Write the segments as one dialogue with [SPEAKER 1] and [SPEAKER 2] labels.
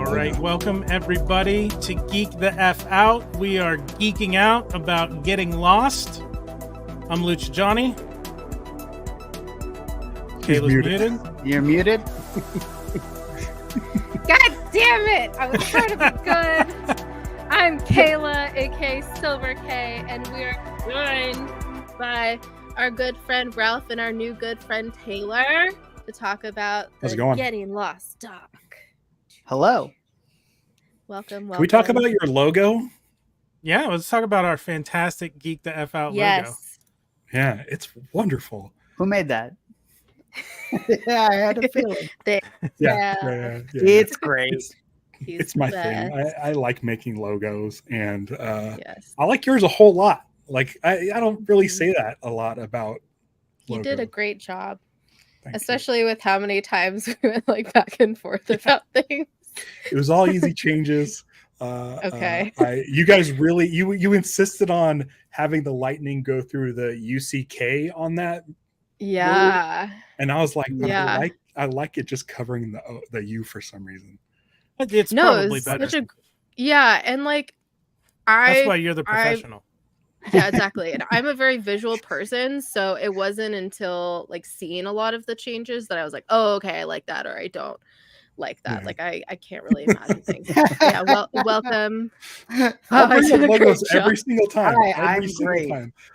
[SPEAKER 1] All right, welcome everybody to Geek the F Out. We are geeking out about getting lost. I'm Lucha Johnny. Kayla's muted.
[SPEAKER 2] You're muted?
[SPEAKER 3] God damn it! I was trying to be good. I'm Kayla, aka Silver K, and we are joined by our good friend Ralph and our new good friend Taylor to talk about the Getting Lost doc.
[SPEAKER 2] Hello.
[SPEAKER 3] Welcome.
[SPEAKER 4] Can we talk about your logo?
[SPEAKER 1] Yeah, let's talk about our fantastic Geek the F Out logo.
[SPEAKER 4] Yeah, it's wonderful.
[SPEAKER 2] Who made that? Yeah, I had a feeling.
[SPEAKER 4] Yeah.
[SPEAKER 2] It's great.
[SPEAKER 4] It's my thing. I like making logos, and I like yours a whole lot. Like I don't really say that a lot about
[SPEAKER 3] You did a great job. Especially with how many times we went like back and forth about things.
[SPEAKER 4] It was all easy changes.
[SPEAKER 3] Okay.
[SPEAKER 4] You guys really you insisted on having the lightning go through the UCK on that.
[SPEAKER 3] Yeah.
[SPEAKER 4] Word. And I was like, I like it just covering the U for some reason.
[SPEAKER 1] It's probably better.
[SPEAKER 3] And like
[SPEAKER 1] that's why you're the professional.
[SPEAKER 3] Yeah, exactly. And I'm a very visual person, so it wasn't until like seeing a lot of the changes that I was like, oh, okay, I like that, or I don't like that. Like I can't really imagine things. Yeah, welcome.
[SPEAKER 4] I bring up logos every single time.
[SPEAKER 2] I'm great,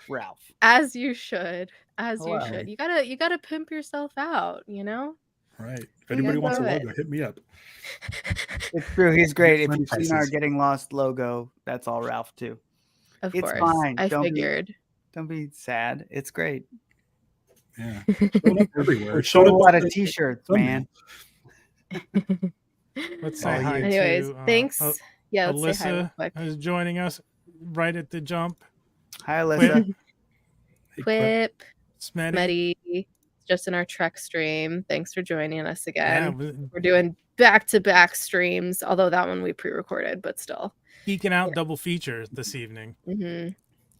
[SPEAKER 2] Ralph.
[SPEAKER 3] As you should. You gotta pimp yourself out, you know?
[SPEAKER 4] Right. If anybody wants a logo, hit me up.
[SPEAKER 2] It's true. He's great. If you've seen our Getting Lost logo, that's all Ralph too.
[SPEAKER 3] Of
[SPEAKER 2] it's
[SPEAKER 3] course.
[SPEAKER 2] fine.
[SPEAKER 3] I figured.
[SPEAKER 2] Don't be sad. It's great.
[SPEAKER 4] Yeah. Showed up everywhere.
[SPEAKER 2] It showed up a lot of t-shirts, man.
[SPEAKER 1] Let's say hi.
[SPEAKER 3] Anyways, thanks.
[SPEAKER 1] Alyssa is joining us right at the jump.
[SPEAKER 2] Hi, Alyssa.
[SPEAKER 3] Quip.
[SPEAKER 1] Smetty.
[SPEAKER 3] Just in our Trek stream. Thanks for joining us again. Yeah, we're doing back-to-back streams, although that one we pre-recorded, but still.
[SPEAKER 1] Geeking Out double feature this evening.
[SPEAKER 3] Mm-hmm.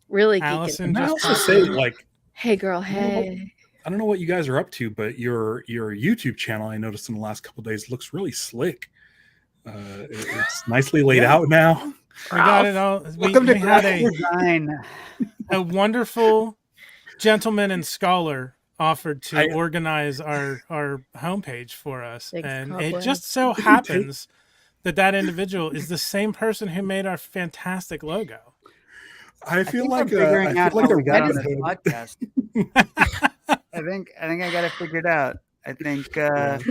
[SPEAKER 3] Really
[SPEAKER 1] Allison
[SPEAKER 3] geeking.
[SPEAKER 4] I also say, like,
[SPEAKER 3] hey girl, hey.
[SPEAKER 4] I don't know what you guys are up to, but your YouTube channel, I noticed in the last couple of days, looks really slick. It's nicely laid out now.
[SPEAKER 1] We got it all. We had a wonderful gentleman and scholar offered to organize our homepage for us. It just so happens that individual is the same person who made our fantastic logo.
[SPEAKER 4] I feel like
[SPEAKER 2] figuring out how we got on this
[SPEAKER 4] podcast.
[SPEAKER 2] I think I got it figured out. I think Ralph,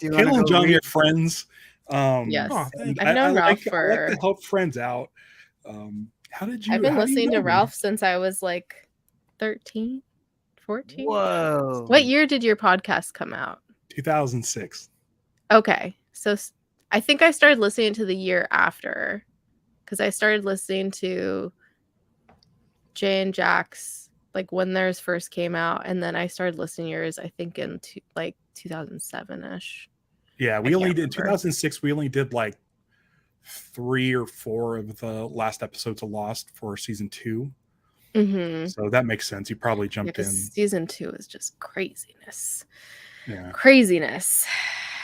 [SPEAKER 4] Kayla and Johnny are friends.
[SPEAKER 3] Yes, I've
[SPEAKER 4] I
[SPEAKER 3] known Ralph
[SPEAKER 4] like
[SPEAKER 3] for.
[SPEAKER 4] to help friends out. How did you?
[SPEAKER 3] I've been listening to Ralph since I was like 13, 14.
[SPEAKER 2] Whoa!
[SPEAKER 3] What year did your podcast come out?
[SPEAKER 4] 2006.
[SPEAKER 3] Okay, so I think I started listening to the year after, because I started listening to Jay and Jack's like when theirs first came out, and then I started listening to yours I think in 2007ish.
[SPEAKER 4] Yeah, we only did 2006. We only did like 3 or 4 of the last episodes of Lost for season 2.
[SPEAKER 3] Mm-hmm.
[SPEAKER 4] So that makes sense. You probably jumped in.
[SPEAKER 3] Season 2 is just craziness.
[SPEAKER 4] Yeah,
[SPEAKER 3] craziness.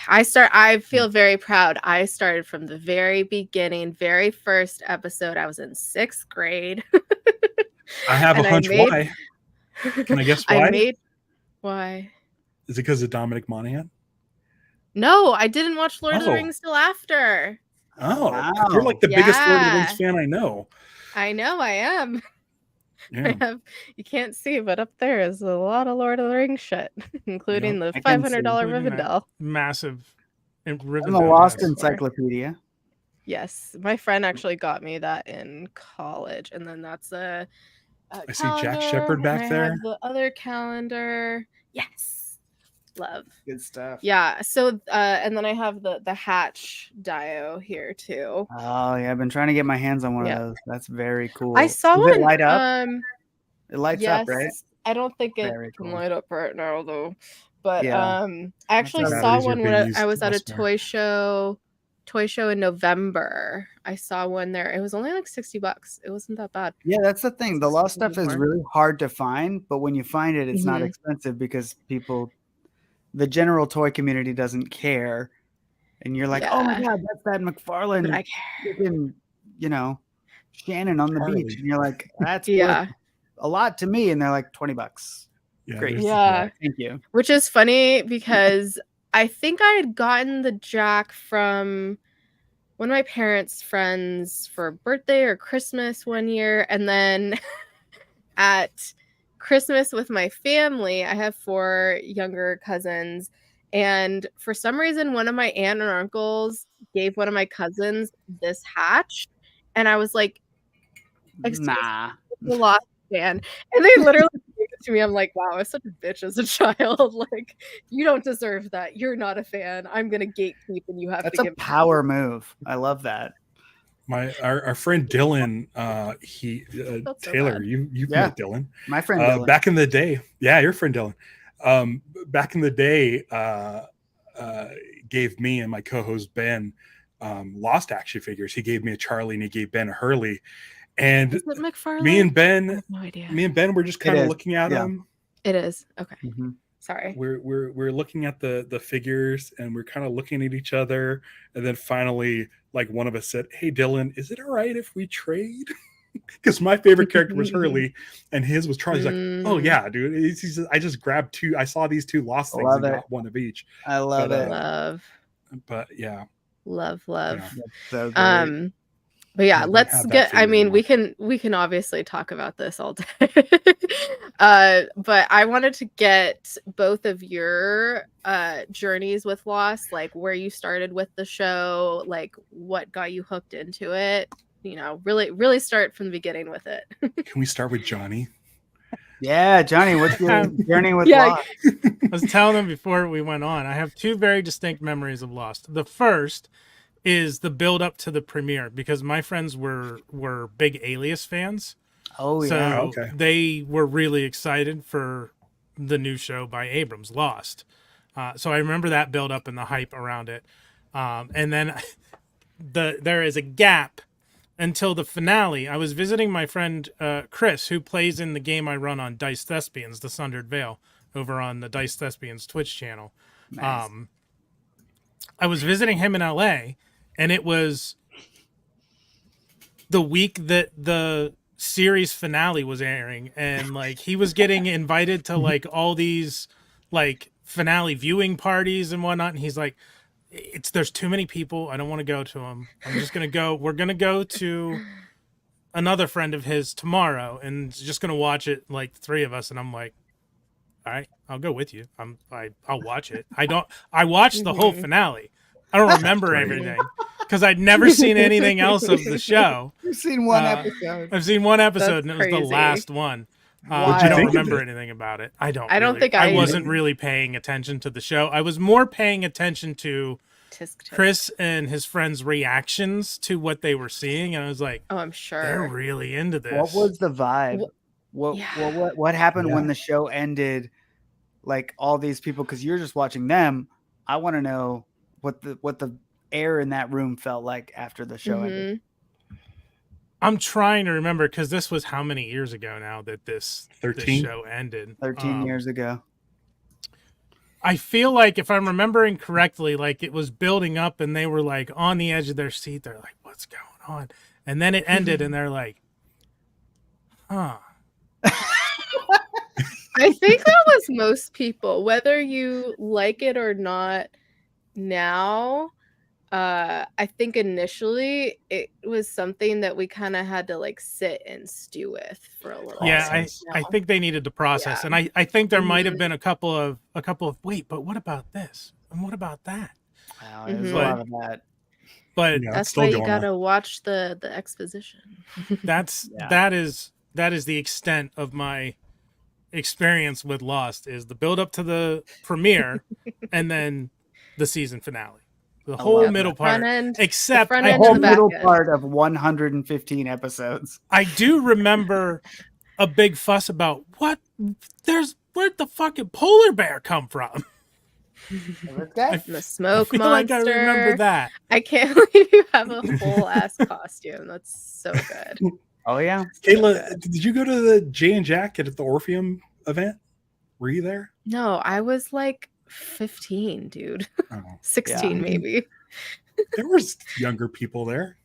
[SPEAKER 3] I feel very proud. I started from the very beginning, very first episode. I was in 6th grade.
[SPEAKER 4] I have a hunch why. Can I guess why?
[SPEAKER 3] Why?
[SPEAKER 4] Is it because of Dominic Monaghan?
[SPEAKER 3] No, I didn't watch Lord of the Rings till after.
[SPEAKER 4] Oh, wow. You're like the biggest Lord of the Rings fan I know.
[SPEAKER 3] I know, I am.
[SPEAKER 4] Yeah.
[SPEAKER 3] You can't see, but up there is a lot of Lord of the Rings shit, including the $500 Rivendell.
[SPEAKER 1] Massive Rivendell.
[SPEAKER 2] I'm a Lost encyclopedia.
[SPEAKER 3] Yes, my friend actually got me that in college, and then that's a
[SPEAKER 4] I see Jack Shepherd back there.
[SPEAKER 3] Have the other calendar. Yes, love.
[SPEAKER 2] Good stuff.
[SPEAKER 3] Yeah. So, and then I have the Hatch Dio here too.
[SPEAKER 2] Oh yeah, I've been trying to get my hands on one of those. That's very cool.
[SPEAKER 3] I saw one.
[SPEAKER 2] Does it light up? It lights up, right?
[SPEAKER 3] I don't think it can light up right now though. But I actually saw one when I was at a toy show in November. I saw one there. It was only like $60. It wasn't that bad.
[SPEAKER 2] Yeah, that's the thing. The Lost stuff is really hard to find, but when you find it, it's not expensive because the general toy community doesn't care. and you're like, oh my god, that's that McFarlane, Shannon on the beach, and you're like, that's worth a lot to me, and they're like $20.
[SPEAKER 4] Yeah,
[SPEAKER 2] great.
[SPEAKER 3] Thank
[SPEAKER 2] you.
[SPEAKER 3] Which is funny because I think I had gotten the Jack from one of my parents' friends for a birthday or Christmas one year, and then at Christmas with my family, I have 4 younger cousins, and for some reason one of my aunt and uncles gave one of my cousins this hatch, and I was like,
[SPEAKER 2] nah,
[SPEAKER 3] the Lost fan, and they literally gave it to me. I'm like, wow, I was such a bitch as a child. Like, you don't deserve that. You're not a fan. I'm gonna gatekeep, and you have
[SPEAKER 2] that's
[SPEAKER 3] to
[SPEAKER 2] a
[SPEAKER 3] give
[SPEAKER 2] power move. I love that.
[SPEAKER 4] Our friend Dylan, Taylor, you've met Dylan,
[SPEAKER 2] my friend Dylan.
[SPEAKER 4] Back in the day. Yeah, your friend Dylan. Back in the day, gave me and my co-host Ben Lost action figures. He gave me a Charlie and he gave Ben a Hurley. And me and Ben were just kind of looking at them.
[SPEAKER 3] It is okay. Sorry.
[SPEAKER 4] We're looking at the figures and we're kind of looking at each other, and then finally, like, one of us said, "Hey Dylan, is it all right if we trade?" Because my favorite character was Hurley and his was Charlie. He's like, "Oh yeah, dude. I just grabbed 2. I saw these 2 Lost things and got one of each."
[SPEAKER 2] I love it.
[SPEAKER 4] But yeah.
[SPEAKER 3] Love.
[SPEAKER 2] Yeah. So great.
[SPEAKER 3] But yeah, let's get. I mean, we can obviously talk about this all day. But I wanted to get both of your journeys with Lost, like where you started with the show, like what got you hooked into it. Really start from the beginning with it.
[SPEAKER 4] Can we start with Johnny?
[SPEAKER 2] Yeah, Johnny, what's your journey with Lost?
[SPEAKER 1] I was telling them before we went on, I have 2 very distinct memories of Lost. The first is the build up to the premiere, because my friends were big Alias fans.
[SPEAKER 2] Oh yeah.
[SPEAKER 1] So they were really excited for the new show by Abrams, Lost. So I remember that build up and the hype around it. And then there is a gap until the finale. I was visiting my friend Chris, who plays in the game I run on Dice Thespians, the Sundered Veil, over on the Dice Thespians Twitch channel. Nice. I was visiting him in LA, and it was the week that the series finale was airing, and like he was getting invited to like all these like finale viewing parties and whatnot, and he's like, there's too many people, I don't want to go to them. I'm just gonna go. We're gonna go to another friend of his tomorrow, and just gonna watch it, like 3 of us. And I'm like, all right, I'll go with you. I'll watch it. I watched the whole finale. I don't remember everything because I'd never seen anything else of the show.
[SPEAKER 2] You've seen one episode.
[SPEAKER 1] I've seen one episode. That's and it was the last one. I don't remember anything about it. I don't think I wasn't really paying attention to the show. I was more paying attention to Chris and his friends' reactions to what they were seeing, and I was like,
[SPEAKER 3] "Oh, I'm sure
[SPEAKER 1] they're really into this."
[SPEAKER 2] What was the vibe? What happened when the show ended? Like all these people, because you're just watching them. I want to know what the air in that room felt like after the show ended.
[SPEAKER 1] I'm trying to remember, because this was how many years ago now that this show ended?
[SPEAKER 2] 13 years ago.
[SPEAKER 1] I feel like, if I'm remembering correctly, like it was building up and they were like on the edge of their seat. They're like, what's going on? And then it ended and they're like, huh.
[SPEAKER 3] I think that was most people, whether you like it or not now. I think initially it was something that we kind of had to like sit and stew with for a little while.
[SPEAKER 1] Yeah, I think they needed to process. And I think there might have been a couple of wait, but what about this? And what about that?
[SPEAKER 2] Wow, there's a lot of that.
[SPEAKER 1] But
[SPEAKER 3] that's why you gotta watch the exposition.
[SPEAKER 1] That is the extent of my experience with Lost, is the build up to the premiere and then the season finale. The whole middle part, except
[SPEAKER 2] the whole middle part of 115 episodes.
[SPEAKER 1] I do remember a big fuss about where'd the fucking polar bear come from?
[SPEAKER 3] The smoke monster.
[SPEAKER 1] Like I remember that.
[SPEAKER 3] I can't believe you have a whole ass costume. That's so good.
[SPEAKER 2] Oh yeah,
[SPEAKER 4] Kayla, did you go to the Jay and Jack at the Orpheum event? Were you there?
[SPEAKER 3] No, I was like 15, dude. 16 maybe.
[SPEAKER 4] There was younger people there.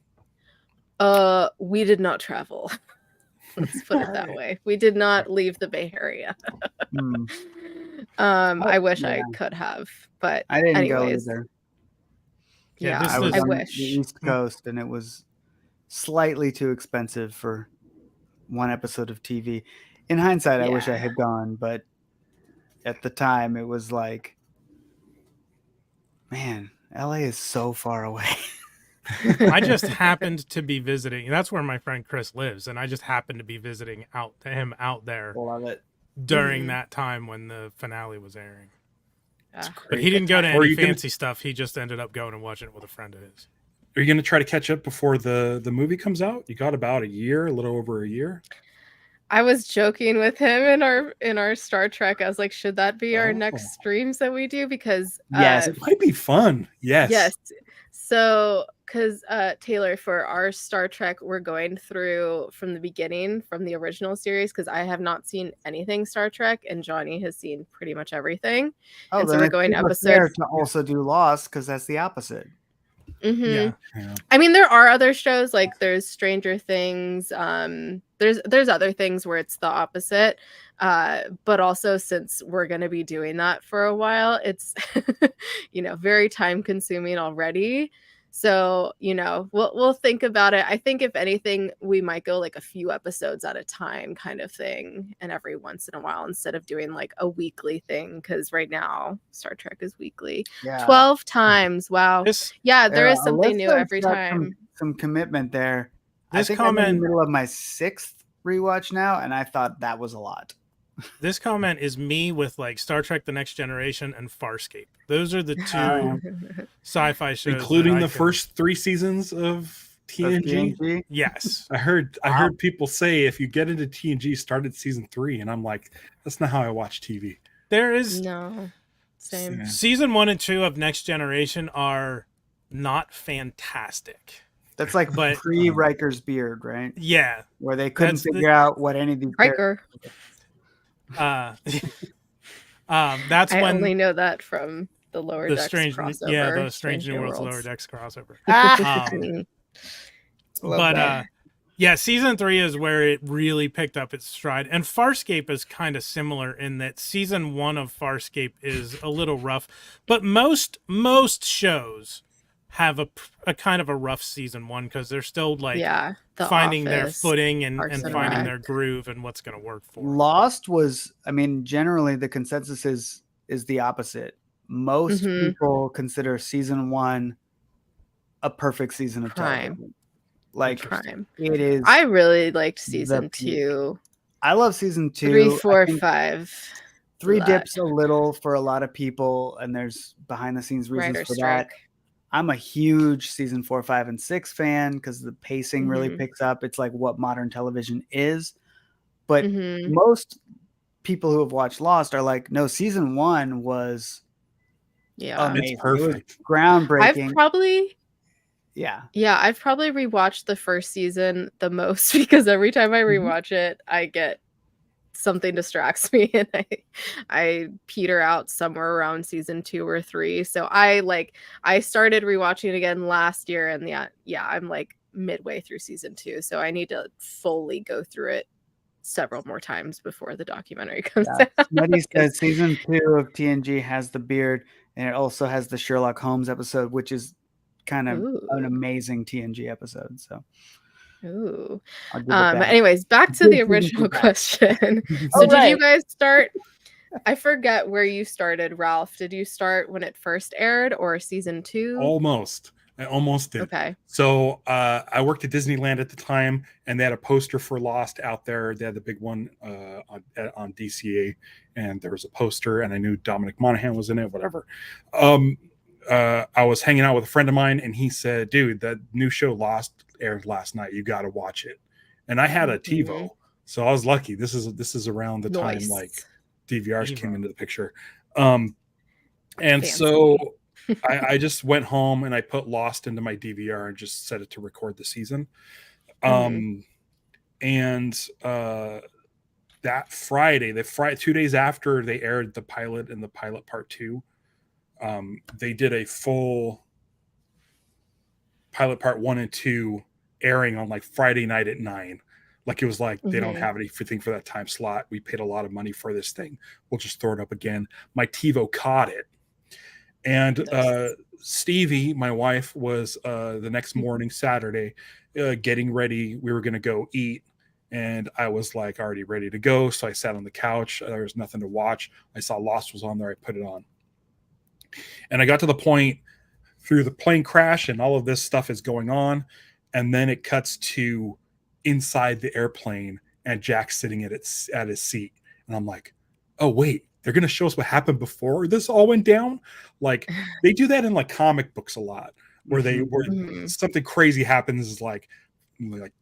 [SPEAKER 3] We did not travel. Let's put it that way. We did not leave the Bay Area. I wish I could have, but
[SPEAKER 2] I didn't
[SPEAKER 3] anyways.
[SPEAKER 2] go either.
[SPEAKER 3] Yeah,
[SPEAKER 2] I was on
[SPEAKER 3] wish.
[SPEAKER 2] the East Coast, and it was slightly too expensive for one episode of TV. In hindsight, I wish I had gone, but at the time, it was like, man, LA is so far away.
[SPEAKER 1] I just happened to be visiting. That's where my friend Chris lives, and I just happened to be visiting him out there.
[SPEAKER 2] Love it.
[SPEAKER 1] During that time when the finale was airing.
[SPEAKER 3] Yeah.
[SPEAKER 1] But he didn't go to any fancy stuff. He just ended up going and watching it with a friend of his.
[SPEAKER 4] Are you going to try to catch up before the movie comes out? You got about a year, a little over a year.
[SPEAKER 3] I was joking with him in our Star Trek. I was like, should that be our next streams that we do? Because
[SPEAKER 2] yes,
[SPEAKER 4] it might be fun. Yes.
[SPEAKER 3] So, because Taylor, for our Star Trek, we're going through from the beginning, from the original series, because I have not seen anything Star Trek, and Johnny has seen pretty much everything.
[SPEAKER 2] Oh,
[SPEAKER 3] and so we're going episode
[SPEAKER 2] to also do Lost, because that's the opposite.
[SPEAKER 3] Yeah. I mean, there are other shows, like there's Stranger Things. There's other things where it's the opposite. But also, since we're going to be doing that for a while, it's very time consuming already. So, we'll think about it. I think if anything, we might go like a few episodes at a time kind of thing, and every once in a while, instead of doing like a weekly thing, because right now Star Trek is weekly. 12 times. Wow. There is something new every time.
[SPEAKER 2] Some commitment there.
[SPEAKER 1] This
[SPEAKER 2] I think I'm in the middle of my 6th rewatch now, and I thought that was a lot.
[SPEAKER 1] This comment is me with like Star Trek The Next Generation and Farscape. Those are the two sci-fi shows,
[SPEAKER 4] including the first 3 seasons of TNG.
[SPEAKER 1] Yes.
[SPEAKER 4] I heard people say if you get into TNG, start at season 3, and I'm like, that's not how I watch TV.
[SPEAKER 1] There is
[SPEAKER 3] no same.
[SPEAKER 1] Season 1 and 2 of Next Generation are not fantastic.
[SPEAKER 2] That's like pre-Riker's beard, right?
[SPEAKER 1] Yeah.
[SPEAKER 2] Where they couldn't figure out what any of these
[SPEAKER 3] Riker.
[SPEAKER 1] That's
[SPEAKER 3] I
[SPEAKER 1] when
[SPEAKER 3] only know that from the Lower Decks crossover.
[SPEAKER 1] Yeah, the Strange New Worlds Lower Decks crossover. Season 3 is where it really picked up its stride, and Farscape is kind of similar in that season 1 of Farscape is a little rough, but most shows have a kind of a rough season 1 because they're still like finding their footing and finding their groove and what's going to work for them.
[SPEAKER 2] Lost was, generally the consensus is the opposite. Most people consider season 1 a perfect season of television. Like it is.
[SPEAKER 3] I really liked season 2.
[SPEAKER 2] I love season 2.
[SPEAKER 3] 3, 4, 5.
[SPEAKER 2] 3 dips a little for a lot of people, and there's behind the scenes reasons for that. I'm a huge season 4, 5, and 6 fan because the pacing really picks up. It's like what modern television is. But most people who have watched Lost are like, no, season 1 was amazing.
[SPEAKER 4] It's perfect.
[SPEAKER 2] It was groundbreaking.
[SPEAKER 3] I've probably rewatched the first season the most because every time I rewatch it, I get something distracts me and I peter out somewhere around season 2 or 3. So I started rewatching it again last year, and I'm like midway through season 2. So I need to fully go through it several more times before the documentary comes out.
[SPEAKER 2] Somebody said season 2 of TNG has the beard, and it also has the Sherlock Holmes episode, which is kind of an amazing TNG episode. So
[SPEAKER 3] anyways, back to the original question. So did you guys start? I forget where you started, Ralph. Did you start when it first aired or season 2?
[SPEAKER 4] Almost. I almost did.
[SPEAKER 3] Okay.
[SPEAKER 4] So I worked at Disneyland at the time, and they had a poster for Lost out there. They had the big one on DCA, and there was a poster, and I knew Dominic Monaghan was in it, whatever. I was hanging out with a friend of mine, and he said, dude, that new show Lost aired last night. You got to watch it. And I had a TiVo, so I was lucky. This is around the time like DVRs came into the picture. And fancy. So I just went home and I put Lost into my DVR and just set it to record the season. And that Friday, 2 days after they aired the pilot and the pilot part 2, they did a full pilot part 1 and 2 airing on like Friday night at 9. Like it was like they don't have anything for that time slot. We paid a lot of money for this thing. We'll just throw it up again. My TiVo caught it. And Stevie, my wife, was the next morning, Saturday, getting ready. We were going to go eat. And I was like already ready to go. So I sat on the couch. There was nothing to watch. I saw Lost was on there. I put it on. And I got to the point through the plane crash and all of this stuff is going on. And then it cuts to inside the airplane and Jack's sitting at his seat. And I'm like, oh, wait, they're going to show us what happened before this all went down. Like they do that in like comic books a lot where something crazy happens like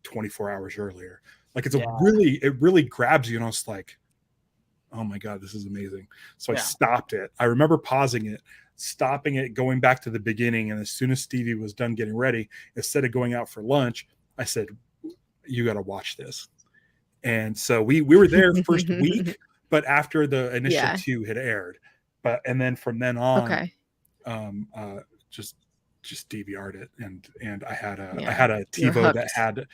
[SPEAKER 4] 24 hours earlier. Like it really grabs you. And I was like, oh my God, this is amazing. So I stopped it. I remember pausing it, stopping it, going back to the beginning. And as soon as Stevie was done getting ready, instead of going out for lunch, I said, you got to watch this. And so we were there first week, but after the initial 2 had aired, and then from then on, just DVR'd it. And I had a TiVo that had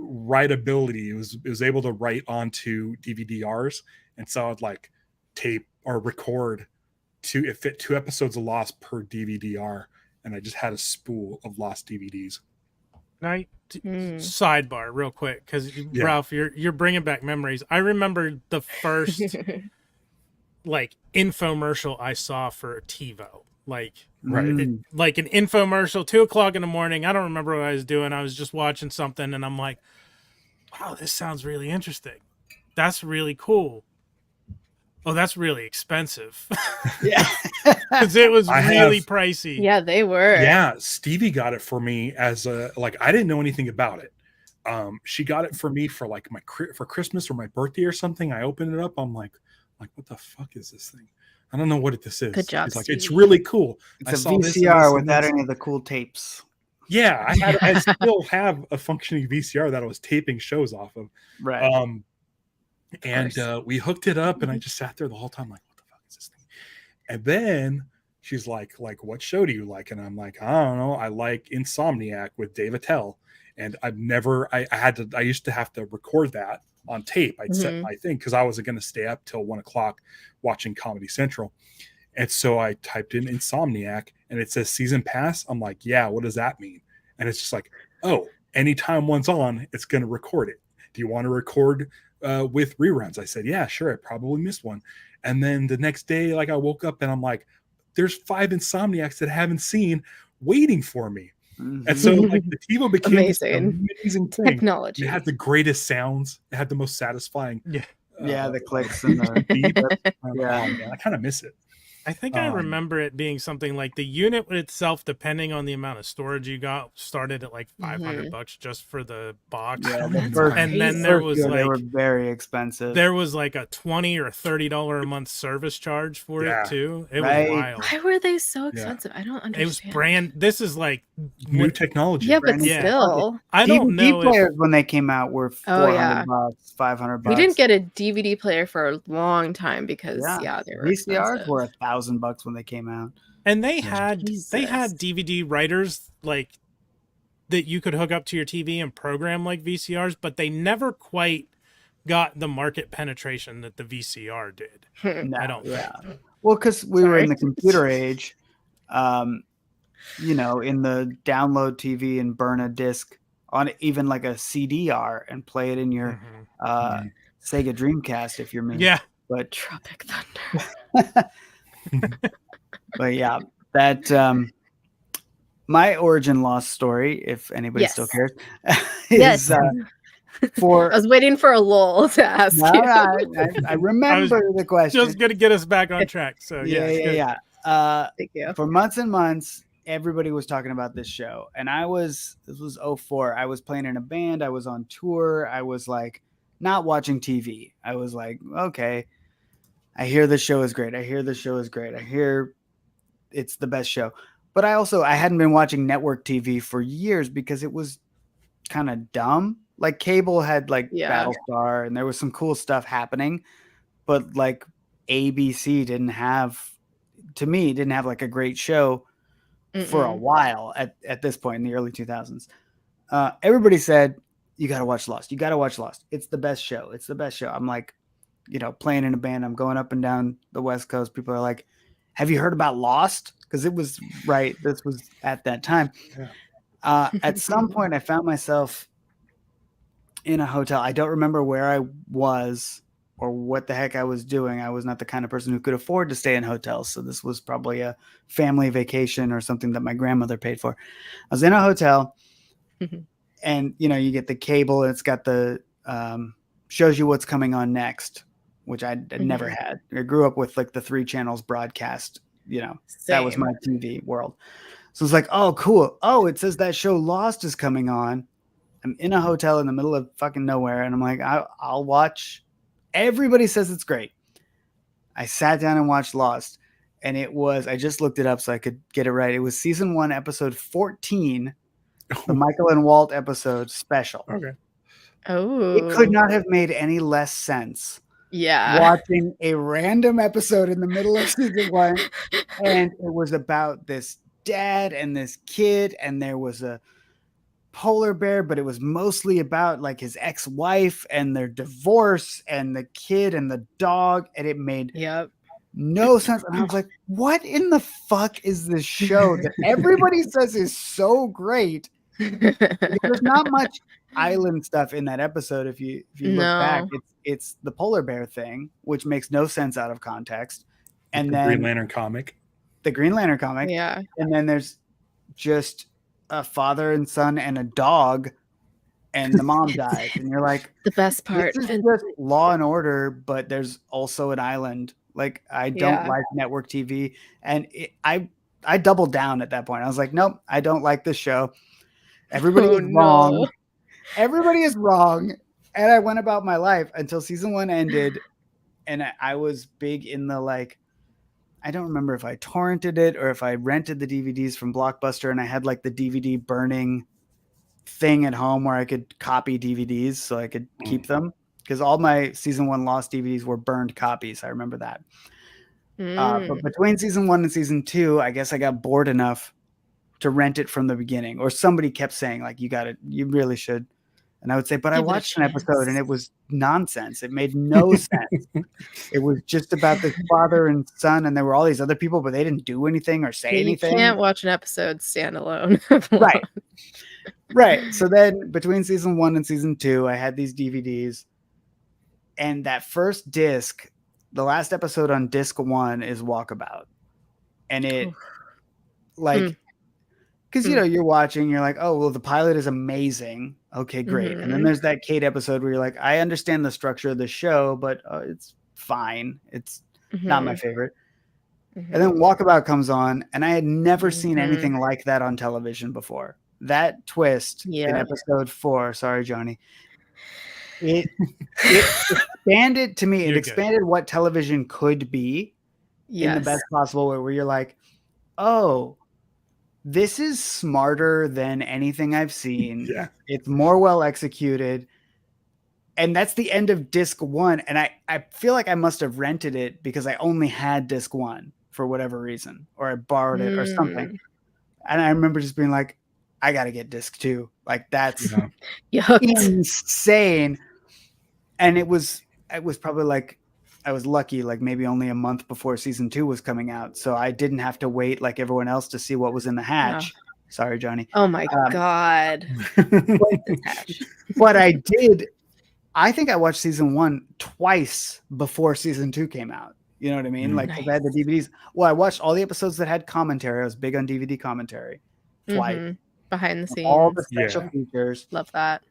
[SPEAKER 4] writability. It was able to write onto DVD-Rs. And so I'd like tape or record it fit 2 episodes of Lost per DVD-R. And I just had a spool of Lost DVDs.
[SPEAKER 1] Sidebar real quick, because Ralph, you're bringing back memories. I remember the first like infomercial I saw for TiVo, like an infomercial, 2:00 in the morning. I don't remember what I was doing. I was just watching something and I'm like, wow, this sounds really interesting. That's really cool. Oh, that's really expensive.
[SPEAKER 2] Yeah.
[SPEAKER 1] Because it was really pricey.
[SPEAKER 3] Yeah, they were.
[SPEAKER 4] Yeah, Stevie got it for me as I didn't know anything about it. She got it for me for like for Christmas or my birthday or something. I opened it up. I'm like, what the fuck is this thing? I don't know what this is.
[SPEAKER 3] Good job,
[SPEAKER 4] It's like,
[SPEAKER 3] Stevie.
[SPEAKER 4] it's really cool.
[SPEAKER 2] It's a VCR without any of the cool tapes.
[SPEAKER 4] Yeah, I still have a functioning VCR that I was taping shows off of.
[SPEAKER 2] Right.
[SPEAKER 4] And we hooked it up and I just sat there the whole time like, what the fuck is this thing? And then she's like, what show do you like? And I'm like, I don't know. I like Insomniac with Dave Attell. And I used to have to record that on tape. I'd set my thing because I was going to stay up till 1:00 watching Comedy Central. And so I typed in Insomniac and it says season pass. I'm like, yeah, what does that mean? And it's just like, oh, anytime one's on, it's going to record it. Do you want to record with reruns? I said, yeah, sure. I probably missed one. And then the next day, like I woke up and I'm like, there's 5 Insomniacs that I haven't seen waiting for me. And so like the TiVo became this amazing thing.
[SPEAKER 3] Technology.
[SPEAKER 4] It had the greatest sounds. It had the most satisfying.
[SPEAKER 2] The clicks and the beep.
[SPEAKER 4] I kind of miss it.
[SPEAKER 1] I think I remember it being something like the unit itself, depending on the amount of storage you got, started at like $500 just for the box.
[SPEAKER 2] Yeah,
[SPEAKER 1] and then there was
[SPEAKER 2] they were very expensive.
[SPEAKER 1] There was like a $20 or $30 a month service charge for it too. It was wild.
[SPEAKER 3] Why were they so expensive? I don't understand.
[SPEAKER 1] It was this is like
[SPEAKER 4] new technology.
[SPEAKER 3] Yeah, but still.
[SPEAKER 1] I don't know.
[SPEAKER 2] DVD players when they came out were $400, $500.
[SPEAKER 3] We didn't get a DVD player for a long time because they were
[SPEAKER 2] VCRs
[SPEAKER 3] expensive.
[SPEAKER 2] were $1,000 when they came out.
[SPEAKER 1] And they had DVD writers like that you could hook up to your TV and program like VCRs, but they never quite got the market penetration that the VCR did. I don't think.
[SPEAKER 2] Well, because we were in the computer age, in the download TV and burn a disc on even like a CDR and play it in your Sega Dreamcast if you're me.
[SPEAKER 1] Yeah.
[SPEAKER 2] But
[SPEAKER 3] Tropic Thunder.
[SPEAKER 2] But yeah, that my origin lost story, if anybody still cares, is I
[SPEAKER 3] was waiting for a lull to ask you.
[SPEAKER 2] I remember the question.
[SPEAKER 1] Just going to get us back on track. So
[SPEAKER 2] yeah.
[SPEAKER 3] Thank you.
[SPEAKER 2] For months and months, everybody was talking about this show, and this was 2004. I was playing in a band. I was on tour. I was like not watching TV. I was like, okay, I hear the show is great. I hear it's the best show. But I hadn't been watching network TV for years because it was kind of dumb. Like cable had like Battlestar and there was some cool stuff happening, but like ABC didn't have like a great show. for a while at this point in the early 2000s. Everybody said, you got to watch Lost. You got to watch Lost. It's the best show. It's the best show. I'm like, playing in a band. I'm going up and down the West Coast. People are like, have you heard about Lost? Because it was this was at that time. Yeah. At some point, I found myself in a hotel. I don't remember where I was or what the heck I was doing. I was not the kind of person who could afford to stay in hotels. So this was probably a family vacation or something that my grandmother paid for. I was in a hotel and, you get the cable and it's got the shows you what's coming on next, which I'd never had. I grew up with like the 3 channels broadcast, that was my TV world. So it's like, oh, cool. Oh, it says that show Lost is coming on. I'm in a hotel in the middle of fucking nowhere. And I'm like, I'll watch. Everybody says it's great. I sat down and watched Lost. And I just looked it up so I could get it right. It was season 1, episode 14, the Michael and Walt episode special.
[SPEAKER 4] Okay.
[SPEAKER 3] Oh.
[SPEAKER 2] It could not have made any less sense.
[SPEAKER 3] Yeah.
[SPEAKER 2] Watching a random episode in the middle of season 1. And it was about this dad and this kid. And there was a polar bear, but it was mostly about like his ex-wife and their divorce and the kid and the dog. And it made no sense. And I was like, what in the fuck is this show that everybody says is so great? There's not much island stuff in that episode. If you look back, it's the polar bear thing, which makes no sense out of context. And then
[SPEAKER 4] Green Lantern comic.
[SPEAKER 2] The Green Lantern comic.
[SPEAKER 3] Yeah.
[SPEAKER 2] And then there's just a father and son and a dog, and the mom dies. And you're like,
[SPEAKER 3] the best part.
[SPEAKER 2] This is just Law and Order, but there's also an island. Like, I don't like network TV. And I doubled down at that point. I was like, nope, I don't like this show. Everybody is wrong. Everybody is wrong. And I went about my life until season 1 ended. And I was big in the I don't remember if I torrented it or if I rented the DVDs from Blockbuster, and I had like the DVD burning thing at home where I could copy DVDs so I could keep them, because all my season 1 Lost DVDs were burned copies. I remember that. But between season 1 and season 2, I guess I got bored enough to rent it from the beginning, or somebody kept saying like, you really should. And I would say, but I watched an episode and it was nonsense. It made no sense. It was just about the father and son, and there were all these other people, but they didn't do anything or say anything.
[SPEAKER 3] You can't watch an episode standalone.
[SPEAKER 2] Right. So then between season 1 and season 2, I had these DVDs, and that first disc, the last episode on disc 1 is Walkabout. And it because you're watching, you're like, oh well, the pilot is amazing. Okay, great. And then there's that Kate episode where you're like, I understand the structure of the show, but it's fine. It's not my favorite. And then Walkabout comes on, and I had never seen anything like that on television before. That twist in episode 4, sorry, Johnny, it expanded to me. It expanded what television could be in the best possible way, where you're like, oh, this is smarter than anything I've seen.
[SPEAKER 4] Yeah.
[SPEAKER 2] It's more well executed. And that's the end of disc 1. And I feel like I must have rented it because I only had disc 1 for whatever reason, or I borrowed it or something. And I remember just being like, I got to get disc 2. Like, that's insane. And it was probably like, I was lucky, like maybe only a month before season 2 was coming out. So I didn't have to wait like everyone else to see what was in the hatch. No. Sorry, Johnny.
[SPEAKER 3] Oh my God.
[SPEAKER 2] But I did. I think I watched season 1 twice before season 2 came out. You know what I mean? Like, nice. I had the DVDs. Well, I watched all the episodes that had commentary. I was big on DVD commentary twice.
[SPEAKER 3] Behind the scenes.
[SPEAKER 2] All the special features.
[SPEAKER 3] Love that.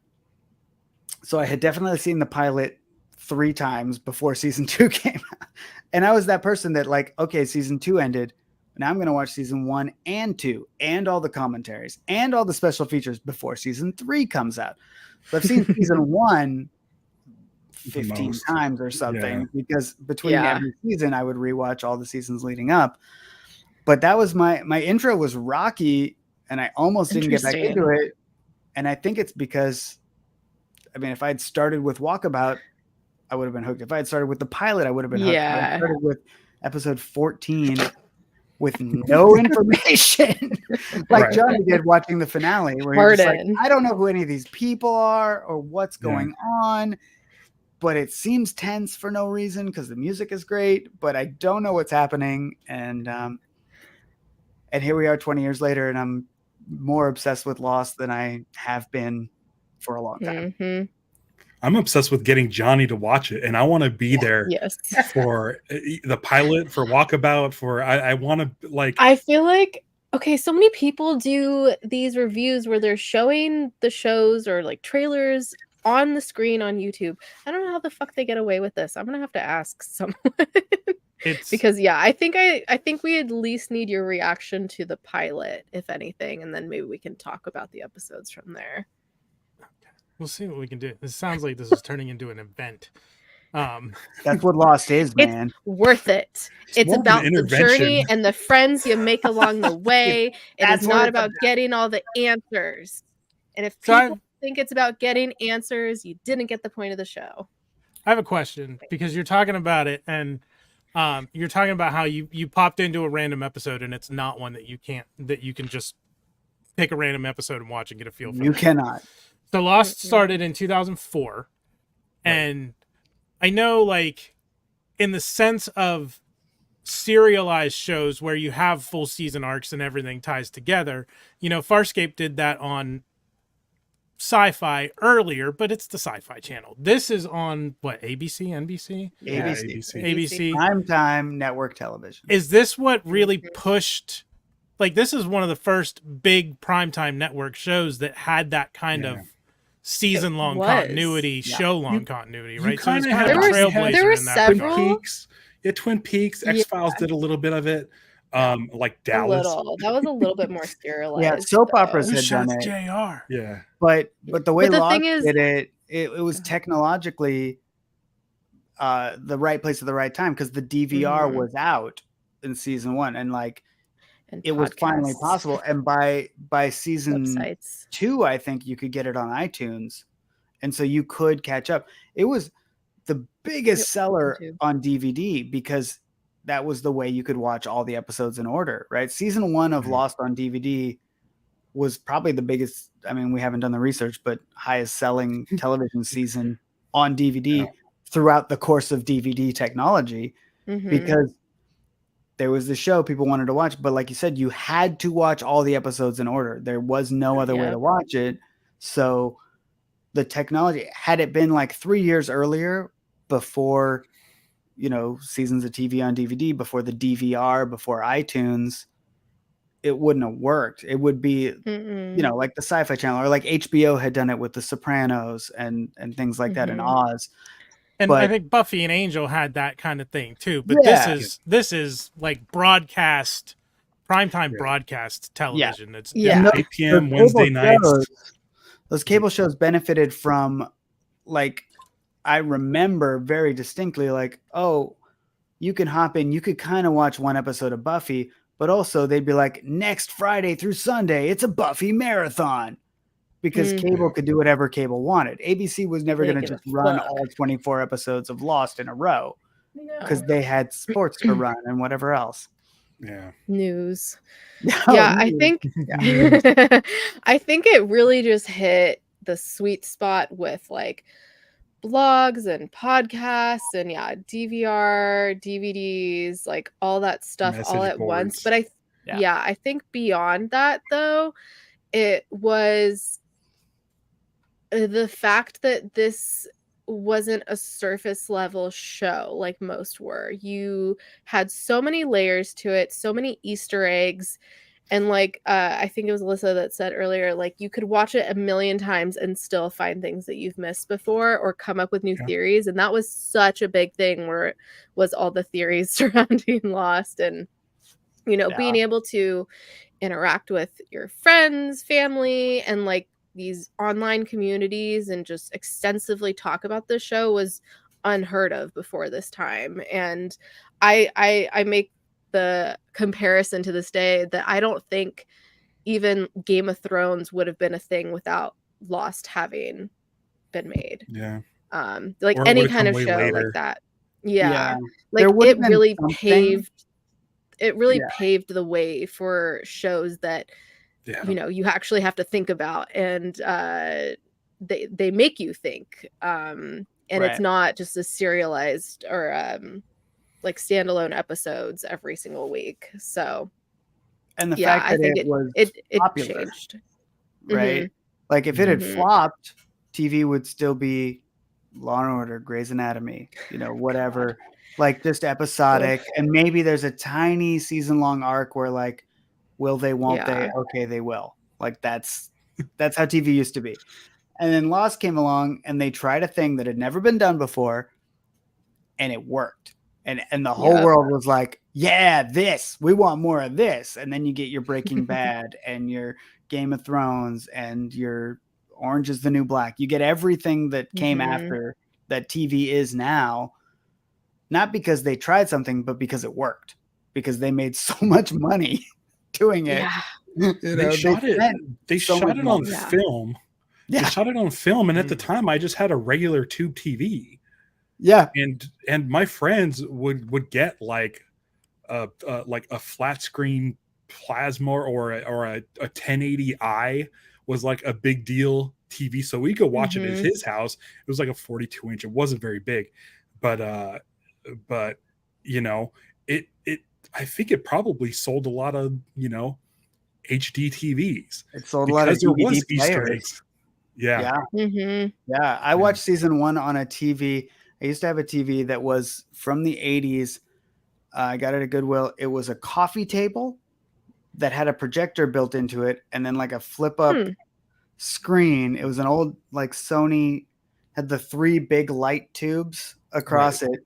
[SPEAKER 2] So I had definitely seen the pilot 3 times before season 2 came out. And I was that person that like, okay, season 2 ended. Now I'm going to watch season 1 and 2 and all the commentaries and all the special features before season 3 comes out. So I've seen season 1 15 times or something because between every season I would rewatch all the seasons leading up. But that was my intro was rocky, and I almost didn't get back into it. And I think it's because, I mean, if I'd started with Walkabout, I would have been hooked. If I had started with the pilot, I would have been hooked. If I started with episode 14, with no information, like Johnny did watching the finale, where you're just like, I don't know who any of these people are or what's going on, but it seems tense for no reason because the music is great, but I don't know what's happening. And here we are 20 years later, and I'm more obsessed with Lost than I have been for a long time.
[SPEAKER 3] Mm-hmm.
[SPEAKER 4] I'm obsessed with getting Johnny to watch it, and I want to be there for the pilot, for Walkabout, for I want to like.
[SPEAKER 3] I feel like so many people do these reviews where they're showing the shows or like trailers on the screen on YouTube. I don't know how the fuck they get away with this. I'm gonna have to ask someone. Because I think we at least need your reaction to the pilot, if anything, and then maybe we can talk about the episodes from there.
[SPEAKER 1] We'll see what we can do. This sounds like this is turning into an event.
[SPEAKER 2] That's what Lost is, man.
[SPEAKER 3] It's worth it. It's about the journey and the friends you make along the way. It's not about getting all the answers. And if people think it's about getting answers, you didn't get the point of the show.
[SPEAKER 1] I have a question, because you're talking about it, and you're talking about how you popped into a random episode and it's not one that you can just pick a random episode and watch and get a feel for.
[SPEAKER 2] You cannot.
[SPEAKER 1] So Lost started in 2004, and I know, like, in the sense of serialized shows where you have full season arcs and everything ties together, Farscape did that on Sci-Fi earlier, but it's the Sci-Fi channel. This is on what, ABC, NBC?
[SPEAKER 2] ABC. Primetime network television.
[SPEAKER 1] Is this what really pushed? Like, this is one of the first big primetime network shows that had that kind of season-long continuity, show-long continuity, right?
[SPEAKER 4] So it's kind of a trailblazer
[SPEAKER 3] there were
[SPEAKER 4] in that.
[SPEAKER 3] several.
[SPEAKER 4] Twin Peaks, X-Files did a little bit of it. Like Dallas.
[SPEAKER 3] That was a little bit more serialized.
[SPEAKER 2] Yeah, soap operas had done it.
[SPEAKER 1] JR.
[SPEAKER 4] Yeah.
[SPEAKER 2] But the way Lost did it was technologically the right place at the right time, because the DVR was out in season 1, and like it was finally possible. And by season 2, I think you could get it on iTunes, and so you could catch up. It was the biggest seller on DVD because that was the way you could watch all the episodes in order, right? Season 1 of Lost on DVD was probably the biggest. I mean, we haven't done the research, but highest selling television season on DVD throughout the course of DVD technology, because there was the show people wanted to watch, but like you said, you had to watch all the episodes in order. There was no other way to watch it. So the technology, had it been like 3 years earlier, before, seasons of TV on DVD, before the DVR, before iTunes, it wouldn't have worked. It would be, like the Sci-Fi Channel, or like HBO had done it with The Sopranos and things like that in Oz.
[SPEAKER 1] And I think Buffy and Angel had that kind of thing too. But this is like broadcast, primetime broadcast television. It's
[SPEAKER 4] 8 p.m. Wednesday nights.
[SPEAKER 2] Those cable shows benefited from, like, I remember very distinctly, like, oh, you can hop in, you could kind of watch one episode of Buffy, but also they'd be like, next Friday through Sunday, it's a Buffy marathon. Because cable could do whatever cable wanted. ABC was never going to just run all 24 episodes of Lost in a row, because they had sports to run and whatever else.
[SPEAKER 4] Yeah.
[SPEAKER 3] News. I think I think it really just hit the sweet spot with like blogs and podcasts and DVR, DVDs, like all that stuff all at once. But I think beyond that, though, it was the fact that this wasn't a surface level show like most were. You had so many layers to it, so many Easter eggs. And like, I think it was Alyssa that said earlier, like you could watch it a million times and still find things that you've missed before or come up with new theories. And that was such a big thing, where it was all the theories surrounding Lost, and, being able to interact with your friends, family, and like these online communities and just extensively talk about the show was unheard of before this time. And I make the comparison to this day that I don't think even Game of Thrones would have been a thing without Lost having been made. Like any kind of show like that. Like it really paved paved the way for shows that you actually have to think about, and they make you think, and it's not just a serialized or like standalone episodes every single week. So
[SPEAKER 2] and the fact that it was popular,
[SPEAKER 3] changed,
[SPEAKER 2] right? Like if it had flopped, TV would still be Law and Order, Grey's Anatomy, whatever. Like just episodic, and maybe there's a tiny season-long arc where like, will they, won't they? Okay, they will. Like that's how TV used to be. And then Lost came along, and they tried a thing that had never been done before, and it worked. And the whole world was like, yeah, we want more of this. And then you get your Breaking Bad and your Game of Thrones and your Orange is the New Black. You get everything that came after that TV is now. Not because they tried something, but because it worked. Because they made so much money doing it.
[SPEAKER 3] Yeah.
[SPEAKER 4] They shot it on film. Yeah. They shot it on film, and at the time, I just had a regular tube TV.
[SPEAKER 2] Yeah,
[SPEAKER 4] and my friends would get like a flat screen plasma or a 1080i was like a big deal TV. So we go watch it at his house. It was like a 42-inch. It wasn't very big, but it I think it probably sold a lot of HD TVs.
[SPEAKER 2] It sold a lot of DVD
[SPEAKER 4] was
[SPEAKER 2] players.
[SPEAKER 4] Easter eggs. Yeah.
[SPEAKER 2] Yeah. I watched season 1 on a TV. I used to have a TV that was from the 80s. I got it at Goodwill. It was a coffee table that had a projector built into it, and then like a flip up screen. It was an old like Sony, had the 3 big light tubes across it,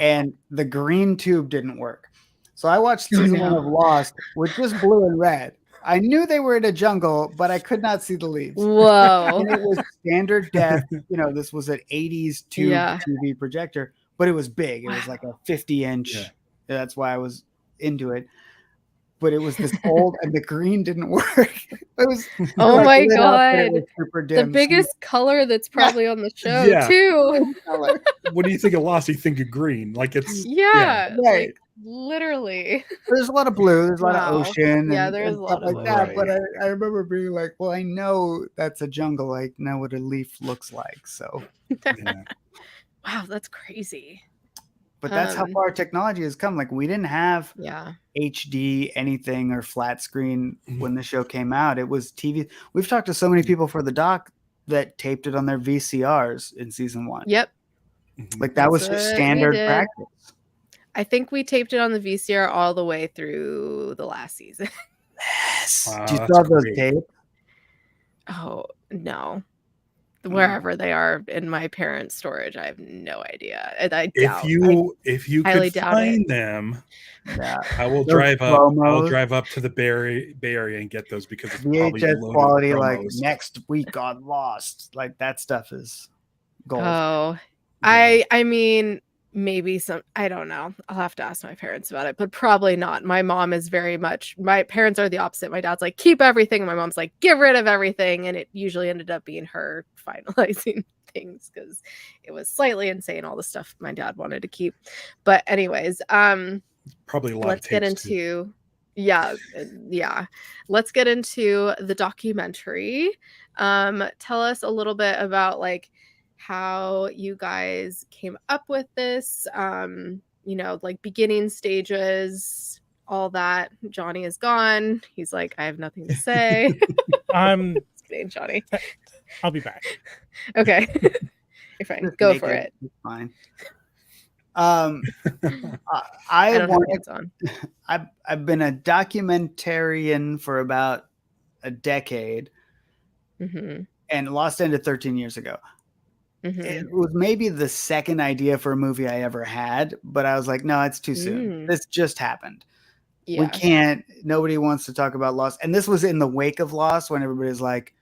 [SPEAKER 2] and the green tube didn't work. So I watched season 1 of Lost with just blue and red. I knew they were in a jungle, but I could not see the leaves.
[SPEAKER 3] Whoa.
[SPEAKER 2] And it was standard depth. This was an 80s tube TV projector, but it was big. It was like a 50-inch. Yeah. That's why I was into it. But it was this old, and the green didn't work. It was
[SPEAKER 3] my God. Was super dim. The biggest color that's probably on the show, too.
[SPEAKER 4] What do you think of Lost? You think of green? Like it's
[SPEAKER 3] right. Like, literally.
[SPEAKER 2] There's a lot of blue. There's a lot of ocean.
[SPEAKER 3] Yeah, there's a lot of
[SPEAKER 2] like that. But I remember being like, well, I know that's a jungle. I know what a leaf looks like. So,
[SPEAKER 3] wow, that's crazy.
[SPEAKER 2] But that's how far technology has come. Like we didn't have HD anything or flat screen when the show came out. It was TV. We've talked to so many people for the doc that taped it on their VCRs in season 1.
[SPEAKER 3] Yep.
[SPEAKER 2] Like that was just standard practice.
[SPEAKER 3] I think we taped it on the VCR all the way through the last season.
[SPEAKER 2] Yes. Wow, do you still have those tapes?
[SPEAKER 3] Oh, no. Wherever they are in my parents' storage, I have no idea. And
[SPEAKER 4] if you could find them, I will drive up. I'll drive up to the Bay Area and get those because it's
[SPEAKER 2] VHS quality. Like next week on Lost, like that stuff is gold.
[SPEAKER 3] Oh, yeah. I mean, maybe some. I don't know. I'll have to ask my parents about it, but probably not. My mom is very much. My parents are the opposite. My dad's like, keep everything. And my mom's like, get rid of everything. And it usually ended up being her finalizing things because it was slightly insane, all the stuff my dad wanted to keep. But anyways,
[SPEAKER 4] probably a lot
[SPEAKER 3] let's get into let's get into the documentary. Tell us a little bit about like how you guys came up with this, like beginning stages, all that. Johnny is gone. He's like, I have nothing to say. Johnny.
[SPEAKER 1] I'll be back.
[SPEAKER 3] Okay. You're fine. Go for it.
[SPEAKER 2] It's fine.
[SPEAKER 3] I've
[SPEAKER 2] been a documentarian for about a decade, and Lost ended 13 years ago. It was maybe the second idea for a movie I ever had, but I was like, no, it's too soon. This just happened. Yeah. We can't. Nobody wants to talk about Lost, and this was in the wake of Lost when everybody's like,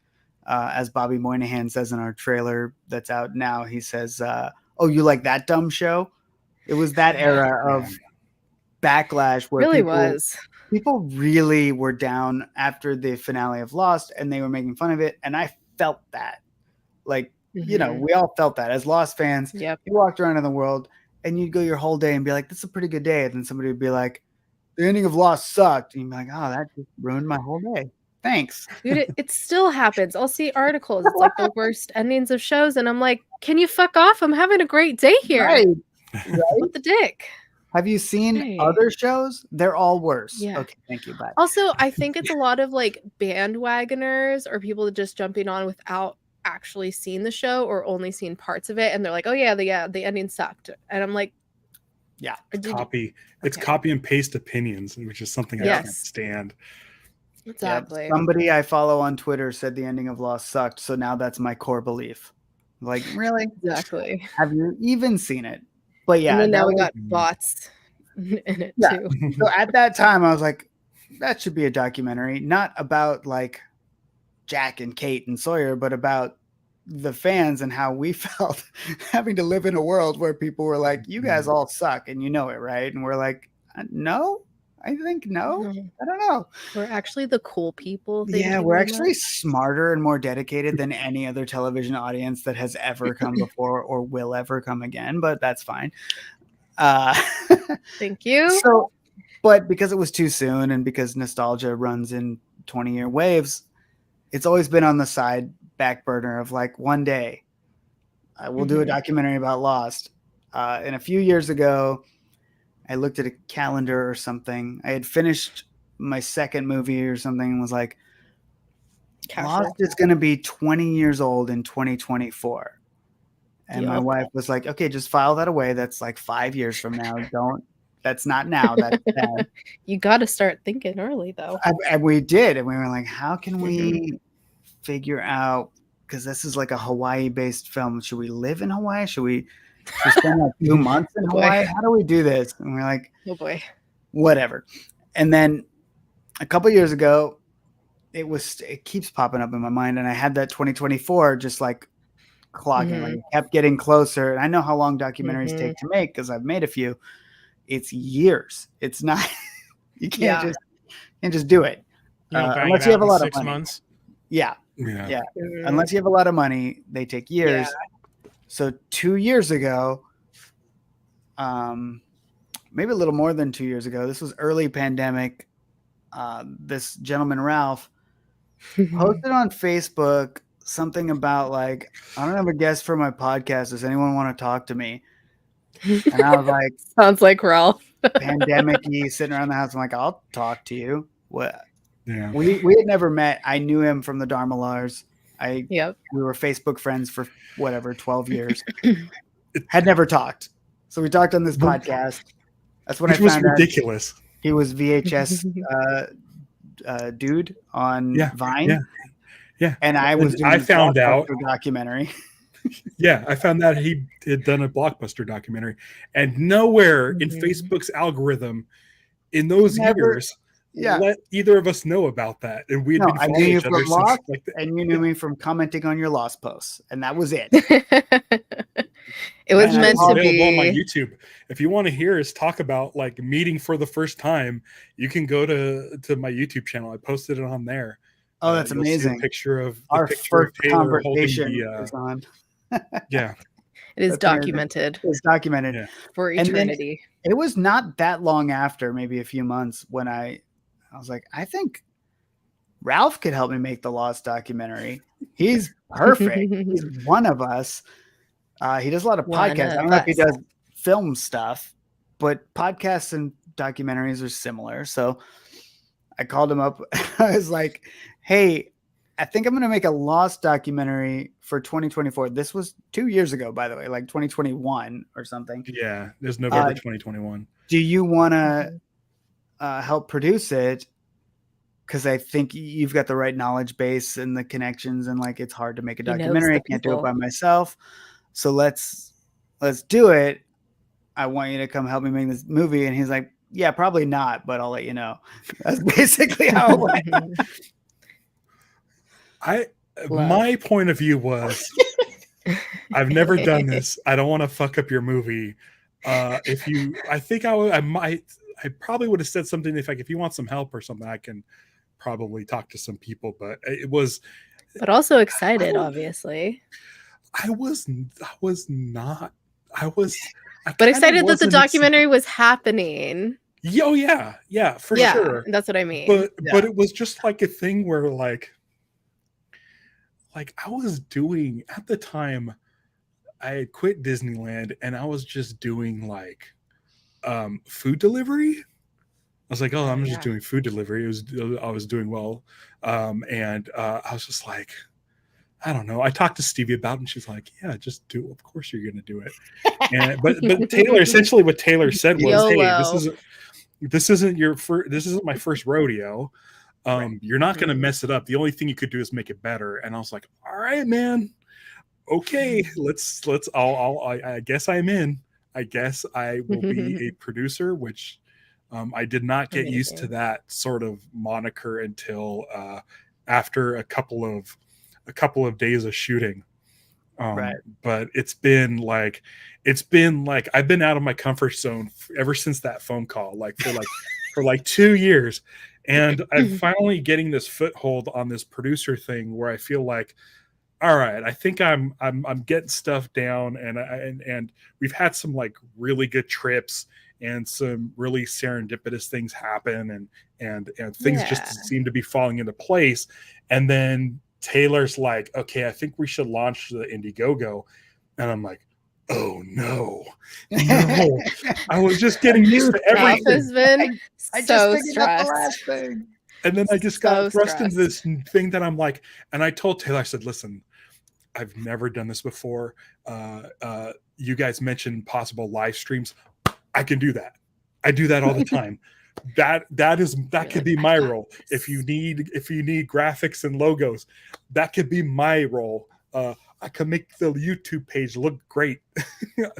[SPEAKER 2] as Bobby Moynihan says in our trailer that's out now, he says, "Oh, you like that dumb show?" It was that era of backlash where people really were down after the finale of Lost, and they were making fun of it, and I felt that. Like, we all felt that as Lost fans.
[SPEAKER 3] Yep.
[SPEAKER 2] You walked around in the world, and you'd go your whole day and be like, "This is a pretty good day," and then somebody would be like, the ending of Lost sucked. And you'd be like, oh, that just ruined my whole day. Thanks.
[SPEAKER 3] Dude, it still happens. I'll see articles. It's like the worst endings of shows. And I'm like, can you fuck off? I'm having a great day here.
[SPEAKER 2] Right.
[SPEAKER 3] What the dick?
[SPEAKER 2] Have you seen other shows? They're all worse.
[SPEAKER 3] Yeah.
[SPEAKER 2] Okay, thank you. Bye.
[SPEAKER 3] Also, I think it's a lot of like bandwagoners or people just jumping on without actually seeing the show or only seen parts of it. And they're like, oh, yeah, the ending sucked. And I'm like,
[SPEAKER 2] yeah,
[SPEAKER 4] it's copy and paste opinions, which is something I can't stand.
[SPEAKER 3] Exactly.
[SPEAKER 2] Yep. Somebody I follow on Twitter said the ending of Lost sucked. So now that's my core belief. Like, really?
[SPEAKER 3] Exactly.
[SPEAKER 2] Have you even seen it? But yeah,
[SPEAKER 3] and then now we got bots in it too.
[SPEAKER 2] So at that time, I was like, that should be a documentary, not about like Jack and Kate and Sawyer, but about the fans and how we felt having to live in a world where people were like, you guys all suck and you know it, right? And we're like, no, I think no. I don't know.
[SPEAKER 3] We're actually the cool people.
[SPEAKER 2] Yeah, we're actually smarter and more dedicated than any other television audience that has ever come before or will ever come again, but that's fine.
[SPEAKER 3] Thank you.
[SPEAKER 2] So, but because it was too soon and because nostalgia runs in 20-year waves, it's always been on the back burner of like, one day I will do a documentary about Lost. And a few years ago, I looked at a calendar or something. I had finished my second movie or something and was like, Lost is going to be 20 years old in 2024. And my wife was like, okay, just file that away. That's like 5 years from now. That's not now. That's bad.
[SPEAKER 3] You got to start thinking early though.
[SPEAKER 2] And we did. And we were like, how can we figure out, because this is like a Hawaii based film. Should we live in Hawaii? Should we spend like 2 months in Hawaii? How do we do this? And we're like,
[SPEAKER 3] oh boy,
[SPEAKER 2] whatever. And then a couple years ago, it keeps popping up in my mind. And I had that 2024 just like clocking, like it kept getting closer. And I know how long documentaries take to make because I've made a few. It's years. It's not, you can't just do it. Unless you have a lot of money. 6 months. Yeah. Unless you have a lot of money, they take years. So 2 years ago, maybe a little more than 2 years ago, this was early pandemic. This gentleman, Ralph, posted on Facebook something about like, I don't have a guest for my podcast. Does anyone want to talk to me? And I was like,
[SPEAKER 3] sounds like Ralph.
[SPEAKER 2] Pandemic-y, sitting around the house. I'm like, I'll talk to you. What?
[SPEAKER 4] Yeah.
[SPEAKER 2] We had never met. I knew him from the Dharmalars. We were Facebook friends for 12 years. Had never talked. So we talked on this podcast. That's when I found out
[SPEAKER 4] ridiculous.
[SPEAKER 2] He was VHS dude on Vine.
[SPEAKER 4] Yeah.
[SPEAKER 2] And I
[SPEAKER 4] found out
[SPEAKER 2] a documentary.
[SPEAKER 4] Yeah, I found out he had done a Blockbuster documentary, and nowhere in Facebook's algorithm in those years let either of us know about that. And we had been following each other
[SPEAKER 2] Lost, and you knew me from commenting on your Lost posts, and that was it.
[SPEAKER 3] It was meant to be
[SPEAKER 4] on my YouTube. If you want to hear us talk about like meeting for the first time, you can go to my YouTube channel. I posted it on there.
[SPEAKER 2] Oh, that's amazing!
[SPEAKER 4] A picture of
[SPEAKER 2] our first conversation is on.
[SPEAKER 3] Yeah, it is documented.
[SPEAKER 2] It's documented
[SPEAKER 3] for eternity.
[SPEAKER 2] It was not that long after, maybe a few months, when I was like, I think Ralph could help me make the Lost documentary. He's perfect. He's one of us. He does a lot of podcasts. I don't know if he does film stuff, but podcasts and documentaries are similar. So I called him up. I was like, hey, I think I'm going to make a Lost documentary for 2024. This was 2 years ago, by the way, like 2021 or something.
[SPEAKER 4] Yeah, there's November 2021.
[SPEAKER 2] Do you want to help produce it? Because I think you've got the right knowledge base and the connections, and like it's hard to make a documentary. I can't do it by myself. So let's do it. I want you to come help me make this movie. And he's like, yeah, probably not, but I'll let you know. That's basically how it went.
[SPEAKER 4] My point of view was, I've never done this. I don't want to fuck up your movie. I probably would have said something if you want some help or something, I can probably talk to some people. But it was,
[SPEAKER 3] but also excited, obviously.
[SPEAKER 4] I was not.
[SPEAKER 3] But excited that the documentary was happening.
[SPEAKER 4] Yeah, for sure.
[SPEAKER 3] That's what I mean.
[SPEAKER 4] But it was just like a thing where like I was doing at the time, I had quit Disneyland and I was just doing like food delivery. I was like, oh, I'm just doing food delivery. I was doing well. And I was just like, I don't know. I talked to Stevie about it and she's like, yeah, just do it. Of course you're going to do it. And, but Taylor, essentially what Taylor said was,
[SPEAKER 3] YOLO.
[SPEAKER 4] hey, this isn't my first rodeo. You're not going to mess it up. The only thing you could do is make it better. And I was like, all right, man. Okay, I guess I'm in. I guess I will be a producer, which I did not get used to that sort of moniker until after a couple of days of shooting. But it's been like I've been out of my comfort zone ever since that phone call, for 2 years. And I'm finally getting this foothold on this producer thing where I feel like, all right, I think I'm getting stuff down, and we've had some like really good trips and some really serendipitous things happen, and things just seem to be falling into place. And then Taylor's like, okay, I think we should launch the Indiegogo, and I'm like, oh no. I was just getting used to everything.
[SPEAKER 3] Ralph has been
[SPEAKER 2] I
[SPEAKER 3] so
[SPEAKER 2] just figured out the
[SPEAKER 3] stressed.
[SPEAKER 2] last thing.
[SPEAKER 4] And then I just got thrust into this thing that I'm like, and I told Taylor, I said, listen, I've never done this before. You guys mentioned possible live streams. I can do that. I do that all the time. that could be my role. If you need graphics and logos, that could be my role. I can make the YouTube page look great.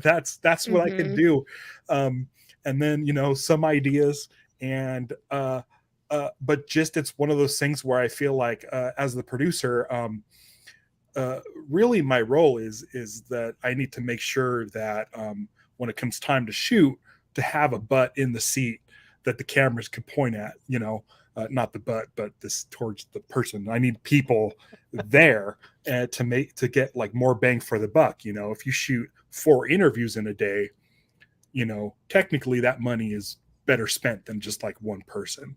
[SPEAKER 4] that's what I can do. And then, some ideas and, but just, it's one of those things where I feel like, as the producer, really my role is that I need to make sure that, when it comes time to shoot, to have a butt in the seat that the cameras could point at, not the butt, but this towards the person. I need people there to get like more bang for the buck. If you shoot 4 interviews in a day, technically that money is better spent than just like one person.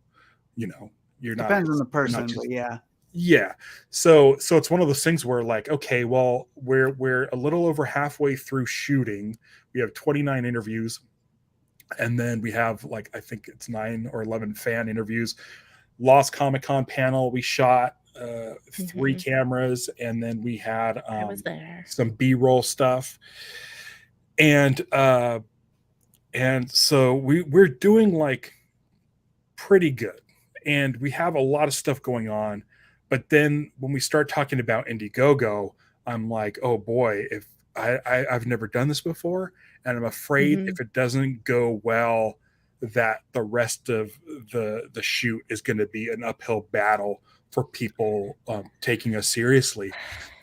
[SPEAKER 4] You're not,
[SPEAKER 2] depends on the person, but
[SPEAKER 4] yeah. So it's one of those things where like, okay, well, we're a little over halfway through shooting. We have 29 interviews. And then we have like, I think it's 9 or 11 fan interviews. Lost Comic-Con panel, we shot 3 cameras, and then we had
[SPEAKER 3] I was there.
[SPEAKER 4] some B-roll stuff. And so we're doing like pretty good. And we have a lot of stuff going on. But then when we start talking about Indiegogo, I'm like, oh boy, if I've never done this before, and I'm afraid if it doesn't go well, that the rest of the shoot is going to be an uphill battle for people taking us seriously.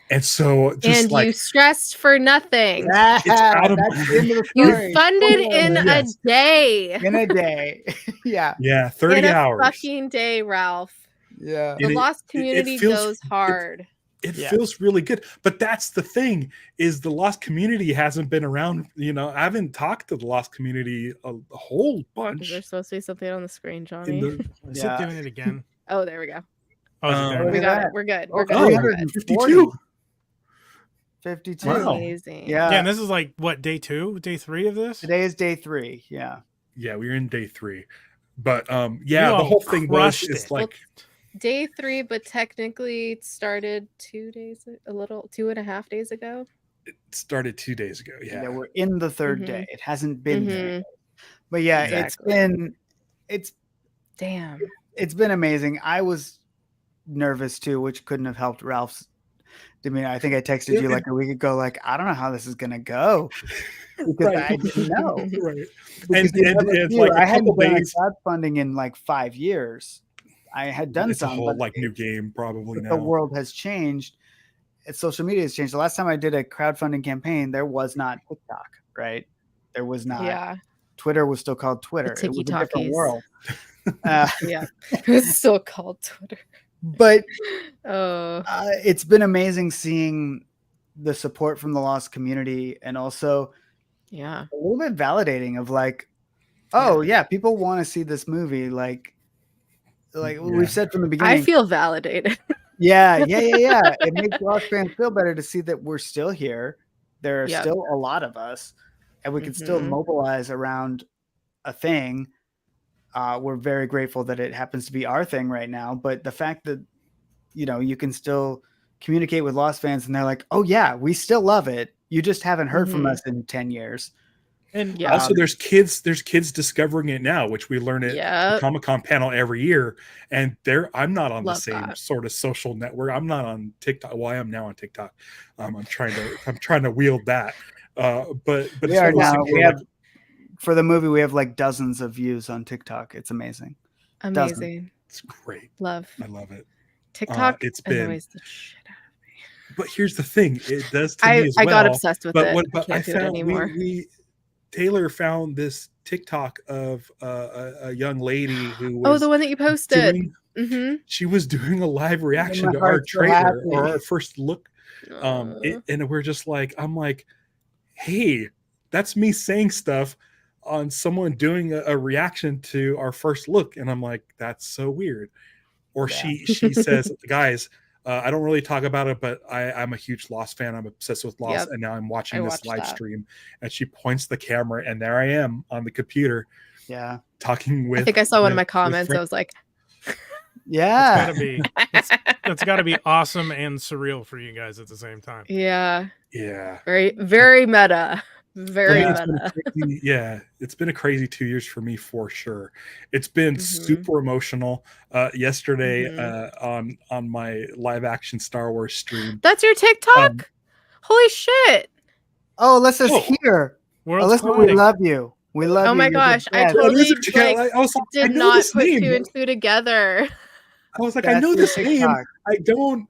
[SPEAKER 4] And so just
[SPEAKER 3] you stressed for nothing.
[SPEAKER 2] It's out of
[SPEAKER 3] you funded in a day.
[SPEAKER 2] In a day.
[SPEAKER 4] Yeah, 30
[SPEAKER 3] in a
[SPEAKER 4] hours.
[SPEAKER 3] Fucking day, Ralph.
[SPEAKER 2] Yeah.
[SPEAKER 3] The Lost community goes hard.
[SPEAKER 4] It feels really good. But that's the thing, is the Lost community hasn't been around. I haven't talked to the Lost community a whole bunch.
[SPEAKER 3] Is there supposed to be something on the screen, Johnny?
[SPEAKER 1] Is it doing it again?
[SPEAKER 3] Oh, there we go.
[SPEAKER 1] We
[SPEAKER 3] got it. We're good. We're good.
[SPEAKER 4] 52.
[SPEAKER 2] 52.
[SPEAKER 4] Wow.
[SPEAKER 3] Amazing.
[SPEAKER 2] Yeah.
[SPEAKER 1] And this is like what, day 2, day 3 of this?
[SPEAKER 2] Today is day 3. Yeah.
[SPEAKER 4] Yeah, we're in day 3. But the whole thing was it's like
[SPEAKER 3] day 3, but technically it started 2.5 days ago.
[SPEAKER 4] It started 2 days ago. Yeah,
[SPEAKER 2] we're in the 3rd day. It hasn't been 3 days. But yeah,
[SPEAKER 3] Exactly.
[SPEAKER 2] it's
[SPEAKER 3] been
[SPEAKER 2] amazing. I was nervous too, which couldn't have helped Ralph's demeanor. I think I texted you like a week ago, like, I don't know how this is gonna go. Because I didn't know.
[SPEAKER 4] Right.
[SPEAKER 2] And like I hadn't done crowdfunding in like 5 years. I had done
[SPEAKER 4] it's
[SPEAKER 2] some,
[SPEAKER 4] a whole like new game probably now.
[SPEAKER 2] The world has changed. Social media has changed. The last time I did a crowdfunding campaign, there was not TikTok, right? There was not.
[SPEAKER 3] Yeah.
[SPEAKER 2] Twitter was still called Twitter. It was a different world.
[SPEAKER 3] It's still called Twitter.
[SPEAKER 2] But it's been amazing seeing the support from the Lost community, and also a little bit validating of like, Oh yeah, people want to see this movie. Like we've said from the beginning.
[SPEAKER 3] I feel validated.
[SPEAKER 2] Yeah. It makes Lost fans feel better to see that we're still here. There are still a lot of us, and we can still mobilize around a thing. We're very grateful that it happens to be our thing right now. But the fact that you can still communicate with Lost fans, and they're like, "Oh yeah, we still love it. You just haven't heard from us in 10 years."
[SPEAKER 1] And
[SPEAKER 4] also there's kids discovering it now, which we learn at the Comic-Con panel every year. And I'm not on the same sort of social network. I'm not on TikTok. Well, I am now on TikTok. I'm trying to wield that. But
[SPEAKER 2] we are now. We have, for the movie, we have like dozens of views on TikTok. It's amazing.
[SPEAKER 3] Amazing.
[SPEAKER 4] It's great.
[SPEAKER 3] I
[SPEAKER 4] love it.
[SPEAKER 3] TikTok annoys the shit out of me.
[SPEAKER 4] But here's the thing. It does to me as well.
[SPEAKER 3] I got obsessed with it.
[SPEAKER 4] But I found Taylor found this TikTok of a young lady who was
[SPEAKER 3] the one that you posted.
[SPEAKER 4] She was doing a live reaction to our trailer or our first look. And we're just like, I'm like, hey, that's me saying stuff on someone doing a reaction to our first look. And I'm like, that's so weird. Or she says, guys, I don't really talk about it, but I'm a huge Lost fan. I'm obsessed with Lost, and now I'm watching this live stream. And she points the camera, and there I am on the computer.
[SPEAKER 2] Yeah,
[SPEAKER 4] talking with.
[SPEAKER 3] I think I saw one of my comments. I was like,
[SPEAKER 2] "Yeah,
[SPEAKER 1] that's got to be awesome and surreal for you guys at the same time."
[SPEAKER 3] Yeah.
[SPEAKER 4] Very,
[SPEAKER 3] very meta. Very meta.
[SPEAKER 4] It's been a crazy 2 years for me for sure. It's been super emotional. Yesterday on my live action Star Wars stream.
[SPEAKER 3] That's your TikTok? Holy shit.
[SPEAKER 2] Oh, Alyssa's here. Alyssa, we love you. We love you.
[SPEAKER 3] Oh my gosh. I totally did not put two and two together.
[SPEAKER 4] I was like, I know this name. I don't.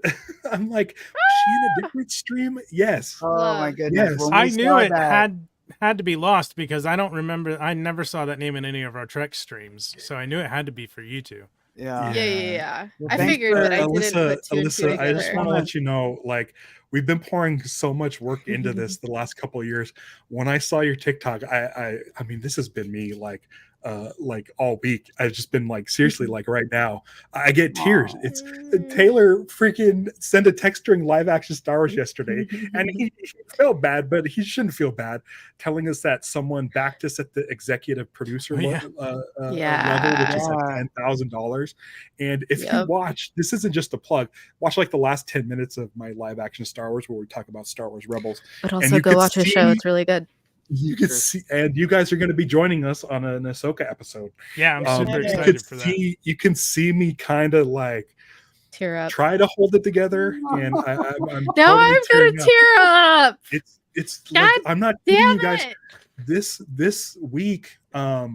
[SPEAKER 4] I'm like, is she in a different stream? Yes.
[SPEAKER 2] Oh my goodness.
[SPEAKER 1] Yes. I knew it had to be Lost because I don't remember. I never saw that name in any of our Trek streams, so I knew it had to be for you two.
[SPEAKER 3] Yeah. Well, I figured, but I didn't put two and two together.
[SPEAKER 4] I just want to let you know, like, we've been pouring so much work into this the last couple of years. When I saw your TikTok, I mean, this has been me like all week. I've just been like, seriously, like right now I get tears. It's Taylor freaking sent a text during live action Star Wars yesterday, and he felt bad, but he shouldn't feel bad, telling us that someone backed us at the executive producer level, which is like $10,000. And if you watch, this isn't just a plug, watch like the last 10 minutes of my live action Star Wars where we talk about Star Wars Rebels,
[SPEAKER 3] but also go watch his show. It's really good.
[SPEAKER 4] You can see, and you guys are going to be joining us on an Ahsoka episode.
[SPEAKER 1] Yeah, I'm super excited for that.
[SPEAKER 4] You can see me kind of like
[SPEAKER 3] tear up,
[SPEAKER 4] try to hold it together, and I'm
[SPEAKER 3] now I'm going to tear up.
[SPEAKER 4] It's like, I'm not kidding you guys. This week has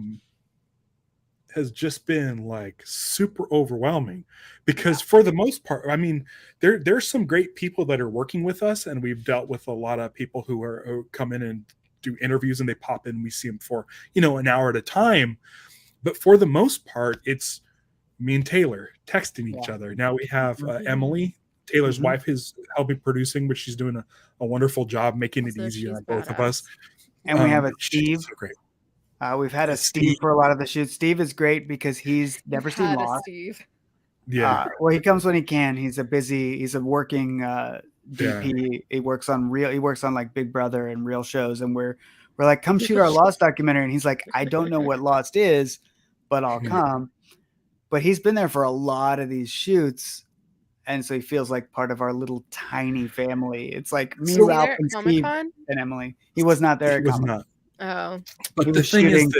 [SPEAKER 4] just been like super overwhelming because for the most part, I mean, there's some great people that are working with us, and we've dealt with a lot of people who come in and do interviews, and they pop in, we see them for an hour at a time, but for the most part it's me and Taylor texting each other. Now we have Emily, Taylor's wife, is helping producing, which she's doing a wonderful job making it easier on both of us.
[SPEAKER 2] And we have a Steve.
[SPEAKER 4] So great.
[SPEAKER 2] We've had a Steve for a lot of the shoots. Steve is great because he's never seen Lost. Well, he comes when he can. He's a working DP. He works on like Big Brother and real shows, and we're like, come shoot our Lost documentary, and he's like, I don't know what Lost is, but I'll come. But he's been there for a lot of these shoots, and so he feels like part of our little tiny family. It's like me, Ralph, and Steve, and Emily. He was not there.
[SPEAKER 4] He was not.
[SPEAKER 3] Oh,
[SPEAKER 4] but
[SPEAKER 2] he was shooting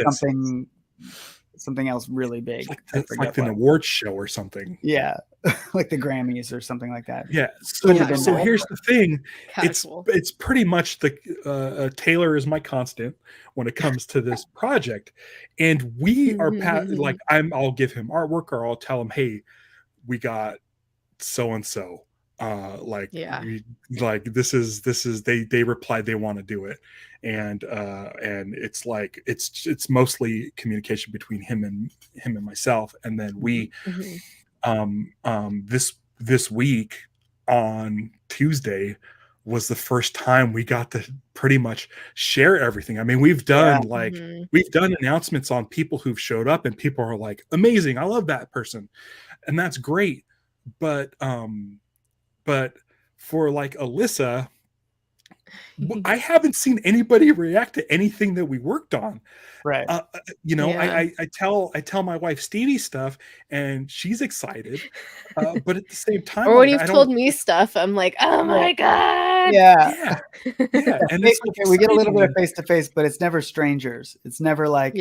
[SPEAKER 2] something else really big.
[SPEAKER 4] It's like an awards show or something.
[SPEAKER 2] Yeah, like the Grammys or something like that.
[SPEAKER 4] Yeah. So here's the thing. It's pretty much the Taylor is my constant when it comes to this project, and we are like I'll give him artwork, or I'll tell him, hey, we got so and so. This is they replied they want to do it, and it's like it's mostly communication between him and myself, and then we this week on Tuesday was the first time we got to pretty much share everything. I mean, we've done we've done announcements on people who've showed up, and people are like, amazing, I love that person, and that's great. But for like Alyssa, I haven't seen anybody react to anything that we worked on.
[SPEAKER 2] Right.
[SPEAKER 4] You know, I tell my wife Stevie stuff, and she's excited. But at the same time,
[SPEAKER 3] or when you've told me stuff, I'm like, oh my God.
[SPEAKER 2] Yeah.
[SPEAKER 4] And it's like
[SPEAKER 2] we get a little bit of face to face, but it's never strangers. It's never like,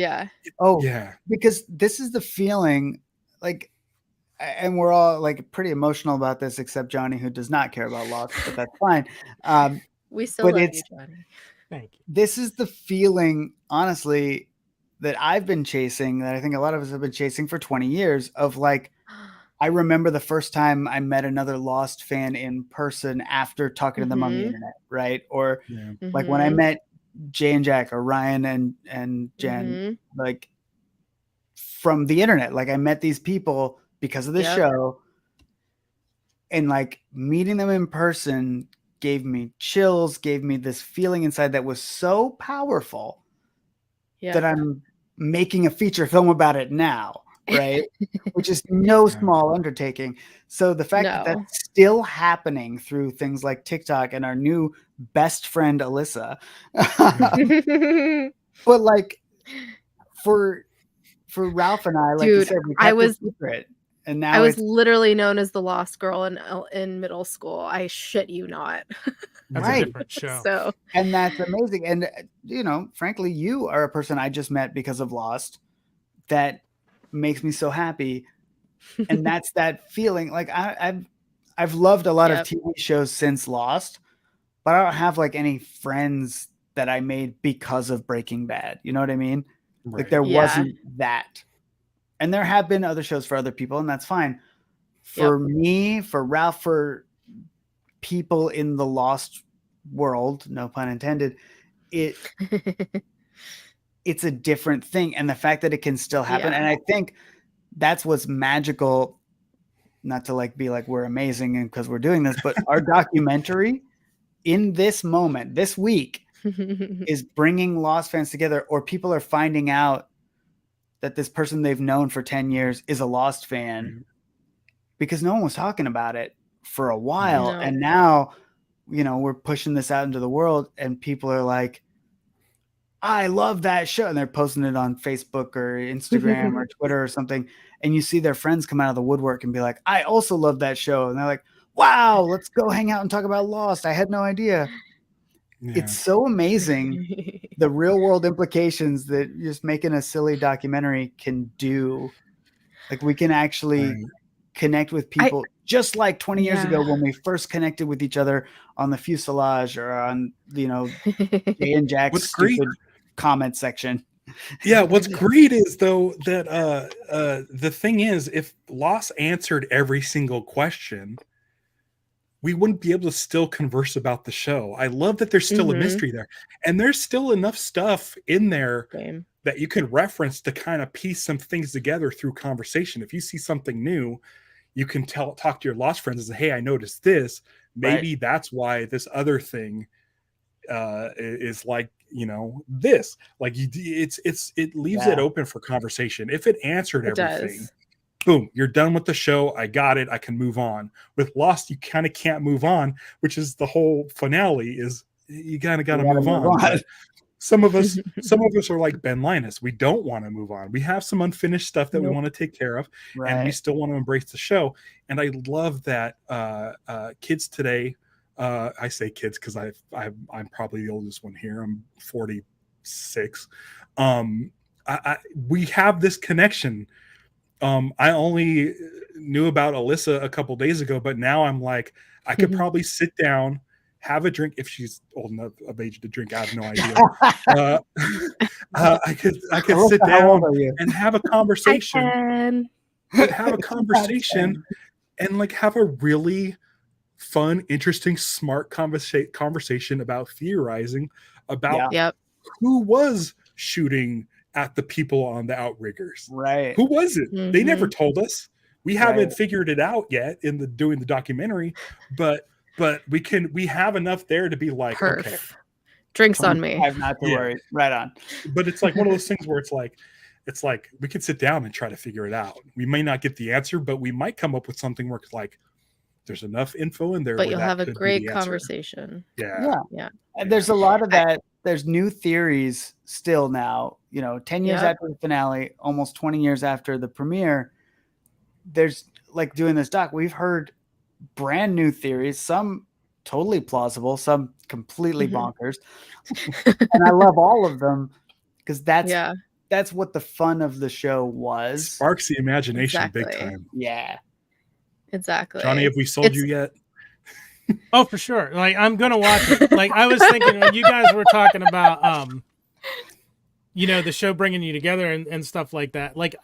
[SPEAKER 2] because this is the feeling, like, and we're all like pretty emotional about this, except Johnny, who does not care about Lost, but that's fine.
[SPEAKER 3] We still love you, Johnny.
[SPEAKER 2] Thank you. This is the feeling, honestly, that I've been chasing, that I think a lot of us have been chasing for 20 years, of like, I remember the first time I met another Lost fan in person after talking to them on the internet, right? Or like when I met Jay and Jack, or Ryan and Jen, like from the internet. Like I met these people because of the show, and like meeting them in person gave me chills, gave me this feeling inside that was so powerful that I'm making a feature film about it now, right? Which is no small undertaking. So the fact that that's still happening through things like TikTok and our new best friend Alyssa, but like for Ralph and I, like you said, we kept it secret. And now
[SPEAKER 3] I was literally known as the Lost Girl in middle school. I shit you not.
[SPEAKER 1] That's a different show.
[SPEAKER 3] So,
[SPEAKER 2] and that's amazing. And you know, frankly, you are a person I just met because of Lost. That makes me so happy. And that's that feeling. Like I've loved a lot of TV shows since Lost, but I don't have like any friends that I made because of Breaking Bad. You know what I mean? Right. Like there wasn't that. And there have been other shows for other people, and that's fine. For me, for Ralph, for people in the Lost world, no pun intended, it's a different thing. And the fact that it can still happen. And I think that's what's magical, not to like be like we're amazing and because we're doing this, but our documentary in this moment, this week, is bringing Lost fans together, or people are finding out that this person they've known for 10 years is a Lost fan because no one was talking about it for a while. And now, you know, we're pushing this out into the world, and people are like, I love that show. And they're posting it on Facebook or Instagram or Twitter or something. And you see their friends come out of the woodwork and be like, I also love that show. And they're like, wow, let's go hang out and talk about Lost. I had no idea. It's so amazing the real world implications that just making a silly documentary can do. Like we can actually connect with people just like 20 years ago when we first connected with each other on the fuselage or on, you know, Jay and Jack's stupid comment section.
[SPEAKER 4] Yeah, what's great is though that the thing is, if Lost answered every single question, we wouldn't be able to still converse about the show. I love that there's still a mystery there. And there's still enough stuff in there that you can reference to kind of piece some things together through conversation. If you see something new, you can talk to your Lost friends and say, hey, I noticed this. Maybe that's why this other thing is like, you know, this. Like it leaves it open for conversation. If it answered everything, boom, you're done with the show. I got it. I can move on. With Lost, you kind of can't move on, which is the whole finale. Is you kind of got to move on. Some of us are like Ben Linus. We don't want to move on. We have some unfinished stuff that we want to take care of, and we still want to embrace the show. And I love that kids today. I say kids because I'm probably the oldest one here. I'm 46. We have this connection. I only knew about Alyssa a couple days ago, but now I'm like, I could probably sit down, have a drink if she's old enough of age to drink. I have no idea. I could
[SPEAKER 2] Alyssa,
[SPEAKER 4] sit down and have a conversation. Have a conversation and like have a really fun, interesting, smart conversation about theorizing about who was shooting at the people on the outriggers.
[SPEAKER 2] Right.
[SPEAKER 4] Who was it? They never told us. We haven't figured it out yet in doing the documentary, but but we have enough there to be like,
[SPEAKER 3] Perf.
[SPEAKER 4] Okay,
[SPEAKER 3] drinks on me.
[SPEAKER 2] I have not to worry. Right on.
[SPEAKER 4] But it's like one of those things where it's like we could sit down and try to figure it out. We may not get the answer, but we might come up with something where it's like there's enough info in there.
[SPEAKER 3] But you'll have a great conversation.
[SPEAKER 4] Yeah.
[SPEAKER 2] And there's a lot of that. There's new theories still now, 10 years after the finale, almost 20 years after the premiere. There's like doing this doc, we've heard brand new theories, some totally plausible, some completely bonkers. And I love all of them because that's what the fun of the show was.
[SPEAKER 4] Sparks the imagination big time.
[SPEAKER 2] Yeah.
[SPEAKER 3] Exactly.
[SPEAKER 4] Johnny, have we sold you yet?
[SPEAKER 1] Oh, for sure. Like, I'm gonna watch it. Like, I was thinking when you guys were talking about the show bringing you together and stuff like that. Like,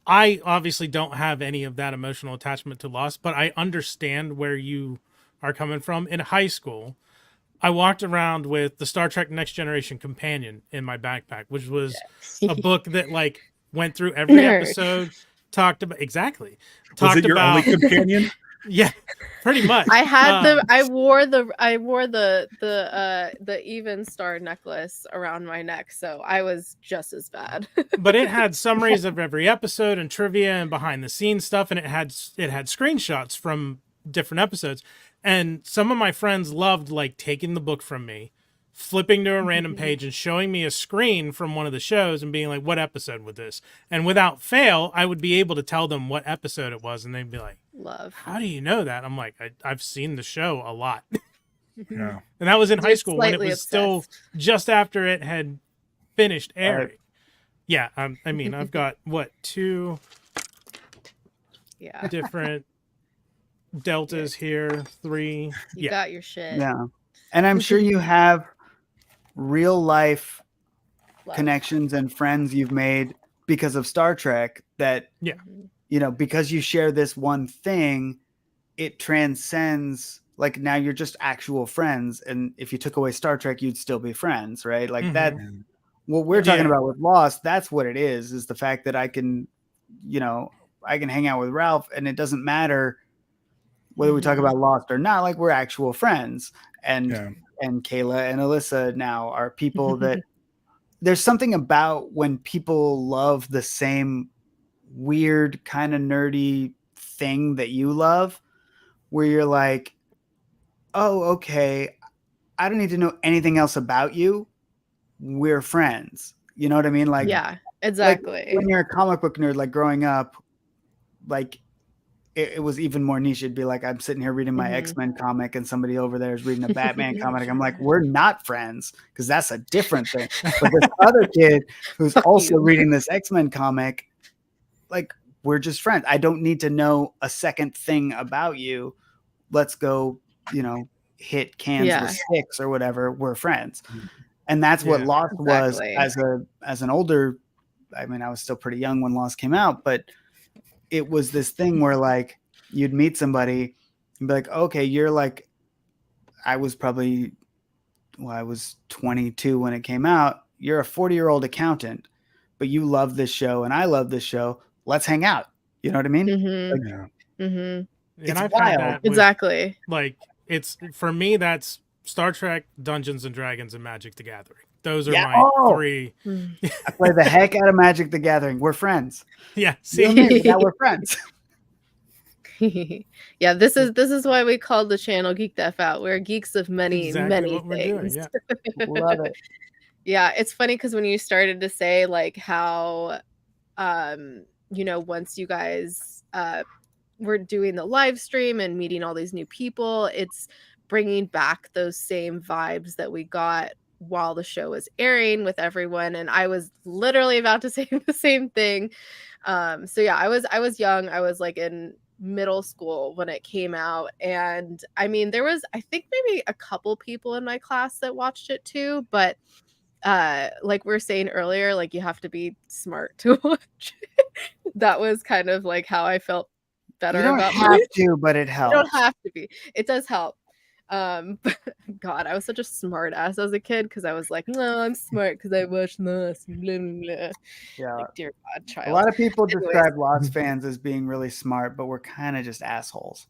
[SPEAKER 1] I obviously don't have any of that emotional attachment to Lost, but I understand where you are coming from. In high school, I walked around with the Star Trek Next Generation Companion in my backpack, which was a book that like went through every episode, talked about
[SPEAKER 4] Was it your only companion?
[SPEAKER 1] Yeah, pretty much.
[SPEAKER 3] I had I wore the even star necklace around my neck, so I was just as bad.
[SPEAKER 1] But it had summaries of every episode and trivia and behind the scenes stuff, and it had screenshots from different episodes. And some of my friends loved like taking the book from me, flipping to a random page and showing me a screen from one of the shows and being like, what episode was this? And without fail, I would be able to tell them what episode it was. And they'd be like,
[SPEAKER 3] love.
[SPEAKER 1] How do you know that? I'm like, I've seen the show a lot.
[SPEAKER 4] Yeah.
[SPEAKER 1] And that was in high school when it was still just after it had finished airing. Yeah. I mean, I've got two different deltas here, 3.
[SPEAKER 3] You got your shit.
[SPEAKER 2] Yeah. And I'm sure you have real life connections and friends you've made because of Star Trek that, because you share this one thing, it transcends, like now you're just actual friends. And if you took away Star Trek, you'd still be friends, right? Like that, what we're talking about with Lost, that's what it is the fact that I can hang out with Ralph and it doesn't matter whether we talk about Lost or not, like we're actual friends. And Kayla and Alyssa now are people that there's something about when people love the same weird kind of nerdy thing that you love, where you're like, oh, okay, I don't need to know anything else about you. We're friends. You know what I mean? Like,
[SPEAKER 3] yeah, exactly.
[SPEAKER 2] Like when you're a comic book nerd, like growing up, like it was even more niche. It'd be like, I'm sitting here reading my X-Men comic and somebody over there is reading a Batman comic. I'm like, we're not friends because that's a different thing. But this other kid who's also reading this X-Men comic, like, we're just friends. I don't need to know a second thing about you. Let's go, hit cans with sticks or whatever. We're friends. And that's what Lost was as an older, I mean, I was still pretty young when Lost came out, but it was this thing where like you'd meet somebody and be like, okay, you're like, I was 22 when it came out. You're a 40-year-old accountant, but you love this show and I love this show. Let's hang out. You know what I mean?
[SPEAKER 1] And I've
[SPEAKER 2] wild.
[SPEAKER 1] had that with,
[SPEAKER 3] Exactly.
[SPEAKER 1] Like it's, for me, that's Star Trek, Dungeons and Dragons, and Magic the Gathering. Those are my 3.
[SPEAKER 2] I play the heck out of Magic the Gathering. We're friends.
[SPEAKER 1] Yeah. See,
[SPEAKER 2] now we're friends.
[SPEAKER 3] Yeah, this is why we called the channel Geek the F Out. We're geeks of many things.
[SPEAKER 2] Love it.
[SPEAKER 3] Yeah, it's funny because when you started to say like how, once you guys were doing the live stream and meeting all these new people, it's bringing back those same vibes that we got while the show was airing with everyone. And I was literally about to say the same thing. So yeah, I was young. I was like in middle school when it came out. And I mean, there was, I think maybe a couple people in my class that watched it too, but like we were saying earlier, like you have to be smart to watch it. That was kind of like how I felt better about it.
[SPEAKER 2] You don't have to, but it helps.
[SPEAKER 3] You don't have to be. It does help. But God, I was such a smart ass as a kid because I was like, no, I'm smart because I watched this. Blah, blah, blah.
[SPEAKER 2] Yeah.
[SPEAKER 3] Like, dear God, child.
[SPEAKER 2] A lot of people describe Lost fans as being really smart, but we're kind of just assholes.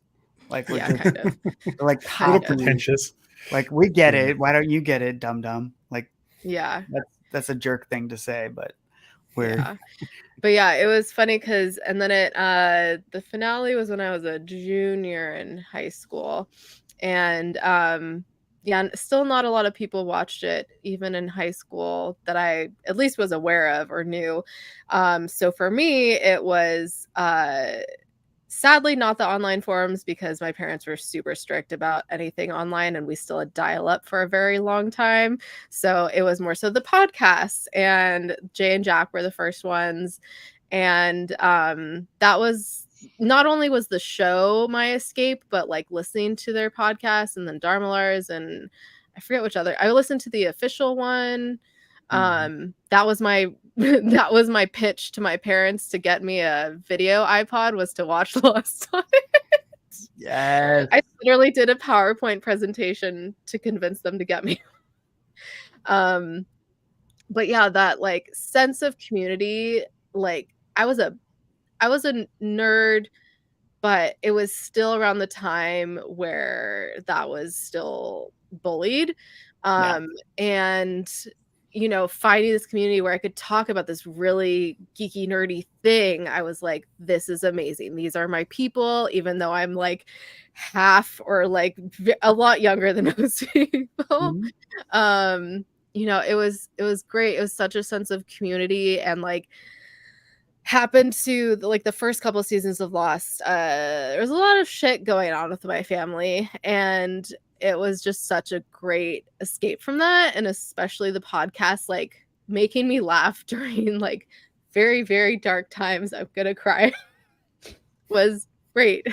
[SPEAKER 2] Like we're
[SPEAKER 3] kind of.
[SPEAKER 2] Like
[SPEAKER 4] a little pretentious.
[SPEAKER 2] Like we get it. Why don't you get it, dum dum? Like that's a jerk thing to say, but we're
[SPEAKER 3] But yeah, it was funny because and then the finale was when I was a junior in high school, and still not a lot of people watched it even in high school that I at least was aware of or knew. So for me, it was sadly not the online forums because my parents were super strict about anything online and we still had dial-up for a very long time. So it was more so the podcasts, and Jay and Jack were the first ones. And that was not only was the show my escape, but like listening to their podcasts and then Dharmalars, and I forget which other. I listened to the official one. That was my that was my pitch to my parents to get me a video iPod, was to watch Lost on it.
[SPEAKER 2] Yes.
[SPEAKER 3] I literally did a PowerPoint presentation to convince them to get me. But yeah, that like sense of community, like I was a nerd, but it was still around the time where that was still bullied. And you know, finding this community where I could talk about this really geeky, nerdy thing, I was like, this is amazing. These are my people, even though I'm like half or like a lot younger than most people. You know, it was great. It was such a sense of community, and like happened to like the first couple of seasons of Lost, there was a lot of shit going on with my family, and it was just such a great escape from that. And especially the podcast, like making me laugh during like very, very dark times, I'm gonna cry, was great.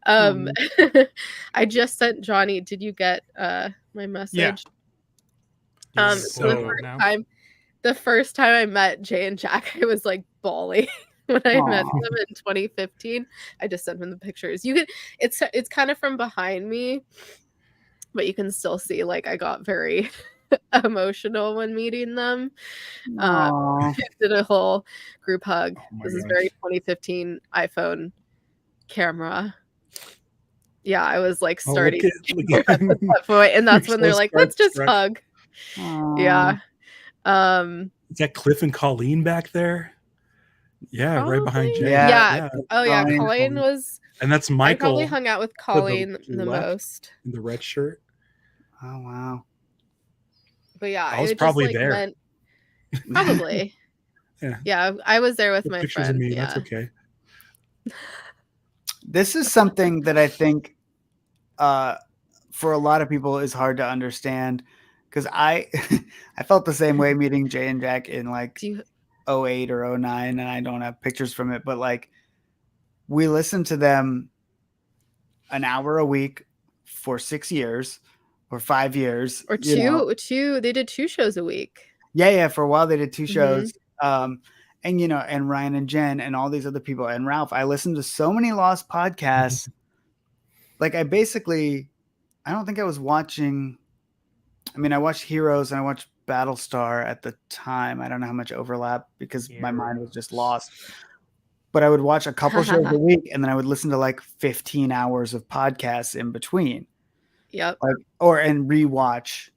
[SPEAKER 3] I just sent Johnny, did you get my message? The first time I met Jay and Jack, I was like bawling when I met them in 2015. I just sent them the pictures. You could, it's kind of from behind me, but you can still see like I got very emotional when meeting them. I did a whole group hug. This is very 2015 iPhone camera. Yeah, I was like starting at that point, and that's when they're like, let's just hug. Yeah.
[SPEAKER 4] Is that Cliff and Colleen back there? Yeah,
[SPEAKER 3] probably.
[SPEAKER 4] right behind Jay.
[SPEAKER 3] Yeah. Oh yeah, Colleen was.
[SPEAKER 4] And that's Michael.
[SPEAKER 3] I probably hung out with Colleen the most.
[SPEAKER 4] In the red shirt.
[SPEAKER 2] Oh wow.
[SPEAKER 3] But yeah,
[SPEAKER 4] I was probably there.
[SPEAKER 3] Probably. Yeah, I was there with my
[SPEAKER 4] pictures
[SPEAKER 3] friend.
[SPEAKER 4] Of me.
[SPEAKER 3] Yeah.
[SPEAKER 4] That's okay.
[SPEAKER 2] This is something that I think for a lot of people is hard to understand, because I felt the same way meeting Jay and Jack in like 08 or 09, and I don't have pictures from it, but like we listened to them an hour a week for 6 years or 5 years.
[SPEAKER 3] Or two. They did 2 shows a week.
[SPEAKER 2] Yeah. For a while they did 2 shows. And you know, and Ryan and Jen and all these other people and Ralph, I listened to so many Lost podcasts. Like I don't think I was watching. I mean, I watched Heroes and I watched Battlestar at the time. I don't know how much overlap because my mind was just lost. But I would watch a couple shows a week, and then I would listen to like 15 hours of podcasts in between.
[SPEAKER 3] Yep.
[SPEAKER 2] And rewatch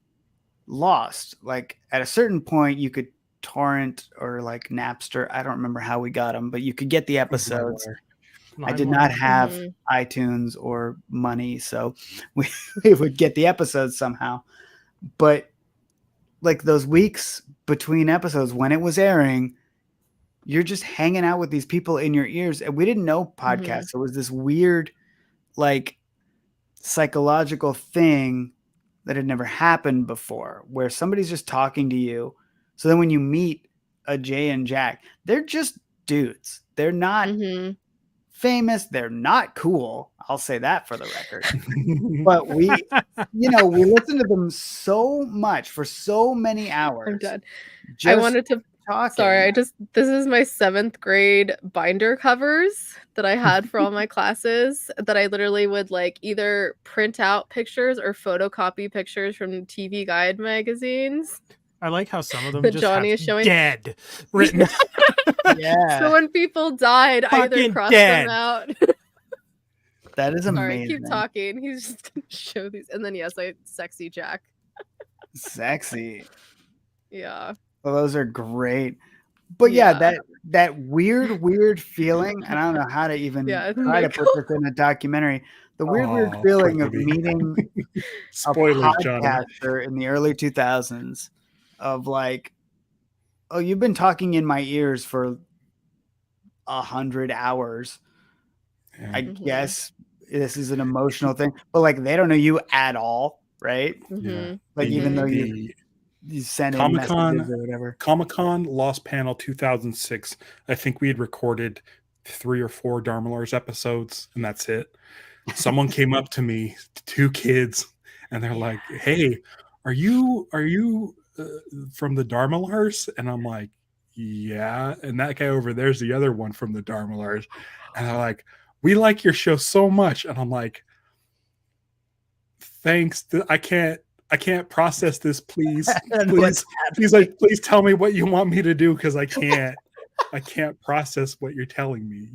[SPEAKER 2] Lost. Like at a certain point, you could torrent or like Napster. I don't remember how we got them, but you could get the episodes. I did not have iTunes or money, so we would get the episodes somehow. But like those weeks between episodes when it was airing, you're just hanging out with these people in your ears. And we didn't know podcasts. So it was this weird, like psychological thing that had never happened before, where somebody's just talking to you. So then when you meet a Jay and Jack, they're just dudes. They're not famous. They're not cool. I'll say that for the record. But we listened to them so much for so many hours.
[SPEAKER 3] I'm done. I wanted to talk. Sorry, this is my 7th grade binder covers that I had for all my classes, that I literally would like either print out pictures or photocopy pictures from TV Guide magazines.
[SPEAKER 1] I like how some of them
[SPEAKER 3] that
[SPEAKER 1] just
[SPEAKER 3] Johnny
[SPEAKER 1] have
[SPEAKER 3] is showing
[SPEAKER 1] dead written.
[SPEAKER 2] Yeah.
[SPEAKER 3] So when people died, I either crossed them out.
[SPEAKER 2] That is amazing.
[SPEAKER 3] Sorry, keep talking. He's just gonna show these, and then yes, sexy Jack.
[SPEAKER 2] Sexy.
[SPEAKER 3] Yeah.
[SPEAKER 2] Well, those are great. But yeah, that weird feeling, and I don't know how to even try to put this in a documentary. The weird feeling of meeting
[SPEAKER 4] spoilers,
[SPEAKER 2] a podcaster in the early 2000s of like, oh, you've been talking in my ears for 100 hours. Yeah. I guess this is an emotional thing, but like they don't know you at all, right?
[SPEAKER 4] Yeah.
[SPEAKER 2] Like even though you sent in messages or whatever.
[SPEAKER 4] Comic-Con Lost Panel 2006. I think we had recorded 3 or 4 Darmalars episodes, and that's it. Someone came up to me, 2 kids, and they're like, "Hey, are you from the Darmalars?" And I'm like, "Yeah." And that guy over there's the other one from the Darmalars, and they're like, "We like your show so much," and I'm like, "Thanks. I can't process this. Please tell me what you want me to do, because I can't process what you're telling me.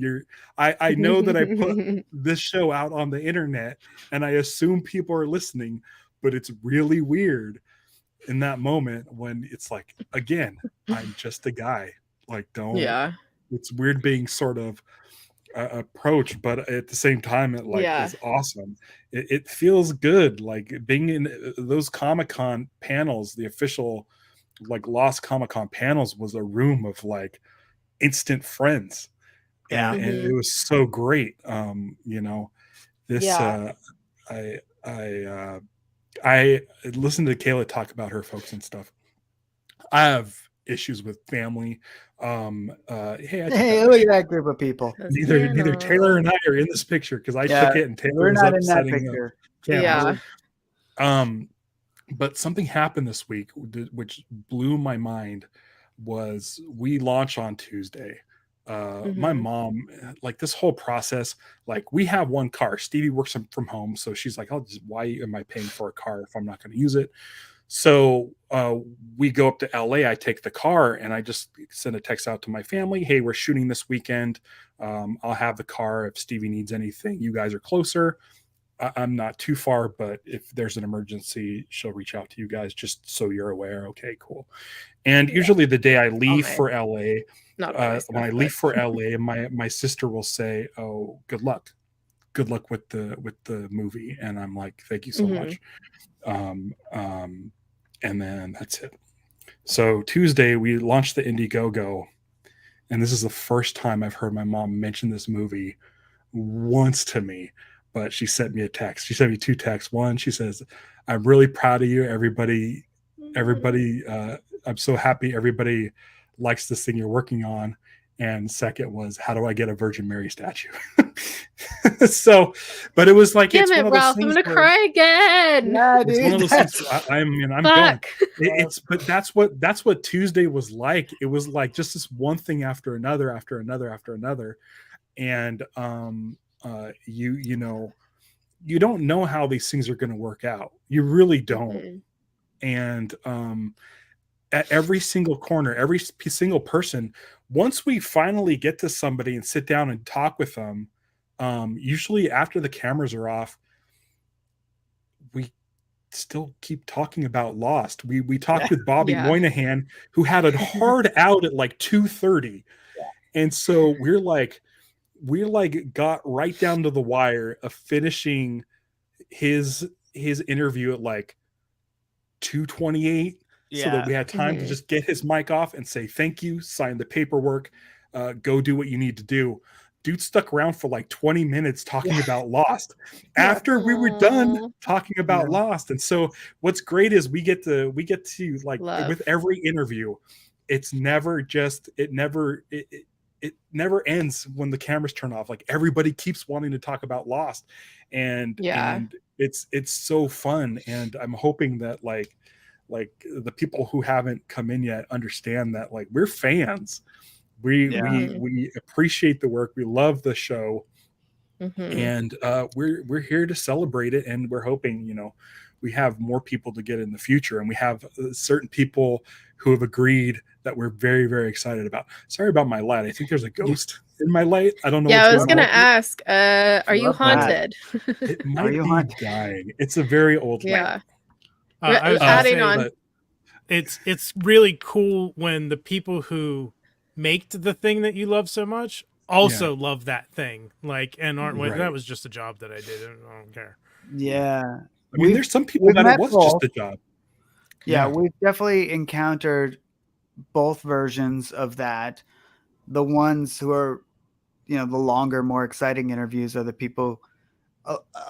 [SPEAKER 4] I know that I put this show out on the internet and I assume people are listening, but it's really weird in that moment when it's like, again, I'm just a guy. Like, don't. Yeah. It's weird being sort of approach, but at the same time it is awesome. It feels good, like being in those Comic-Con panels. The official like Lost Comic-Con panels was a room of like instant friends, and it was so great. This I listened to Kayla talk about her folks and stuff. I have issues with family. Hey,
[SPEAKER 2] look at that group of people.
[SPEAKER 4] Neither Taylor and I are in this picture because I took it and Taylor was up setting up cameras. But something happened this week which blew my mind. Was we launch on Tuesday. My mom, like this whole process, like we have one car. Stevie works from home, so she's like, why am I paying for a car if I'm not going to use it? So we go up to LA. I take the car and I just send a text out to my family. Hey, we're shooting this weekend. I'll have the car if Stevie needs anything. You guys are closer. I'm not too far, but if there's an emergency, she'll reach out to you guys just so you're aware. Okay, cool. And usually the day I leave for LA, when I leave for LA, my sister will say, "Oh, good luck with the movie," and I'm like, "Thank you so much." And then that's it. So Tuesday we launched the Indiegogo, and this is the first time I've heard my mom mention this movie once to me. But she sent me a text. She sent me 2 texts. One, she says, "I'm really proud of you, everybody. I'm so happy everybody likes this thing you're working on." And second was, "How do I get a Virgin Mary statue?" So, but it was like,
[SPEAKER 3] damn it, Ralph, I'm gonna cry again.
[SPEAKER 2] Yeah,
[SPEAKER 4] it's one of those things. I'm going. But that's what Tuesday was like. It was like just this one thing after another, and you don't know how these things are going to work out. You really don't. And at every single corner, every single person, once we finally get to somebody and sit down and talk with them, usually after the cameras are off, we still keep talking about Lost. We talked with Bobby Moynihan, who had a hard out at like 2:30. And so we're like got right down to the wire of finishing his interview at like 2:28, so that we had time to just get his mic off and say thank you, sign the paperwork, go do what you need to do. Dude stuck around for like 20 minutes talking about Lost after we were done talking about Lost. And so what's great is we get to like with every interview, it never ends when the cameras turn off. Like everybody keeps wanting to talk about Lost, and it's so fun. And I'm hoping that like the people who haven't come in yet understand that like we're fans. We appreciate the work. We love the show, and we're here to celebrate it. And we're hoping we have more people to get in the future, and we have certain people who have agreed that we're very, very excited about. Sorry about my light. I think there's a ghost in my light. I don't know.
[SPEAKER 3] Yeah,
[SPEAKER 4] what's
[SPEAKER 3] I was
[SPEAKER 4] going
[SPEAKER 3] gonna
[SPEAKER 4] on.
[SPEAKER 3] ask, are you haunted?
[SPEAKER 4] It might be dying. It's a very old light.
[SPEAKER 1] I was
[SPEAKER 3] adding on.
[SPEAKER 1] But it's really cool when the people who make the thing that you love so much also love that thing, like, and aren't that was just a job that I did. I don't care.
[SPEAKER 2] Yeah,
[SPEAKER 4] I mean, there's some people that it was just a job.
[SPEAKER 2] Yeah, we've definitely encountered both versions of that. The ones who are, the longer, more exciting interviews are the people.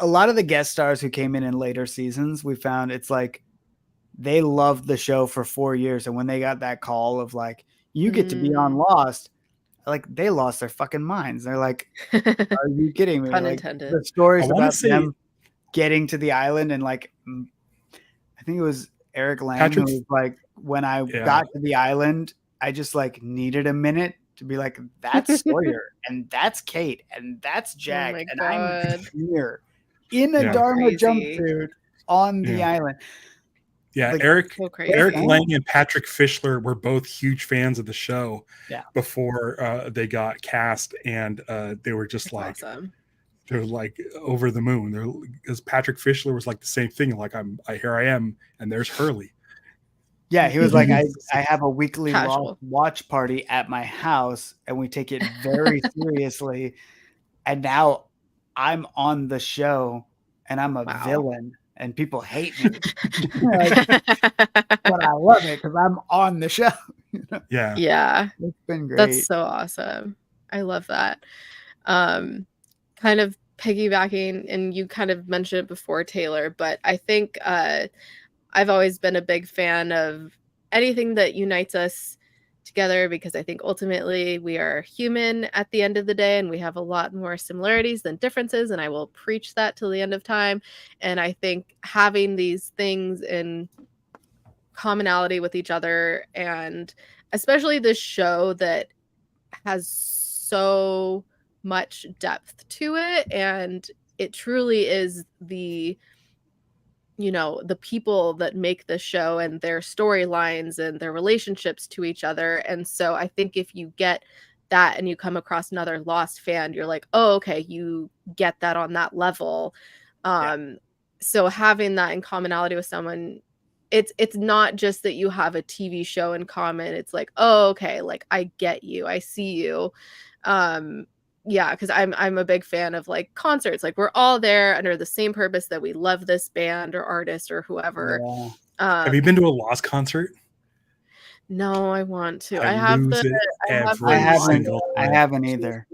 [SPEAKER 2] A lot of the guest stars who came in later seasons, we found it's like they loved the show for 4 years, and when they got that call of like, you get to be on Lost, like they lost their fucking minds. They're like, are you kidding me?
[SPEAKER 3] Pun intended.
[SPEAKER 2] The stories about them getting to the island, and like, I think it was Eric Lang who was like, when I got to the island, I just like needed a minute to be like, that's Sawyer and that's Kate and that's Jack, and I'm here in a Dharma jumpsuit on the island.
[SPEAKER 4] Yeah, like, Eric Lang and Patrick Fischler were both huge fans of the show before they got cast, and they were just like, awesome. They're like over the moon. Because Patrick Fischler was like the same thing. Like, here I am, and there's Hurley.
[SPEAKER 2] Yeah, he was like, I have a weekly watch party at my house, and we take it very seriously. And now I'm on the show, and I'm a villain, and people hate me. But I love it because I'm on the show.
[SPEAKER 3] Yeah,
[SPEAKER 2] it's been great.
[SPEAKER 3] That's so awesome. I love that. Kind of piggybacking, and you kind of mentioned it before, Taylor, but I think I've always been a big fan of anything that unites us together, because I think ultimately we are human at the end of the day, and we have a lot more similarities than differences, and I will preach that till the end of time. And I think having these things in commonality with each other, and especially this show that has so much depth to it, and it truly is the people that make the show and their storylines and their relationships to each other. And so I think if you get that and you come across another Lost fan, you're like, oh, okay, you get that on that level. So having that in commonality with someone, it's not just that you have a TV show in common. It's like, oh, okay, like I get you, I see you. Because I'm a big fan of like concerts. Like, we're all there under the same purpose that we love this band or artist or whoever.
[SPEAKER 4] Have you been to a Lost concert?
[SPEAKER 3] No, I want to.
[SPEAKER 4] I
[SPEAKER 2] haven't either.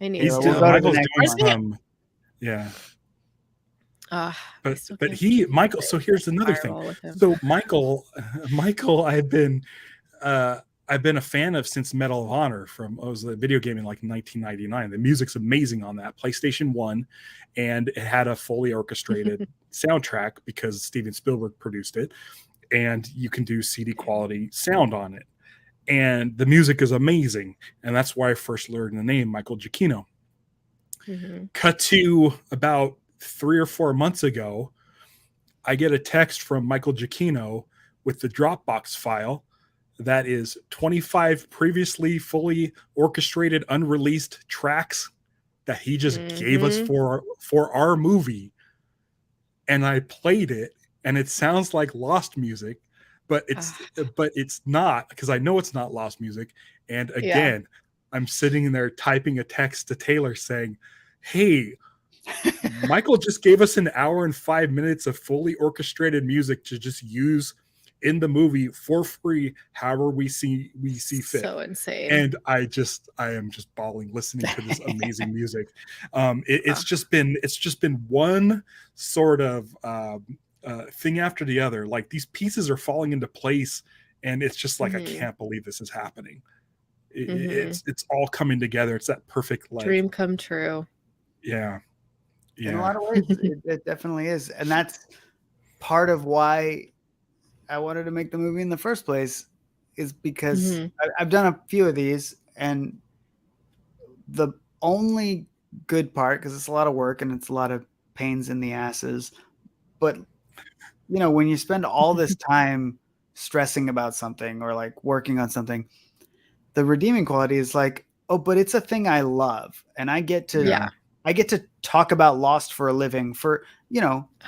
[SPEAKER 3] I need to.
[SPEAKER 4] Michael's doing some. Yeah. But Michael. So here's another thing. So Michael, I've been a fan of since Medal of Honor. I was a video game in like 1999. The music's amazing on that PlayStation 1, and it had a fully orchestrated soundtrack because Steven Spielberg produced it, and you can do CD quality sound on it. And the music is amazing, and that's why I first learned the name Michael Giacchino. Cut to about 3 or 4 months ago, I get a text from Michael Giacchino with the Dropbox file that is 25 previously fully orchestrated, unreleased tracks that he just gave us for our movie. And I played it, and it sounds like Lost music, but it's not, because I know it's not Lost music. And again, I'm sitting in there typing a text to Taylor saying, hey, Michael just gave us an hour and 5 minutes of fully orchestrated music to just use in the movie for free, however we see fit.
[SPEAKER 3] So insane.
[SPEAKER 4] And I am just bawling listening to this amazing music. It's just been one sort of thing after the other. Like, these pieces are falling into place, and it's just like, I can't believe this is happening. It's all coming together. It's that perfect, like,
[SPEAKER 3] dream come true.
[SPEAKER 4] Yeah.
[SPEAKER 2] In a lot of ways, it definitely is. And that's part of why I wanted to make the movie in the first place, is because I've done a few of these, and the only good part, because it's a lot of work and it's a lot of pains in the asses, but when you spend all this time stressing about something or like working on something, the redeeming quality is like, oh, but it's a thing I love, and I get to talk about Lost for a living for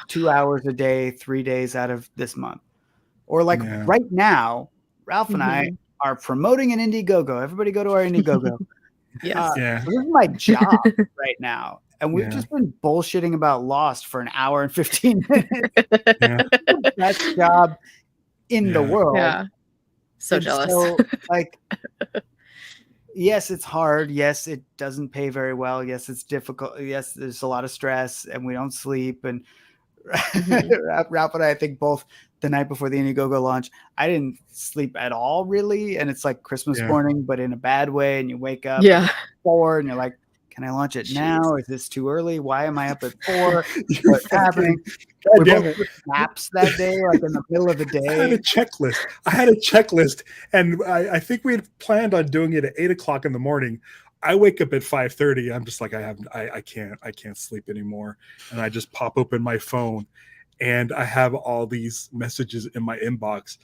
[SPEAKER 2] 2 hours a day, 3 days out of this month, or like right now, Ralph and I are promoting an Indiegogo. Everybody go to our Indiegogo.
[SPEAKER 3] Yes.
[SPEAKER 2] So this is my job right now. And we've just been bullshitting about Lost for an hour and 15 minutes. The best job in the world.
[SPEAKER 3] Yeah. So jealous.
[SPEAKER 2] So, like, yes, it's hard. Yes, it doesn't pay very well. Yes, it's difficult. Yes, there's a lot of stress and we don't sleep. And Ralph and I think both the night before the Indiegogo launch, I didn't sleep at all, really. And it's like Christmas morning, but in a bad way. And you wake up at 4 and you're like, can I launch it now? Is this too early? Why am I up at 4? What's happening? We both took naps that day, like in the middle of the day.
[SPEAKER 4] I had a checklist, and I think we had planned on doing it at 8 o'clock in the morning. I wake up at 5:30. I'm just like, I can't sleep anymore, and I just pop open my phone, and I have all these messages in my inbox.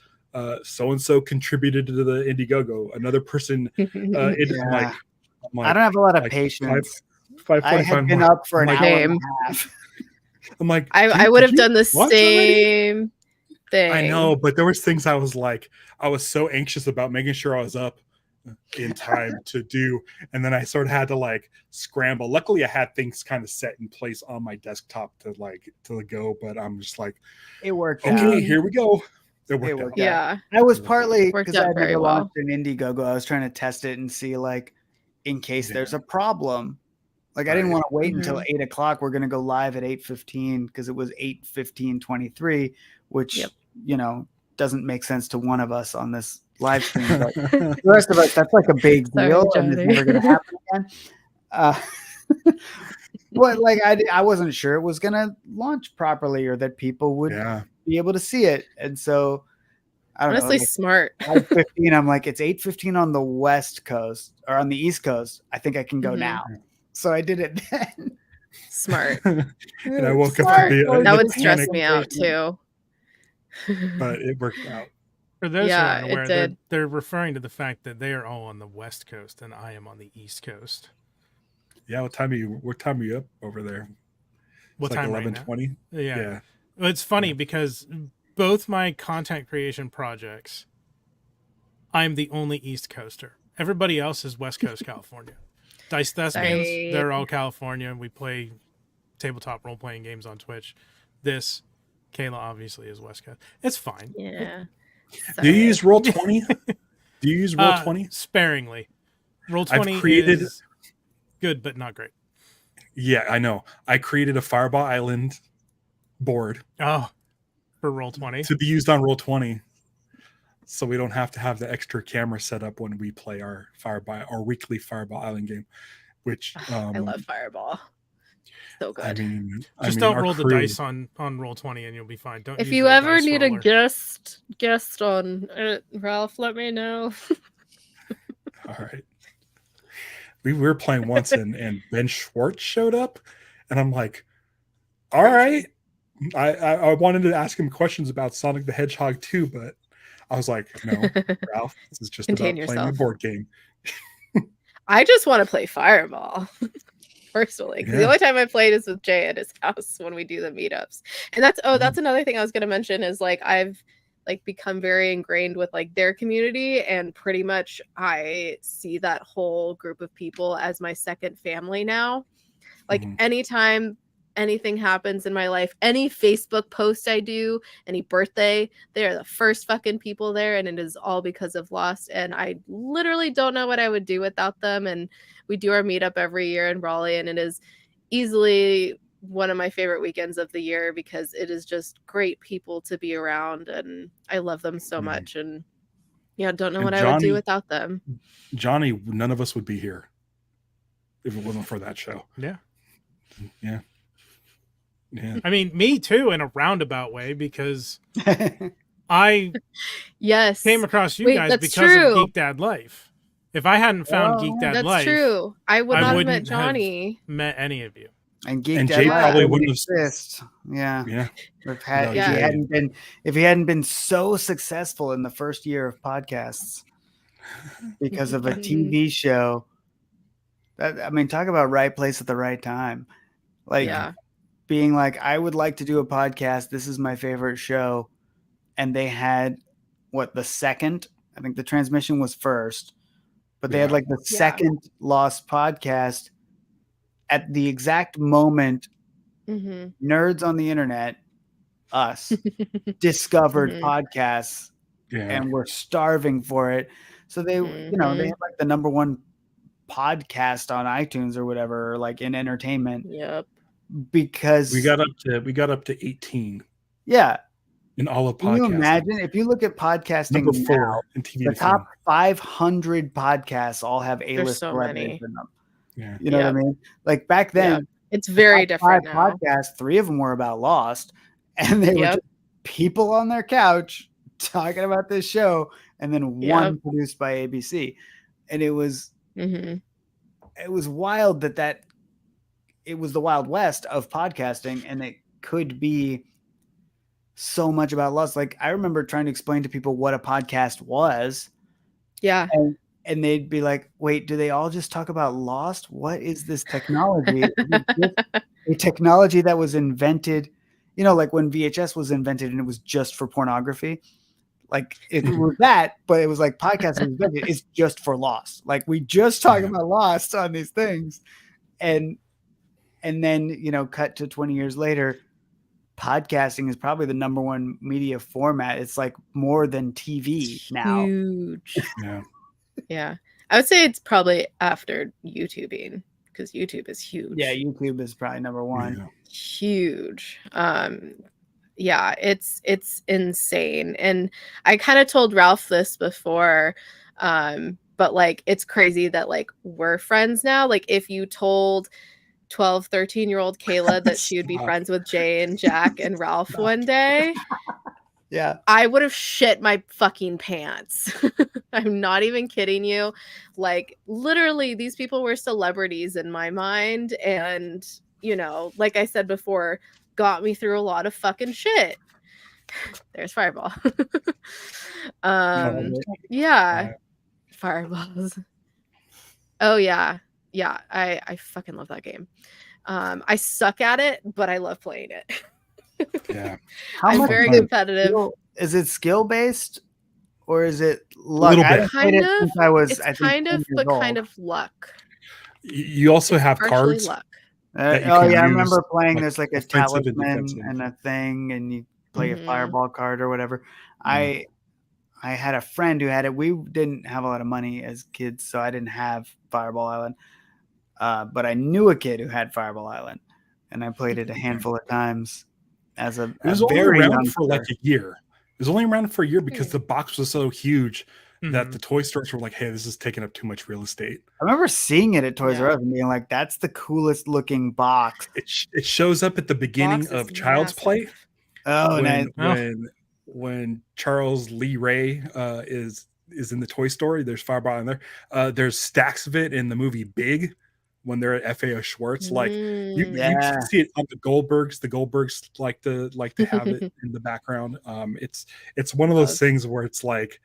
[SPEAKER 4] So and so contributed to the Indiegogo. Another person.
[SPEAKER 2] I don't have a lot of patience. I have been up for an hour and a half.
[SPEAKER 4] I'm like,
[SPEAKER 3] I would have done the same thing.
[SPEAKER 4] I know, but there was things I was like, I was so anxious about making sure I was up in time to do, and then I sort of had to like scramble. Luckily, I had things kind of set in place on my desktop to go, but I'm just like,
[SPEAKER 2] it worked.
[SPEAKER 4] Okay, here we go. It worked out.
[SPEAKER 3] Yeah,
[SPEAKER 2] I was partly because I
[SPEAKER 3] never
[SPEAKER 2] launched an Indiegogo. I was trying to test it and see like, in case there's a problem. Like I didn't want to wait until 8 o'clock. We're going to go live at 8:15 because it was 8:15:23, which doesn't make sense to one of us on this live stream. But the rest of us, that's like a big deal, and it's never going to happen again. But like I wasn't sure it was going to launch properly or that people would be able to see it, and so.
[SPEAKER 3] Honestly, smart.
[SPEAKER 2] 8:15. I'm like, it's 8:15 on the West Coast or on the East Coast. I think I can go now. So I did it then.
[SPEAKER 3] Smart.
[SPEAKER 4] And I woke up.
[SPEAKER 3] That would stress me out too.
[SPEAKER 4] But it worked out.
[SPEAKER 1] For those who aren't aware, they're referring to the fact that they are all on the West Coast and I am on the East Coast.
[SPEAKER 4] Yeah, what time are you up over there?
[SPEAKER 1] What
[SPEAKER 4] it's
[SPEAKER 1] time?
[SPEAKER 4] Like 11:20.
[SPEAKER 1] Yeah. Well, it's funny because both my content creation projects, I'm the only East Coaster. Everybody else is West Coast California. Dice Thespians, they're all California. We play tabletop role-playing games on Twitch. Kayla obviously is West Coast. It's fine.
[SPEAKER 3] Yeah.
[SPEAKER 4] Do you use Roll20? Do you use Roll20?
[SPEAKER 1] Sparingly. Roll20 is good, but not great.
[SPEAKER 4] Yeah, I know. I created a Fireball Island board.
[SPEAKER 1] Oh, for Roll20
[SPEAKER 4] to be used on Roll20, so we don't have to have the extra camera set up when we play our weekly Fireball Island game. Which
[SPEAKER 3] I love Fireball. So good.
[SPEAKER 1] Don't roll the dice on Roll20 and you'll be fine. Don't.
[SPEAKER 3] If you ever need a guest on Ralph, let me know.
[SPEAKER 4] All right. We were playing once and Ben Schwartz showed up, and I'm like, all right. I wanted to ask him questions about Sonic the Hedgehog 2, but I was like, no, Ralph, this is just about playing a board game.
[SPEAKER 3] I just want to play Fireball, personally. The only time I played is with Jay at his house when we do the meetups. And that's another thing I was going to mention is like I've like become very ingrained with like their community, and pretty much I see that whole group of people as my second family now. Like anytime anything happens in my life, any Facebook post I do, any birthday, they are the first fucking people there, and it is all because of Lost, and I literally don't know what I would do without them. And we do our meetup every year in Raleigh, and it is easily one of my favorite weekends of the year because it is just great people to be around, and I love them so much. And don't know what I would do without them.
[SPEAKER 4] Johnny, none of us would be here if it wasn't for that show.
[SPEAKER 1] Yeah.
[SPEAKER 4] Yeah.
[SPEAKER 1] I mean, me too, in a roundabout way, because I came across you guys because of Geek Dad Life. If I hadn't found Geek Dad Life,
[SPEAKER 3] that's true. I would not have met Johnny.
[SPEAKER 1] Met any of you.
[SPEAKER 2] And Geeked
[SPEAKER 4] And Jay
[SPEAKER 2] Out
[SPEAKER 4] probably wouldn't have
[SPEAKER 2] exist. Yeah.
[SPEAKER 4] Yeah.
[SPEAKER 2] If he hadn't been so successful in the first year of podcasts because of a TV show. I mean, talk about right place at the right time. Like being like, I would like to do a podcast. This is my favorite show. And they had the second, I think the transmission was first, but they had like the second Lost podcast at the exact moment. Nerds on the internet, us, discovered podcasts and were starving for it. So they, they had like the number one podcast on iTunes or whatever, like in entertainment.
[SPEAKER 3] Yep.
[SPEAKER 2] Because
[SPEAKER 4] we got up to 18.
[SPEAKER 2] Yeah.
[SPEAKER 4] In all of podcasting.
[SPEAKER 2] Can you imagine if you look at podcasting
[SPEAKER 4] number 4
[SPEAKER 2] now,
[SPEAKER 4] in TV,
[SPEAKER 2] the top 500 podcasts all have A-list celebrities in them.
[SPEAKER 4] Yeah.
[SPEAKER 2] You know what I mean? Like back then,
[SPEAKER 3] it's very different now.
[SPEAKER 2] Podcasts, 3 of them were about Lost, and they were just people on their couch talking about this show, and then one produced by ABC, and it was wild that it was the Wild West of podcasting, and it could be so much about Lost. Like I remember trying to explain to people what a podcast was.
[SPEAKER 3] Yeah.
[SPEAKER 2] And they'd be like, wait, do they all just talk about Lost? What is this technology? A technology that was invented, like when VHS was invented and it was just for pornography. Like it was that, but it was like podcasting was invented. It's just for Lost. Like we just talk about Lost on these things. And then, cut to 20 years later, podcasting is probably the number one media format. It's like more than TV now.
[SPEAKER 3] Huge.
[SPEAKER 4] Yeah.
[SPEAKER 3] Yeah. I would say it's probably after YouTubing, because YouTube is huge.
[SPEAKER 2] Yeah, YouTube is probably number one.
[SPEAKER 4] Yeah.
[SPEAKER 3] Huge. Yeah, it's insane. And I kind of told Ralph this before, but like it's crazy that like we're friends now. Like if you told 12, 13-year-old Kayla that she would be friends with Jay and Jack and Ralph one day,
[SPEAKER 2] yeah,
[SPEAKER 3] I would have shit my fucking pants. I'm not even kidding you. Like literally these people were celebrities in my mind, and like I said before, got me through a lot of fucking shit. There's Fireball. Fireballs. Oh yeah. Yeah, I fucking love that game. I suck at it, but I love playing it.
[SPEAKER 4] Yeah.
[SPEAKER 3] I'm very competitive.
[SPEAKER 2] Is it skill based or is it luck?
[SPEAKER 4] A little bit.
[SPEAKER 3] Kind of luck.
[SPEAKER 4] You also have cards.
[SPEAKER 3] Luck.
[SPEAKER 2] I remember playing. There's like a talisman and a thing, and you play a fireball card or whatever. I had a friend who had it. We didn't have a lot of money as kids, so I didn't have Fireball Island. But I knew a kid who had Fireball Island, and I played it a handful of times as a
[SPEAKER 4] It was only around for like a year. It was only around for a year because the box was so huge that the toy stores were like, hey, this is taking up too much real estate.
[SPEAKER 2] I remember seeing it at Toys R Us and being like, that's the coolest looking box.
[SPEAKER 4] It shows up at the beginning of Child's Play.
[SPEAKER 2] Oh,
[SPEAKER 4] when Charles Lee Ray is in the toy store, there's Fireball in there. There's stacks of it in the movie Big when they're at FAO Schwartz. Like you can see it on the Goldbergs. The Goldbergs like to have it in the background. It's one of those things where it's like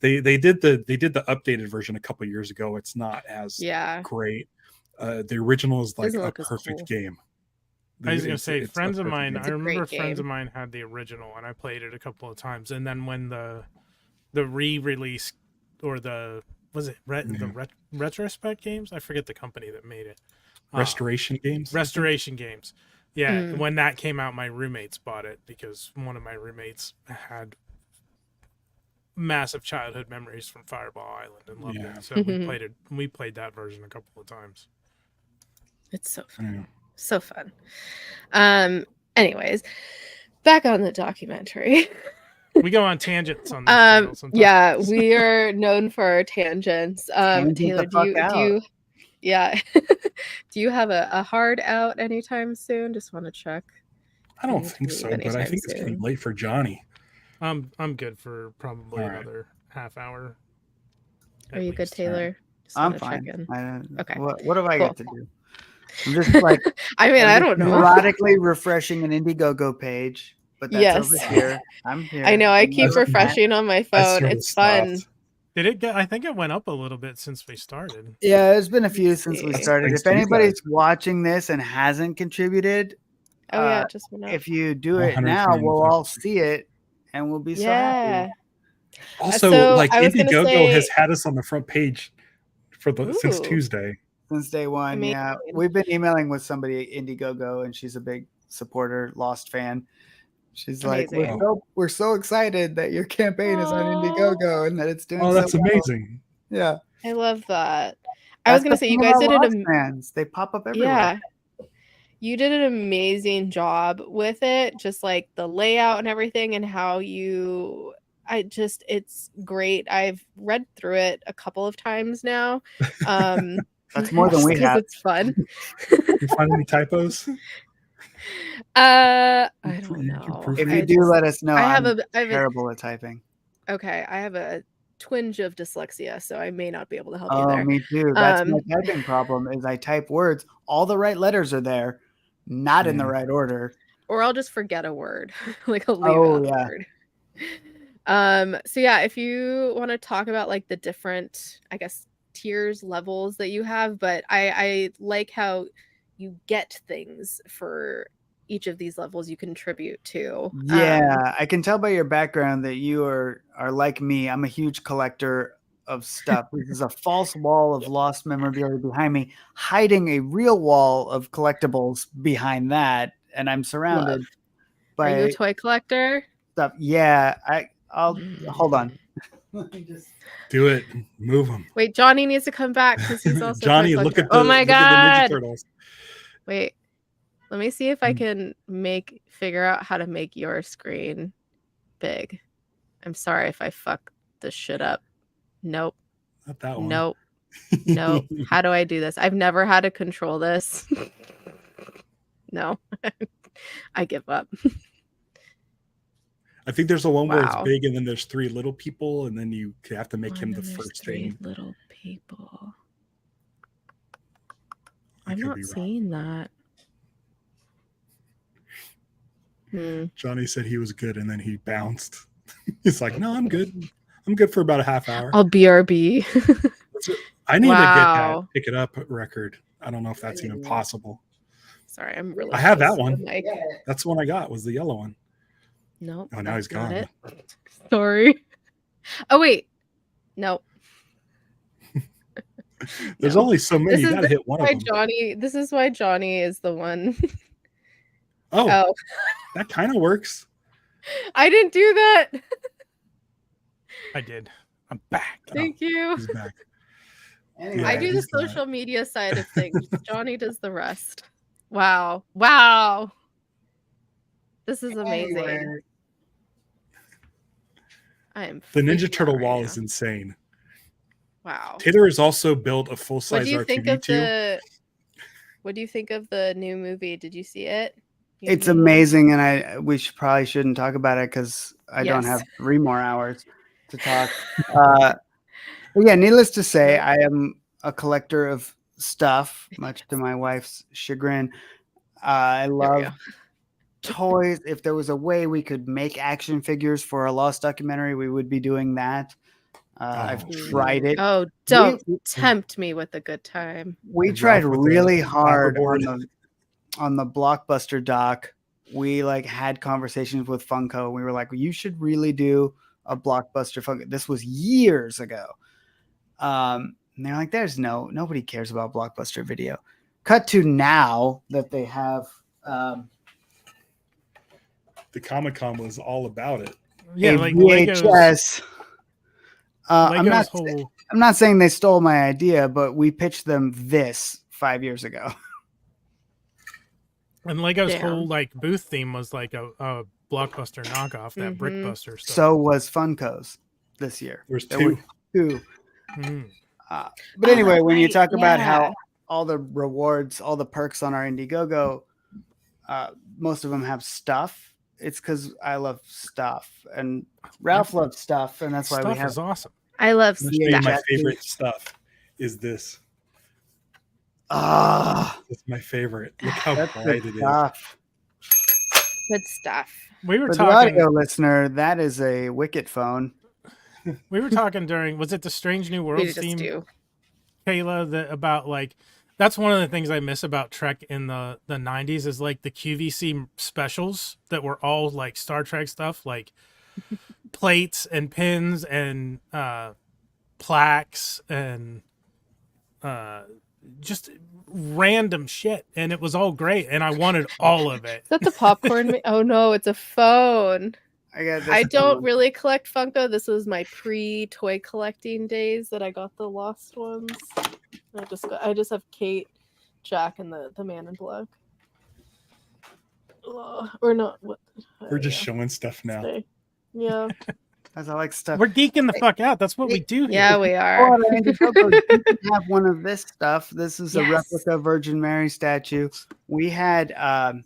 [SPEAKER 4] they did the updated version a couple years ago. It's not as great. The original is like a perfect game.
[SPEAKER 1] I was going to say, friends of mine, I remember friends of mine had the original, and I played it a couple of times. And then when the re-release, or the retrospect games, I forget the company that made it.
[SPEAKER 4] Restoration games.
[SPEAKER 1] Yeah, when that came out, my roommates bought it because one of my roommates had massive childhood memories from Fireball Island and loved it. So we played that version a couple of times.
[SPEAKER 3] It's so fun. So fun. Anyways, back on the documentary.
[SPEAKER 1] We go on tangents on this channel sometimes.
[SPEAKER 3] Yeah, we are known for our tangents. Taylor, do you have a hard out anytime soon? Just want to check.
[SPEAKER 4] I don't think so, but I think it's getting late for Johnny.
[SPEAKER 1] I'm good for probably another half hour.
[SPEAKER 3] Are you good, Taylor?
[SPEAKER 2] I'm fine. Okay. What do I get to do? I'm just like,
[SPEAKER 3] I mean, I don't know.
[SPEAKER 2] Periodically refreshing an Indiegogo page, but that's over here. I'm here.
[SPEAKER 3] I know. I keep refreshing on my phone. It's fun.
[SPEAKER 1] Did it get? I think it went up a little bit since we started.
[SPEAKER 2] Yeah, there's been a few since we started. If anybody's watching this and hasn't contributed,
[SPEAKER 3] it just went up.
[SPEAKER 2] If you do it now, we'll all see it, and we'll be so happy.
[SPEAKER 4] Also, like Indiegogo has had us on the front page since Tuesday.
[SPEAKER 2] Since day one, amazing. Yeah. We've been emailing with somebody at Indiegogo, and she's a big supporter, Lost fan. She's amazing. Like, we're so excited that your campaign is on Indiegogo and that it's doing
[SPEAKER 4] that's amazing.
[SPEAKER 2] Yeah.
[SPEAKER 3] I love that. I was going to say, you guys did
[SPEAKER 2] fans. They pop up everywhere.
[SPEAKER 3] Yeah. You did an amazing job with it, just like the layout and everything, and how it's great. I've read through it a couple of times now.
[SPEAKER 2] That's more than we have.
[SPEAKER 3] It's fun.
[SPEAKER 4] You find any typos?
[SPEAKER 3] I don't know.
[SPEAKER 2] If you do, let us know. I'm terrible at typing.
[SPEAKER 3] Okay, I have a twinge of dyslexia, so I may not be able to help you there.
[SPEAKER 2] Me too. That's my typing problem. Is I type words, all the right letters are there, not in the right order,
[SPEAKER 3] or I'll just forget a word, like I'll leave out a word. So yeah, if you want to talk about like the different, I guess, tiers, levels that you have, but I like how you get things for each of these levels you contribute to.
[SPEAKER 2] Yeah, I can tell by your background that you are like me. I'm a huge collector of stuff. There's a false wall of lost memorabilia behind me, hiding a real wall of collectibles behind that, and I'm surrounded by.
[SPEAKER 3] Are you a toy collector?
[SPEAKER 2] Stuff. Yeah, I'll hold on.
[SPEAKER 4] Do it. Move them.
[SPEAKER 3] Wait, Johnny needs to come back because he's also
[SPEAKER 4] Johnny. Look at the.
[SPEAKER 3] Oh my god!
[SPEAKER 4] Ninja Turtles.
[SPEAKER 3] Wait, let me see if I can figure out how to make your screen big. I'm sorry if I fuck this shit up. Nope.
[SPEAKER 4] Not that one.
[SPEAKER 3] Nope. Nope. How do I do this? I've never had to control this. No. I give up.
[SPEAKER 4] I think there's a one where it's big and then there's three little people and then you have to make him the first thing.
[SPEAKER 3] Little people. I'm not seeing that.
[SPEAKER 4] Johnny said he was good and then he bounced. He's like, no, I'm good. I'm good for about a half hour.
[SPEAKER 3] I'll BRB.
[SPEAKER 4] I need to get that pick it up record. I don't know if that's even possible.
[SPEAKER 3] Sorry, I'm really.
[SPEAKER 4] I have that one. That's the one I got. Was the yellow one.
[SPEAKER 3] No.
[SPEAKER 4] Oh, now he's gone.
[SPEAKER 3] Sorry. Oh wait. No.
[SPEAKER 4] There's only so many. You gotta hit one of them.
[SPEAKER 3] This is why Johnny is the one.
[SPEAKER 4] Oh. That kind of works.
[SPEAKER 3] I didn't do that.
[SPEAKER 1] I did. I'm back.
[SPEAKER 3] Thank you.
[SPEAKER 4] He's back.
[SPEAKER 3] Anyway, I do the social media side of things. Johnny does the rest. Wow. Wow. This is amazing. Anyway. I am.
[SPEAKER 4] The Ninja Turtle wall is insane.
[SPEAKER 3] Wow.
[SPEAKER 4] Taylor has also built a full-size R2-D2.
[SPEAKER 3] What do you think of the new movie? Did you see it?
[SPEAKER 2] It's amazing, and we probably shouldn't talk about it because I don't have 3 more hours to talk. Yeah, needless to say, I am a collector of stuff, much to my wife's chagrin. I love toys. If there was a way we could make action figures for a Lost documentary, we would be doing that. I've tried it.
[SPEAKER 3] Oh, don't tempt me with a good time.
[SPEAKER 2] We tried really hard on the Blockbuster doc. We had conversations with Funko. We were like, you should really do a Blockbuster Funko. This was years ago. And they're like, nobody cares about Blockbuster Video. Cut to now that they have
[SPEAKER 4] the Comic-Con was all about it.
[SPEAKER 1] Yeah, like
[SPEAKER 2] VHS. I'm not saying they stole my idea, but we pitched them this 5 years ago.
[SPEAKER 1] And Lego's whole booth theme was like a Blockbuster knockoff, that Brickbuster stuff.
[SPEAKER 2] So was Funko's this year.
[SPEAKER 4] There were two.
[SPEAKER 2] But anyway, when you talk about how all the rewards, all the perks on our Indiegogo, most of them have stuff. It's because I love stuff, and Ralph loves stuff, and that's why we have.
[SPEAKER 1] Is awesome.
[SPEAKER 3] I love stuff.
[SPEAKER 4] My favorite stuff is this. It's my favorite. Look how bright it is.
[SPEAKER 3] Good stuff.
[SPEAKER 1] We were
[SPEAKER 2] For
[SPEAKER 1] talking,
[SPEAKER 2] the audio listener, that is a Wicket phone.
[SPEAKER 1] We were talking during, was it the Strange New Worlds theme, Kayla, about like, that's one of the things I miss about Trek in the 90s is like the QVC specials that were all like Star Trek stuff, like plates and pins and plaques and just random shit, and it was all great, and I wanted all of it.
[SPEAKER 3] Is that the popcorn? Oh no, it's a phone. I don't really collect Funko. This was my pre-toy collecting days that I got the lost ones. I just have Kate, Jack, and the Man in Black. Or not. What?
[SPEAKER 4] We're just showing stuff now.
[SPEAKER 3] Yeah.
[SPEAKER 2] As I like stuff.
[SPEAKER 1] We're geeking the fuck out. That's what we do here.
[SPEAKER 3] Yeah, we are.
[SPEAKER 2] You can have one of this stuff. This is a replica Virgin Mary statue. We had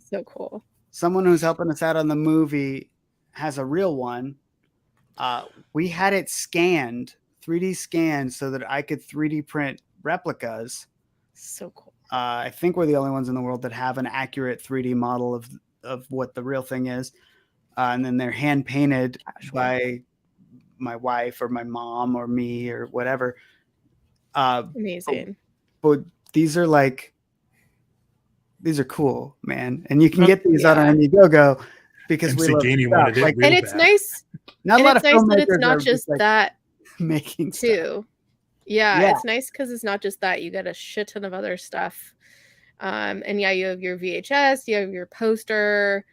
[SPEAKER 3] so cool.
[SPEAKER 2] Someone who's helping us out on the movie has a real one. We had it scanned, 3D scanned, so that I could 3D print replicas.
[SPEAKER 3] So cool.
[SPEAKER 2] I think we're the only ones in the world that have an accurate 3D model of what the real thing is. And then they're hand painted by my wife or my mom or me or whatever.
[SPEAKER 3] Amazing.
[SPEAKER 2] But these are cool, man. And you can get these out on Indiegogo because we love stuff.
[SPEAKER 3] Like, and it's nice.
[SPEAKER 2] Not a lot of
[SPEAKER 3] nice that it's not just that
[SPEAKER 2] making
[SPEAKER 3] too. Yeah, it's nice because it's not just that. You get a shit ton of other stuff. And yeah, you have your VHS, you have your poster,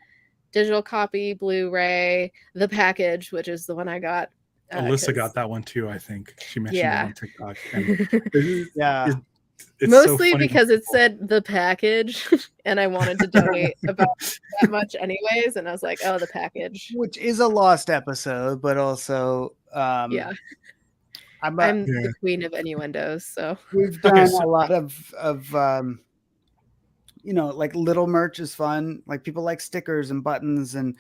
[SPEAKER 3] digital copy, Blu-ray, the package, which is the one I got.
[SPEAKER 4] Alyssa got that one too, I think. She mentioned it on TikTok. And it's
[SPEAKER 3] mostly
[SPEAKER 4] so
[SPEAKER 3] because it said the package and I wanted to donate about that much anyways. And I was like, oh, the package.
[SPEAKER 2] Which is a lost episode, but also I'm
[SPEAKER 3] the queen of innuendos. So
[SPEAKER 2] we've done a lot of like little merch is fun. Like people like stickers and buttons and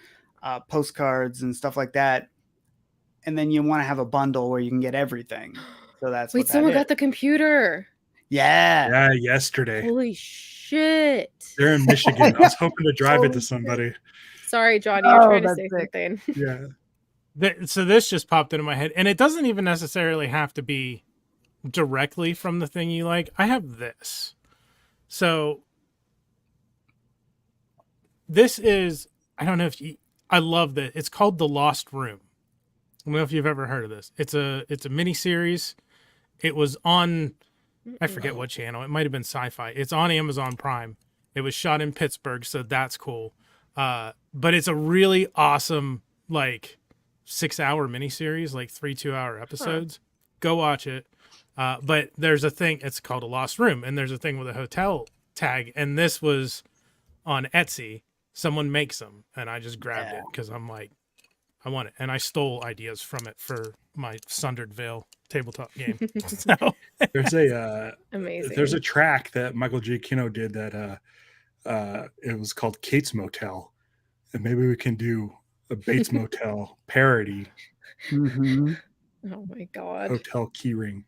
[SPEAKER 2] postcards and stuff like that. And then you want to have a bundle where you can get everything. So that's
[SPEAKER 3] someone got the computer.
[SPEAKER 2] Yeah.
[SPEAKER 4] Yesterday.
[SPEAKER 3] Holy shit.
[SPEAKER 4] They're in Michigan. I was hoping to drive it to somebody.
[SPEAKER 3] Sorry, John, you were trying to say something.
[SPEAKER 4] Yeah.
[SPEAKER 1] So this just popped into my head, and it doesn't even necessarily have to be directly from the thing you like. I have this. So this is, I don't know if I love that. It's called The Lost Room. I don't know if you've ever heard of this. It's a mini series. It was on, I forget what channel. It might have been Sci-Fi. It's on Amazon Prime. It was shot in Pittsburgh, so that's cool. But it's a really awesome, 6-hour miniseries, 3 2-hour episodes. Go watch it. But there's a thing, it's called A Lost Room, and there's a thing with a hotel tag, and this was on Etsy. Someone makes them, and I just grabbed it because I'm like, I want it. And I stole ideas from it for my Sundered Veil tabletop game. So.
[SPEAKER 4] There's a track that Michael Giacchino did that it was called Kate's Motel, and maybe we can do a Bates Motel parody.
[SPEAKER 2] Mm-hmm.
[SPEAKER 3] Oh my god!
[SPEAKER 4] Hotel keyring.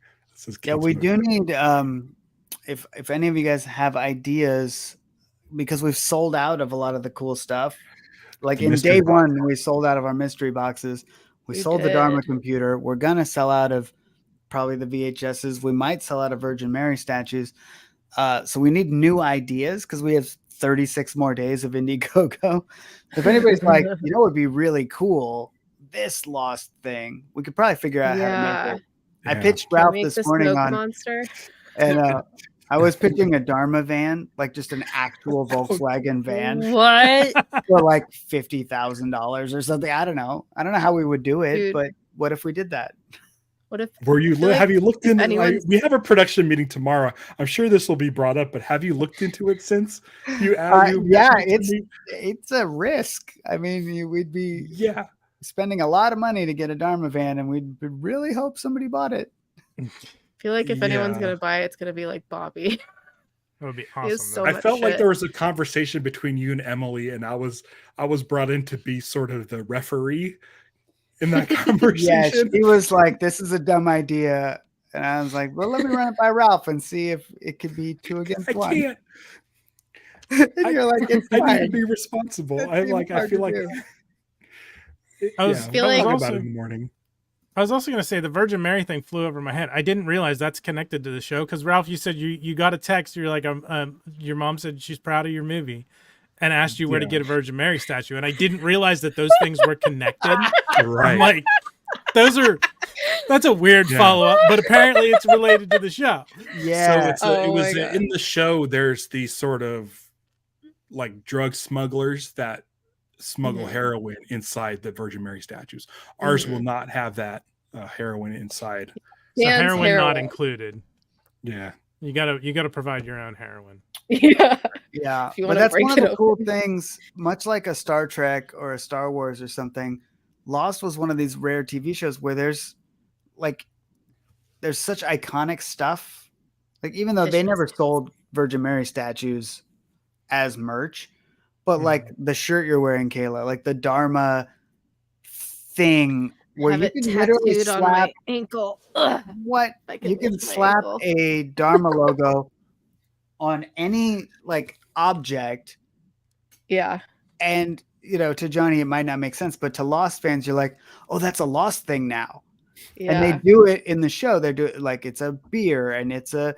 [SPEAKER 2] We do need if any of you guys have ideas, because we've sold out of a lot of the cool stuff. Like in day one, we sold out of our mystery boxes. We sold the Dharma computer. We're gonna sell out of probably the VHSs. We might sell out of Virgin Mary statues. So we need new ideas because we have 36 more days of Indiegogo. If anybody's like, it would be really cool, this lost thing, we could probably figure out how to make it. I pitched Ralph this morning on
[SPEAKER 3] monster.
[SPEAKER 2] And I was pitching a Dharma van, just an actual Volkswagen van.
[SPEAKER 3] What?
[SPEAKER 2] For $50,000 or something. I don't know how we would do it, but what if we did that?
[SPEAKER 3] What if
[SPEAKER 4] have you looked into we have a production meeting tomorrow. I'm sure this will be brought up, but have you looked into it since
[SPEAKER 2] it's a risk. I mean, we'd be spending a lot of money to get a Dharma van, and we'd really hope somebody bought it.
[SPEAKER 3] I feel like if anyone's gonna buy it, it's gonna be like Bobby.
[SPEAKER 1] That would be awesome.
[SPEAKER 4] I felt like there was a conversation between you and Emily, and I was brought in to be sort of the referee in that conversation.
[SPEAKER 2] Yeah, he was like, "This is a dumb idea," And I was like, well, let me run it by Ralph and see if it could be 2 against 1.
[SPEAKER 4] I can't.
[SPEAKER 2] And you're like, it's
[SPEAKER 4] I
[SPEAKER 2] fine.
[SPEAKER 4] need to be responsible. I feel like
[SPEAKER 1] I was
[SPEAKER 4] talking
[SPEAKER 1] also
[SPEAKER 4] about it in the morning.
[SPEAKER 1] I was also going to say the Virgin Mary thing flew over my head. I didn't realize that's connected to the show because Ralph, you said you got a text. You're like, your mom said she's proud of your movie, and asked you where to get a Virgin Mary statue, and I didn't realize that those things were connected.
[SPEAKER 4] Right?
[SPEAKER 1] I'm like, that's a weird follow up, but apparently it's related to the show.
[SPEAKER 2] Yeah.
[SPEAKER 4] So it was in the show. There's these sort of like drug smugglers that smuggle heroin inside the Virgin Mary statues. Ours will not have that heroin inside.
[SPEAKER 1] So heroin not included.
[SPEAKER 4] Yeah.
[SPEAKER 1] You gotta provide your own heroin.
[SPEAKER 2] Yeah. But that's one of the cool things, much like a Star Trek or a Star Wars or something. Lost was one of these rare TV shows where there's such iconic stuff. Like, even though they never sold Virgin Mary statues as merch, but like the shirt you're wearing, Kayla, like the Dharma thing where you can literally slap
[SPEAKER 3] on my ankle. Ugh,
[SPEAKER 2] what you can slap a Dharma logo on any like object.
[SPEAKER 3] Yeah.
[SPEAKER 2] And to Johnny, it might not make sense, but to Lost fans, you're like, oh, that's a Lost thing now. Yeah. And they do it in the show. They do it like it's a beer and it's a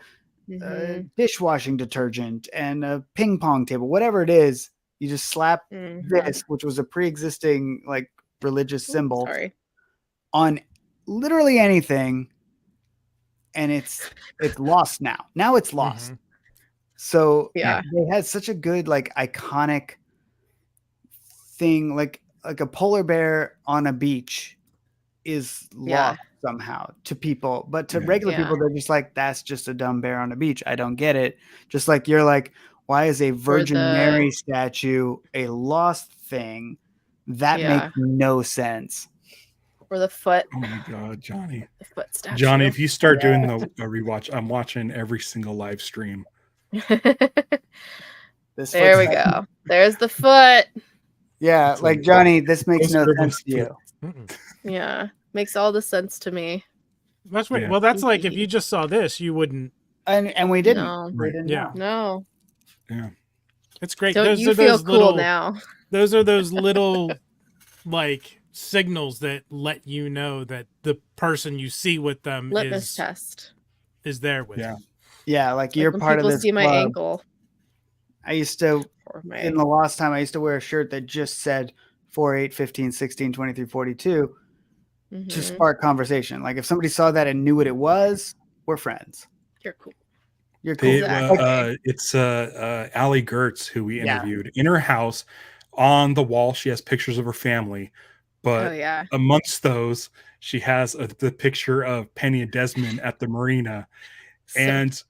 [SPEAKER 2] dishwashing detergent and a ping pong table, whatever it is. You just slap this, which was a pre-existing like religious symbol, on literally anything, and it's lost now. Now it's lost. So they had such a good like iconic thing, like a polar bear on a beach is lost somehow to people, but to regular people, they're just like, that's just a dumb bear on a beach. I don't get it. Just like you're like, why is a Virgin Mary statue a lost thing? That makes no sense.
[SPEAKER 3] Or the foot.
[SPEAKER 4] Oh my God, Johnny.
[SPEAKER 3] The foot statue.
[SPEAKER 4] Johnny, if you start doing the rewatch, I'm watching every single live stream.
[SPEAKER 3] There we go. There's the foot.
[SPEAKER 2] Yeah, like Johnny, this makes no sense to you.
[SPEAKER 3] Yeah, makes all the sense to me.
[SPEAKER 1] That's right. Well, that's like if you just saw this, you wouldn't.
[SPEAKER 2] And we didn't.
[SPEAKER 3] No.
[SPEAKER 2] We didn't know.
[SPEAKER 3] No.
[SPEAKER 4] Yeah.
[SPEAKER 1] It's great.
[SPEAKER 3] Don't you feel cool now?
[SPEAKER 1] Those are those little like signals that let you know that the person you see with them
[SPEAKER 3] litmus test
[SPEAKER 1] is there with you.
[SPEAKER 2] Yeah, like you're part of this
[SPEAKER 3] see my
[SPEAKER 2] club.
[SPEAKER 3] ankle.
[SPEAKER 2] I used to in the last time I used to wear a shirt that just said 4, 8, 15, 16, 23, 42 to spark conversation. Like if somebody saw that and knew what it was, we're friends.
[SPEAKER 3] You're cool.
[SPEAKER 2] You're cool.
[SPEAKER 4] It's Allie Gertz who we interviewed in her house. On the wall, she has pictures of her family, but amongst those, she has the picture of Penny and Desmond at the marina. And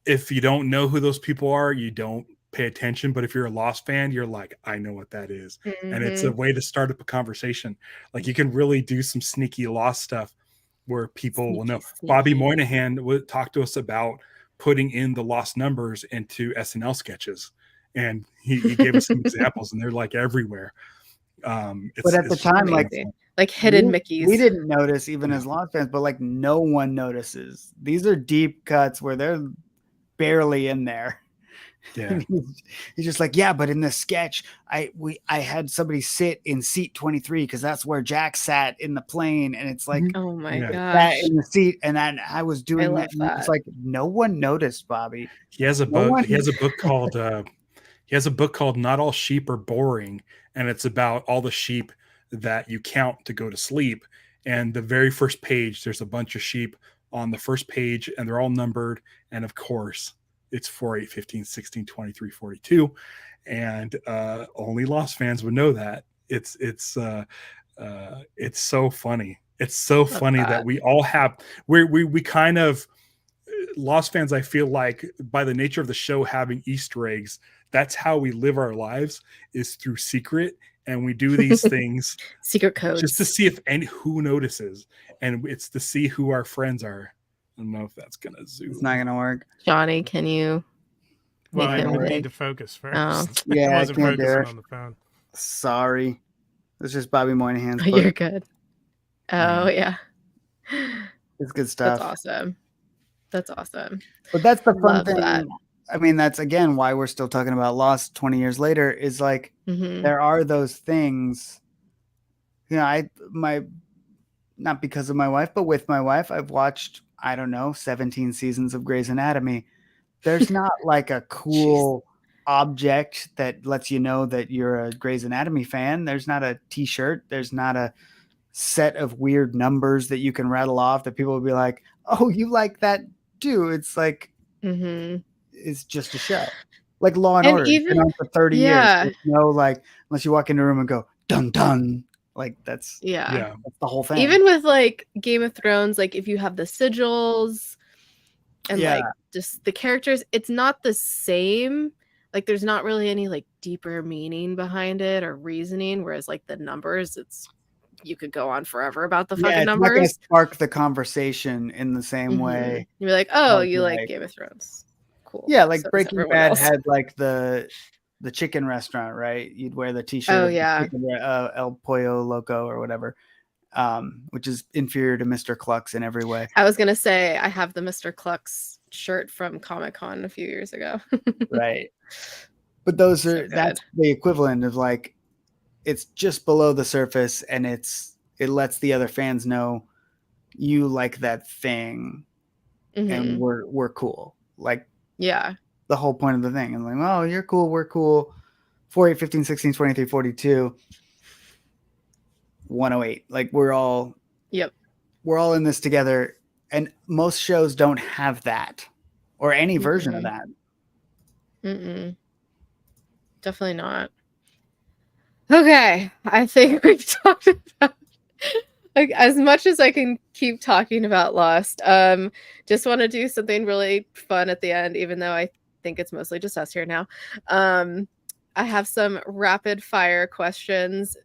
[SPEAKER 4] if you don't know who those people are, you don't pay attention. But if you're a Lost fan, you're like, I know what that is. And it's a way to start up a conversation. Like you can really do some sneaky Lost stuff where people will know. Bobby Moynihan would talk to us about putting in the Lost numbers into SNL sketches. And he gave us some examples, and they're like everywhere.
[SPEAKER 2] But at the time,
[SPEAKER 3] like hidden Mickeys.
[SPEAKER 2] We didn't notice even as Lost fans, but like no one notices. These are deep cuts where they're barely in there.
[SPEAKER 4] Yeah.
[SPEAKER 2] He's just like, yeah, but in the sketch, I had somebody sit in seat 23 because that's where Jack sat in the plane, and it's like,
[SPEAKER 3] oh my gosh,
[SPEAKER 2] that in the seat, and then I was doing that. It's like no one noticed, Bobby.
[SPEAKER 4] He has a book. He has a book called. He has a book called "Not All Sheep Are Boring," and it's about all the sheep that you count to go to sleep. And the very first page, there's a bunch of sheep on the first page, and they're all numbered. And of course, it's 4, 8, 15, 16, 23, 42. And only Lost fans would know that. It's so funny. It's so funny that we all have we kind of Lost fans, I feel like by the nature of the show having Easter eggs, that's how we live our lives, is through secret. And we do these things
[SPEAKER 3] secret codes
[SPEAKER 4] just to see if who notices. And it's to see who our friends are. I don't know if that's going to zoom.
[SPEAKER 2] It's not going to work.
[SPEAKER 3] Johnny, can you?
[SPEAKER 1] Well, I would need to focus first.
[SPEAKER 3] Oh.
[SPEAKER 2] Yeah,
[SPEAKER 1] I wasn't focusing on the phone.
[SPEAKER 2] Sorry. It's just Bobby Moynihan's
[SPEAKER 3] book. You're good. Oh, yeah.
[SPEAKER 2] It's good stuff.
[SPEAKER 3] That's awesome.
[SPEAKER 2] But that's the fun thing. I mean, that's again why we're still talking about Lost 20 years later, is like there are those things. You know, not because of my wife, but with my wife, I've watched, I don't know, 17 seasons of Grey's Anatomy. There's not like a cool object that lets you know that you're a Grey's Anatomy fan. There's not a t-shirt. There's not a set of weird numbers that you can rattle off that people will be like, oh, you like that too. It's like, it's just a show. Like Law and Order. It's been on for 30 years. There's no, like, unless you walk into a room and go, dun, dun. Like that's that's the whole thing.
[SPEAKER 3] Even with like Game of Thrones, like if you have the sigils and like just the characters, it's not the same. Like there's not really any like deeper meaning behind it or reasoning. Whereas like the numbers, you could go on forever about the fucking numbers.
[SPEAKER 2] It's not gonna spark the conversation in the same way.
[SPEAKER 3] You're like, oh, you like Game of Thrones. Cool.
[SPEAKER 2] Yeah, like Breaking Bad had like the chicken restaurant, right? You'd wear the t-shirt El Pollo Loco or whatever, which is inferior to Mr. Cluck's in every way.
[SPEAKER 3] I was gonna say I have the Mr. Cluck's shirt from Comic-Con a few years ago.
[SPEAKER 2] Right. But that's the equivalent of like, it's just below the surface and it lets the other fans know you like that thing and we're cool. Like, the whole point of the thing. And like, oh, you're cool, we're cool. 48, 15, 16, 23, 42, 108. Like we're all in this together. And most shows don't have that or any version of that.
[SPEAKER 3] Definitely not. Okay. I think we've talked about like as much as I can keep talking about Lost. Just want to do something really fun at the end, even though I think it's mostly just us here now. I have some rapid fire questions.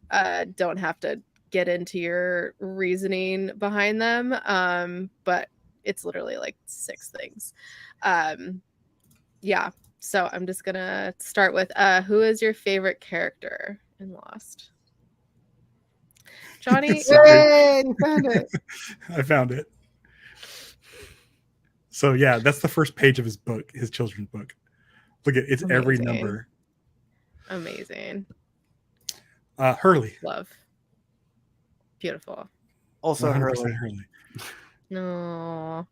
[SPEAKER 3] Don't have to get into your reasoning behind them, but it's literally like 6 things. So I'm just gonna start with who is your favorite character in Lost? Johnny?
[SPEAKER 2] Yay, you found it.
[SPEAKER 4] I found it. So yeah, that's the first page of his book, his children's book. Look at it's every number.
[SPEAKER 3] Amazing.
[SPEAKER 4] Hurley.
[SPEAKER 3] Love. Beautiful.
[SPEAKER 2] Also Hurley.
[SPEAKER 3] No.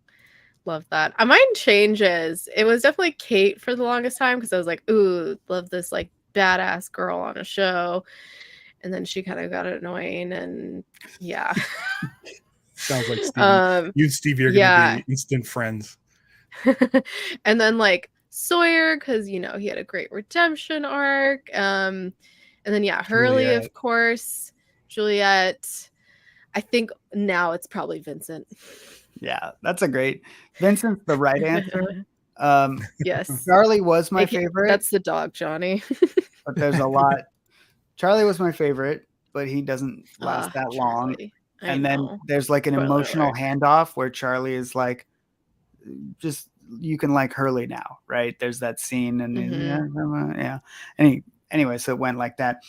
[SPEAKER 3] Love that. Mine changes. It was definitely Kate for the longest time because I was like, ooh, love this like badass girl on a show. And then she kind of got annoying and
[SPEAKER 4] Sounds like Stevie. You and Stevie are going to be instant friends.
[SPEAKER 3] And then like Sawyer, because he had a great redemption arc. And then Hurley, Juliet. Of course. Juliet. I think now it's probably Vincent.
[SPEAKER 2] Yeah, that's a great. Vincent's the right answer.
[SPEAKER 3] Yes.
[SPEAKER 2] Charlie was my favorite.
[SPEAKER 3] That's the dog, Johnny.
[SPEAKER 2] But there's a lot. Charlie was my favorite, but he doesn't last that long. And then there's like an emotional handoff where Charlie is like, just you can like Hurley now, right? There's that scene, and anyway, so it went like that.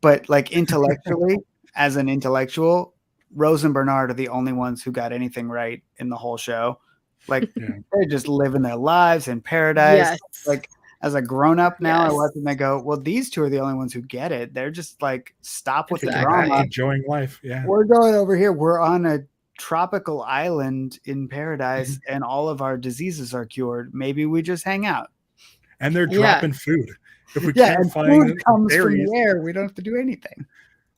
[SPEAKER 2] But like intellectually, as an intellectual, Rose and Bernard are the only ones who got anything right in the whole show. Like they're just living their lives in paradise.
[SPEAKER 3] Yes.
[SPEAKER 2] Like as a grown up now, I watch them and I go, well, these two are the only ones who get it. They're just like, stop with the drama.
[SPEAKER 4] Enjoying life. Yeah.
[SPEAKER 2] We're going over here. We're on a tropical island in paradise and all of our diseases are cured. Maybe we just hang out.
[SPEAKER 4] And they're dropping food. If we can't find
[SPEAKER 2] food comes from the air, we don't have to do anything.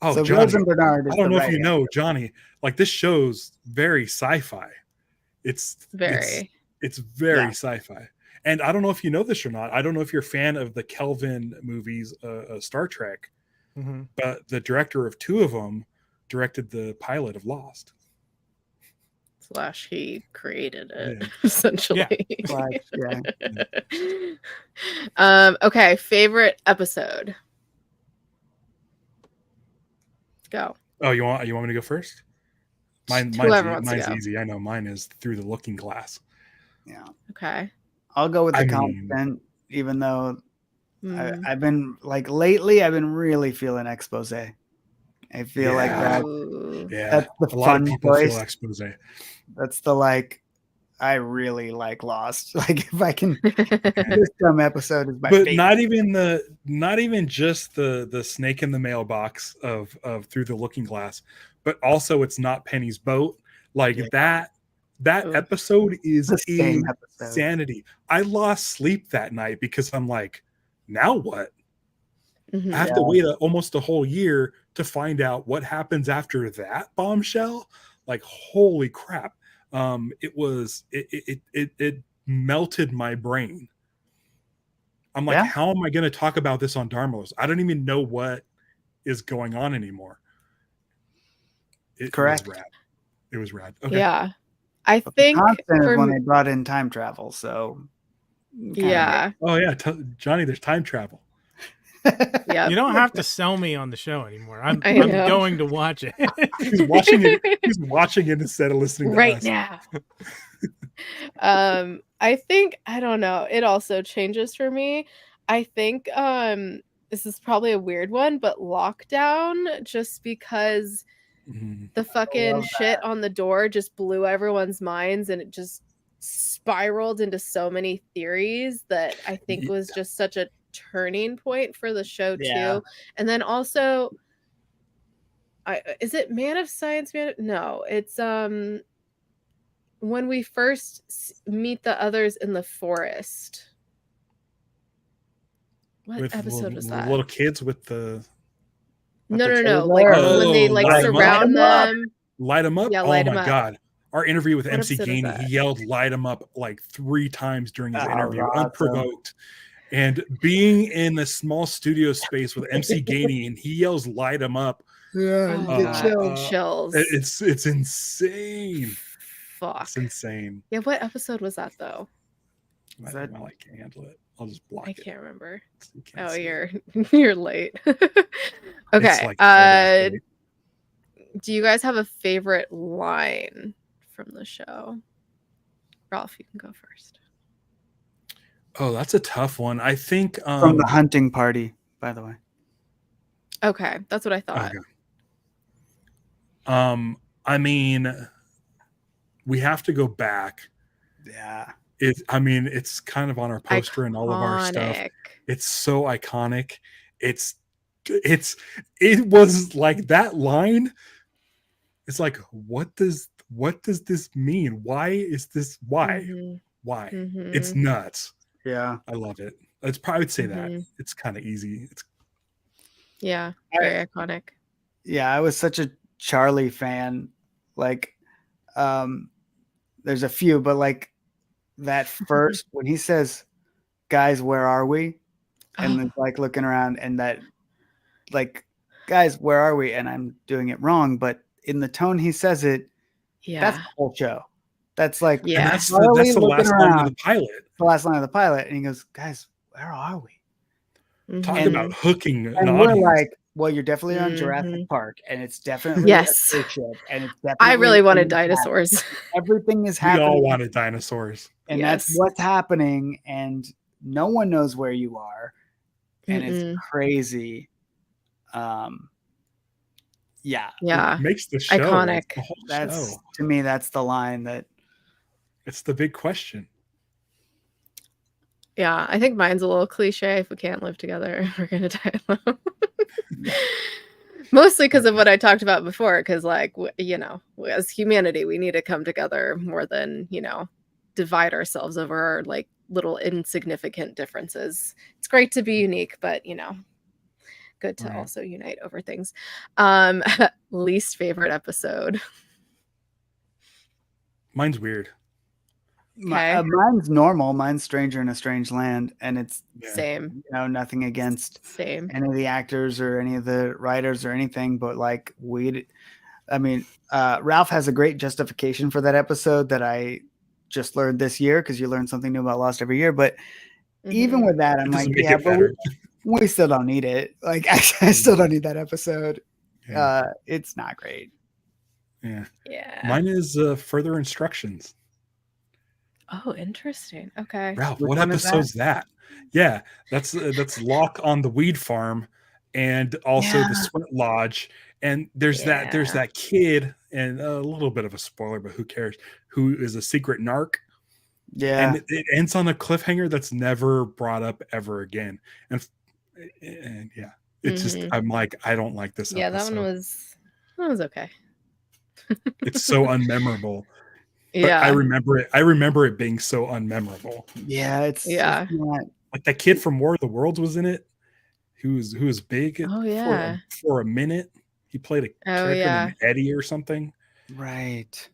[SPEAKER 4] Oh,
[SPEAKER 2] so
[SPEAKER 4] Johnny,
[SPEAKER 2] Rose and Bernard is
[SPEAKER 4] I don't know if you know, Johnny, like this show's very sci-fi. It's very sci-fi. And I don't know if you know this or not. I don't know if you're a fan of the Kelvin movies, Star Trek, but the director of 2 of them directed the pilot of Lost.
[SPEAKER 3] / he created it, essentially. Okay, favorite episode. Go.
[SPEAKER 4] Oh, you want me to go first? Mine's easy. I know mine is Through the Looking Glass.
[SPEAKER 2] Yeah.
[SPEAKER 3] Okay.
[SPEAKER 2] I'll go with the content, even though I've been like lately, I've been really feeling Expose. I feel like that.
[SPEAKER 4] Yeah,
[SPEAKER 2] that's the
[SPEAKER 4] a lot
[SPEAKER 2] fun
[SPEAKER 4] of people
[SPEAKER 2] choice.
[SPEAKER 4] feel expose.
[SPEAKER 2] That's the like. I really like Lost. Like if I can, this dumb episode is my
[SPEAKER 4] but
[SPEAKER 2] favorite.
[SPEAKER 4] not even just the snake in the mailbox of Through the Looking Glass, but also it's not Penny's boat. Like that episode is insanity. I lost sleep that night because I'm like, now what? I have to wait almost a whole year to find out what happens after that bombshell. Like, holy crap. It melted my brain. I'm like, how am I going to talk about this on Dharmalos? I don't even know what is going on anymore.
[SPEAKER 2] Correct.
[SPEAKER 4] It was rad. Okay.
[SPEAKER 3] Yeah. I think
[SPEAKER 2] when they brought in time travel. So
[SPEAKER 3] yeah.
[SPEAKER 4] Oh yeah. Johnny, there's time travel.
[SPEAKER 3] Yeah.
[SPEAKER 1] You don't have to sell me on the show anymore. I'm going to watch it.
[SPEAKER 4] He's watching it. He's watching it instead of listening to
[SPEAKER 3] right
[SPEAKER 4] us.
[SPEAKER 3] now. I think, I don't know. It also changes for me. I think this is probably a weird one, but Lockdown, just because the fucking shit on the door just blew everyone's minds and it just spiraled into so many theories that I think was just such a turning point for the show too. And then also is it Man of Science? No, it's when we first meet the others in the forest. What episode was that?
[SPEAKER 4] Little kids with the
[SPEAKER 3] no like when they like surround them,
[SPEAKER 4] light them up.
[SPEAKER 3] Yeah,
[SPEAKER 4] oh my god, our interview with MC Gainey, he yelled light them up like 3 times during his interview, unprovoked. And being in a small studio space with MC Gainey and he yells light them up.
[SPEAKER 3] Chills.
[SPEAKER 4] It's insane.
[SPEAKER 3] Fuck.
[SPEAKER 4] It's insane.
[SPEAKER 3] Yeah, what episode was that though?
[SPEAKER 4] I can't handle it. I'll just block it.
[SPEAKER 3] I can't remember.
[SPEAKER 4] Oh,
[SPEAKER 3] you're late. Okay.
[SPEAKER 4] Like
[SPEAKER 3] do you guys have a favorite line from the show? Ralph, you can go first.
[SPEAKER 4] Oh, that's a tough one. I think
[SPEAKER 2] from the hunting party, by the way.
[SPEAKER 3] Okay, that's what I thought.
[SPEAKER 4] Okay. I mean, we have to go back.
[SPEAKER 2] Yeah.
[SPEAKER 4] It's kind of on our poster and all of our stuff. It's so iconic. It was like that line. It's like, what does this mean? Why is this? Why? Why? It's nuts.
[SPEAKER 2] Yeah,
[SPEAKER 4] I love it. I would say that it's kind of easy. It's
[SPEAKER 3] very iconic.
[SPEAKER 2] Yeah, I was such a Charlie fan. Like, there's a few, but like that first when he says, "Guys, where are we?" and it's like looking around, and that like, "Guys, where are we?" and I'm doing it wrong, but in the tone he says it, that's the whole show. That's like,
[SPEAKER 4] and that's the last line of the pilot.
[SPEAKER 2] The last line of the pilot, and he goes, "Guys, where are we?"
[SPEAKER 4] Talk about hooking an
[SPEAKER 2] and
[SPEAKER 4] audience.
[SPEAKER 2] We're like, well, you're definitely on Jurassic Park, and it's definitely
[SPEAKER 3] a
[SPEAKER 2] spaceship, and it's definitely.
[SPEAKER 3] I really wanted dinosaurs.
[SPEAKER 2] Everything is happening.
[SPEAKER 4] We all wanted dinosaurs,
[SPEAKER 2] and that's what's happening, and no one knows where you are, and it's crazy.
[SPEAKER 4] It makes the show
[SPEAKER 3] iconic.
[SPEAKER 4] The whole
[SPEAKER 2] show.
[SPEAKER 4] To
[SPEAKER 2] to me, that's the line that.
[SPEAKER 4] It's the big question.
[SPEAKER 3] Yeah, I think mine's a little cliche. If we can't live together, we're gonna die alone. Mostly because of what I talked about before. Because, like, as humanity, we need to come together more than divide ourselves over our like little insignificant differences. It's great to be unique, but good to also unite over things. Least favorite episode.
[SPEAKER 4] Mine's weird.
[SPEAKER 2] Mine's normal. Mine's Stranger in a Strange Land, and it's
[SPEAKER 3] same.
[SPEAKER 2] Nothing against
[SPEAKER 3] any
[SPEAKER 2] of the actors or any of the writers or anything, but like Ralph has a great justification for that episode that I just learned this year, because you learn something new about Lost every year. But even with that, I'm like, yeah, but we still don't need it. Like, I still don't need that episode. Yeah. It's not great.
[SPEAKER 4] Yeah.
[SPEAKER 3] Mine
[SPEAKER 4] is Further Instructions.
[SPEAKER 3] Oh, interesting. Okay.
[SPEAKER 4] Ralph, what episode's that? Yeah, that's Locke on the weed farm, and also the Sweat Lodge, And there's that kid, and a little bit of a spoiler, but who cares? Who is a secret narc.
[SPEAKER 2] Yeah.
[SPEAKER 4] And it ends on a cliffhanger that's never brought up ever again. And yeah, it's just, I'm like, I don't like this episode.
[SPEAKER 3] That one was okay.
[SPEAKER 4] It's so unmemorable. But I remember it being so unmemorable.
[SPEAKER 2] Yeah, it's not...
[SPEAKER 4] like that kid from War of the Worlds was in it, who was big for a minute. He played a character named Eddie or something.
[SPEAKER 2] Right.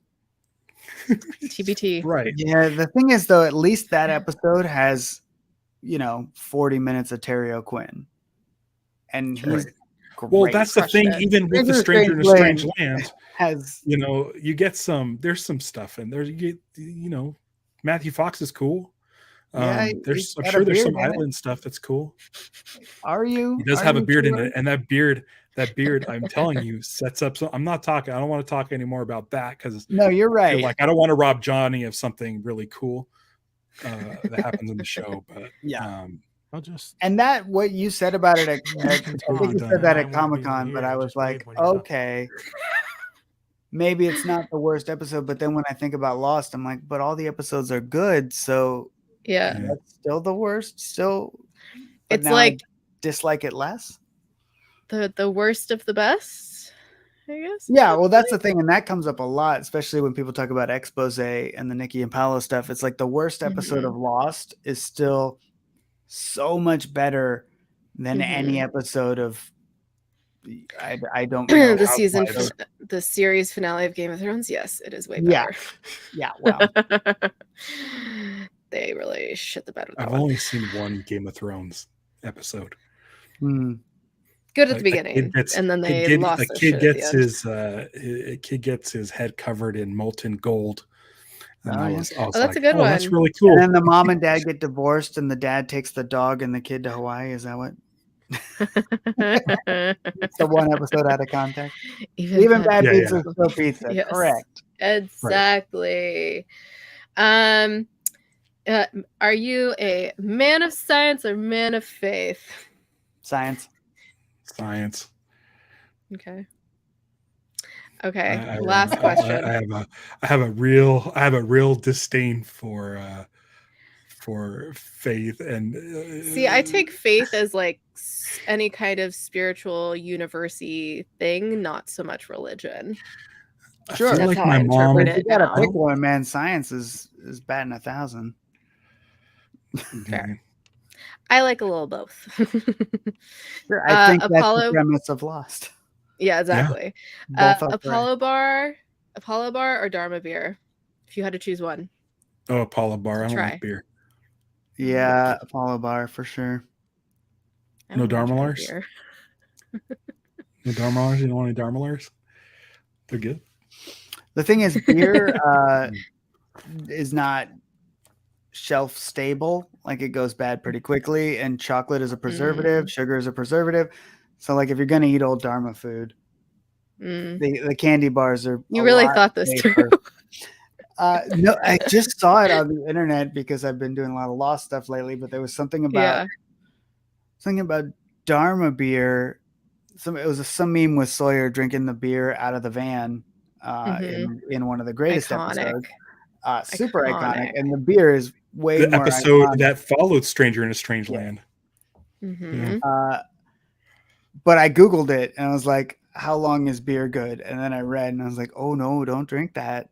[SPEAKER 3] TBT.
[SPEAKER 4] Right.
[SPEAKER 2] Yeah, the thing is, though, at least that episode has, 40 minutes of Terry O'Quinn. And he's great.
[SPEAKER 4] Well, that's the thing, even with The Stranger in a Strange Land,
[SPEAKER 2] has,
[SPEAKER 4] you get there's some stuff in there. You get, Matthew Fox is cool. I'm sure there's some island stuff that's cool.
[SPEAKER 2] Are you?
[SPEAKER 4] He does have a beard in it, and that beard, I'm telling you, sets up. So I'm not talking. I don't want to talk anymore about that because
[SPEAKER 2] no, you're right.
[SPEAKER 4] Like I don't want to rob Johnny of something really cool that happens in the show. But
[SPEAKER 1] I'll just
[SPEAKER 2] and that what you said about it. I think you said that at Comic-Con, but I was like, okay, maybe it's not the worst episode. But then when I think about Lost, I'm like, but all the episodes are good, so.
[SPEAKER 3] Yeah,
[SPEAKER 2] that's still the worst. Still,
[SPEAKER 3] it's like
[SPEAKER 2] dislike it less.
[SPEAKER 3] The worst of the best, I guess.
[SPEAKER 2] Yeah, well, that's the thing, and that comes up a lot, especially when people talk about Expose and the Nikki and Paolo stuff. It's like the worst episode of Lost is still so much better than any episode of. I don't know
[SPEAKER 3] the series finale of Game of Thrones. Yes, it is way better.
[SPEAKER 2] Yeah. Well.
[SPEAKER 3] They really shit the bed with that
[SPEAKER 4] I've only seen one Game of Thrones episode.
[SPEAKER 3] Good at the beginning, and then they lost
[SPEAKER 4] a kid gets his head covered in molten gold. And I was
[SPEAKER 3] that's
[SPEAKER 4] like,
[SPEAKER 3] a good one.
[SPEAKER 4] That's really cool.
[SPEAKER 2] And then the mom and dad get divorced, and the dad takes the dog and the kid to Hawaii. Is that what? It's the one episode out of context. Even bad pizza is still pizza. Yes. Correct.
[SPEAKER 3] Exactly. Right. Are you a man of science or man of faith?
[SPEAKER 2] Science.
[SPEAKER 3] Okay. Last question.
[SPEAKER 4] I have a real disdain for faith and
[SPEAKER 3] see. I take faith as like any kind of spiritual university thing, not so much religion.
[SPEAKER 2] Sure.
[SPEAKER 4] I feel like my mom.
[SPEAKER 2] You gotta pick one, man. Science is batting 1,000.
[SPEAKER 3] Fair. I like a little both.
[SPEAKER 2] Sure, I think that's the premise of Lost.
[SPEAKER 3] Yeah, exactly. Apollo bar or Dharma beer, if you had to choose one.
[SPEAKER 4] Oh, Apollo bar. I don't like beer.
[SPEAKER 2] Yeah, Apollo bar for sure.
[SPEAKER 4] No Dharmalars? No Dharmalars? You don't want any Dharmalars? They're good.
[SPEAKER 2] The thing is, beer is not shelf stable. Like it goes bad pretty quickly, and chocolate is a preservative, sugar is a preservative. So like if you're gonna eat old Dharma food, the candy bars are.
[SPEAKER 3] You really thought this through.
[SPEAKER 2] No, I just saw it on the internet because I've been doing a lot of Lost stuff lately. But there was something about Dharma beer. It was some meme with Sawyer drinking the beer out of the van in one of the greatest episodes. Super iconic, and the beer is way
[SPEAKER 4] the
[SPEAKER 2] more
[SPEAKER 4] episode
[SPEAKER 2] iconic.
[SPEAKER 4] That followed Stranger in a Strange Land.
[SPEAKER 2] But I googled it and I was like, how long is beer good? And then I read and I was like, oh no, don't drink that.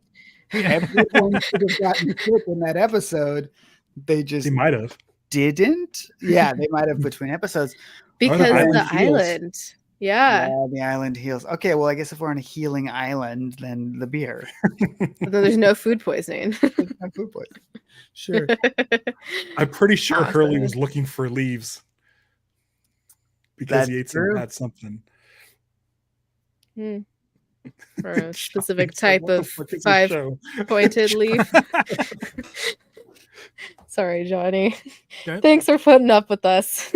[SPEAKER 2] Everyone should have gotten sick in that episode. They might have didn't. Yeah, they might have between episodes
[SPEAKER 3] because the island. Yeah,
[SPEAKER 2] the island heals. Okay, well, I guess if we're on a healing island, then the beer.
[SPEAKER 3] There's no food poisoning.
[SPEAKER 2] No food poisoning. Sure.
[SPEAKER 4] I'm pretty sure Hurley was looking for leaves because he ate something.
[SPEAKER 3] For a specific type of 5-pointed leaf. Sorry, Johnny. Okay. Thanks for putting up with us.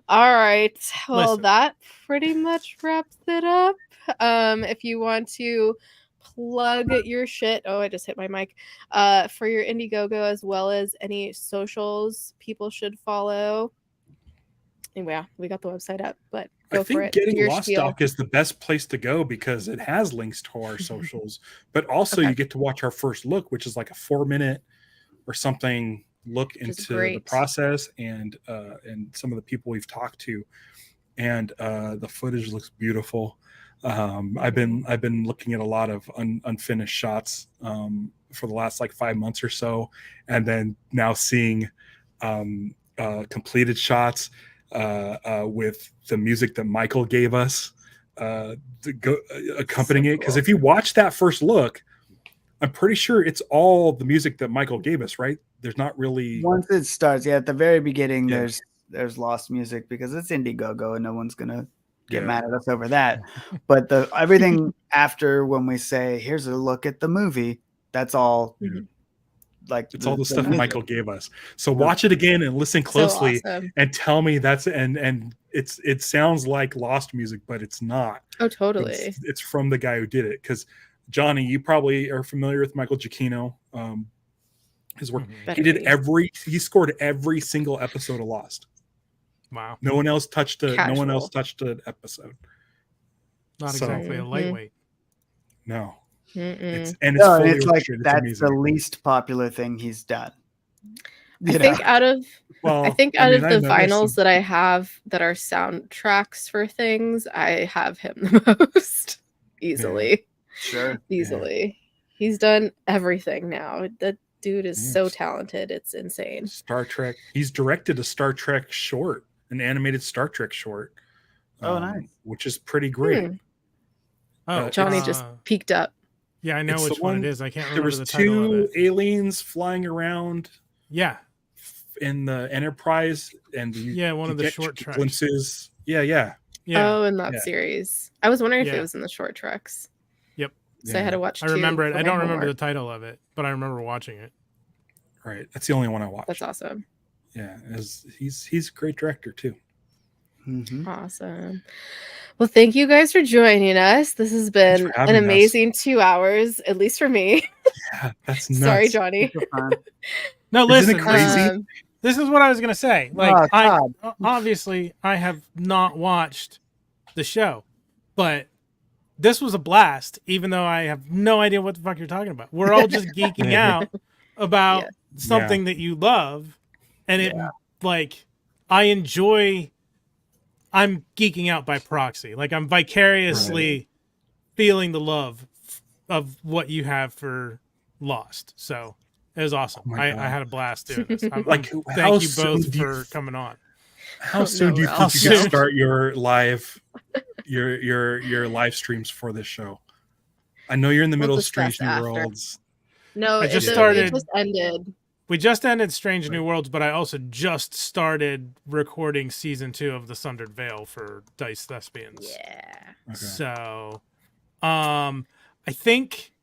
[SPEAKER 3] All right. Well, that pretty much wraps it up. If you want to plug your shit, I just hit my mic, for your Indiegogo as well as any socials people should follow. And yeah, we got the website up, but Go for it.
[SPEAKER 4] Getting
[SPEAKER 3] Your
[SPEAKER 4] Lost
[SPEAKER 3] spiel.
[SPEAKER 4] Doc is the best place to go because it has links to our socials, but also you get to watch our first look, which is like a 4-minute or something look into the process and some of the people we've talked to, and the footage looks beautiful. I've been looking at a lot of unfinished shots for the last like 5 months or so, and then now seeing completed shots with the music that Michael gave us accompanying it. Because if you watch that first look, I'm pretty sure it's all the music that Michael gave us, right? There's not really,
[SPEAKER 2] once it starts, at the very beginning, there's lost music because it's Indiegogo and no one's gonna get mad at us over that. But everything after, when we say here's a look at the movie, that's all like
[SPEAKER 4] it's all the stuff Michael gave us. So watch it again and listen closely and tell me and it sounds like Lost music, but it's not.
[SPEAKER 3] Oh, totally.
[SPEAKER 4] It's from the guy who did it. Because Johnny, you probably are familiar with Michael Giacchino. His work. He scored every single episode of Lost.
[SPEAKER 1] Wow.
[SPEAKER 4] No one else touched an episode.
[SPEAKER 1] Not exactly a lightweight.
[SPEAKER 4] No.
[SPEAKER 2] It's like that's the least popular thing he's done.
[SPEAKER 3] I think out of the vinyls that I have that are soundtracks for things, I have him the most easily.
[SPEAKER 2] Sure.
[SPEAKER 3] Easily. He's done everything now. That dude is so talented. It's insane.
[SPEAKER 4] Star Trek. He's directed a Star Trek short, an animated Star Trek short.
[SPEAKER 2] Oh, nice.
[SPEAKER 4] Which is pretty great.
[SPEAKER 3] Johnny just peeked up.
[SPEAKER 1] Yeah, I know which one it is. I can't remember the title of it.
[SPEAKER 4] There was 2 aliens flying around.
[SPEAKER 1] Yeah.
[SPEAKER 4] In the Enterprise, and
[SPEAKER 1] one of the short treks.
[SPEAKER 4] Glimpses. Yeah.
[SPEAKER 3] Oh, in that series. I was wondering if it was in the short treks.
[SPEAKER 1] Yep.
[SPEAKER 3] So I had to watch 2.
[SPEAKER 1] I remember it. I don't remember the title of it, but I remember watching it.
[SPEAKER 4] Right. That's the only one I watched.
[SPEAKER 3] That's awesome.
[SPEAKER 4] Yeah. He's a great director too.
[SPEAKER 2] Mm-hmm.
[SPEAKER 3] Awesome. Well, thank you guys for joining us. This has been an amazing 2 hours, at least for me.
[SPEAKER 4] Yeah, that's nuts.
[SPEAKER 3] Sorry, Johnny.
[SPEAKER 1] No, listen.
[SPEAKER 4] Isn't it crazy?
[SPEAKER 1] This is what I was gonna say. Like, obviously I have not watched the show, but this was a blast. Even though I have no idea what the fuck you're talking about. We're all just geeking out about something that you love, and it like I enjoy. I'm geeking out by proxy. Like, I'm vicariously feeling the love of what you have for Lost. So it was awesome. I had a blast doing this. Thank you both for coming on.
[SPEAKER 4] How soon do you think you can start your live streams for this show? I know you're in the middle of Strange New Worlds.
[SPEAKER 3] No,
[SPEAKER 1] it just
[SPEAKER 3] ended.
[SPEAKER 1] We just ended Strange New Worlds, but I also just started recording season 2 of The Sundered Veil for Dice Thespians.
[SPEAKER 3] Yeah.
[SPEAKER 4] Okay.
[SPEAKER 1] So, I think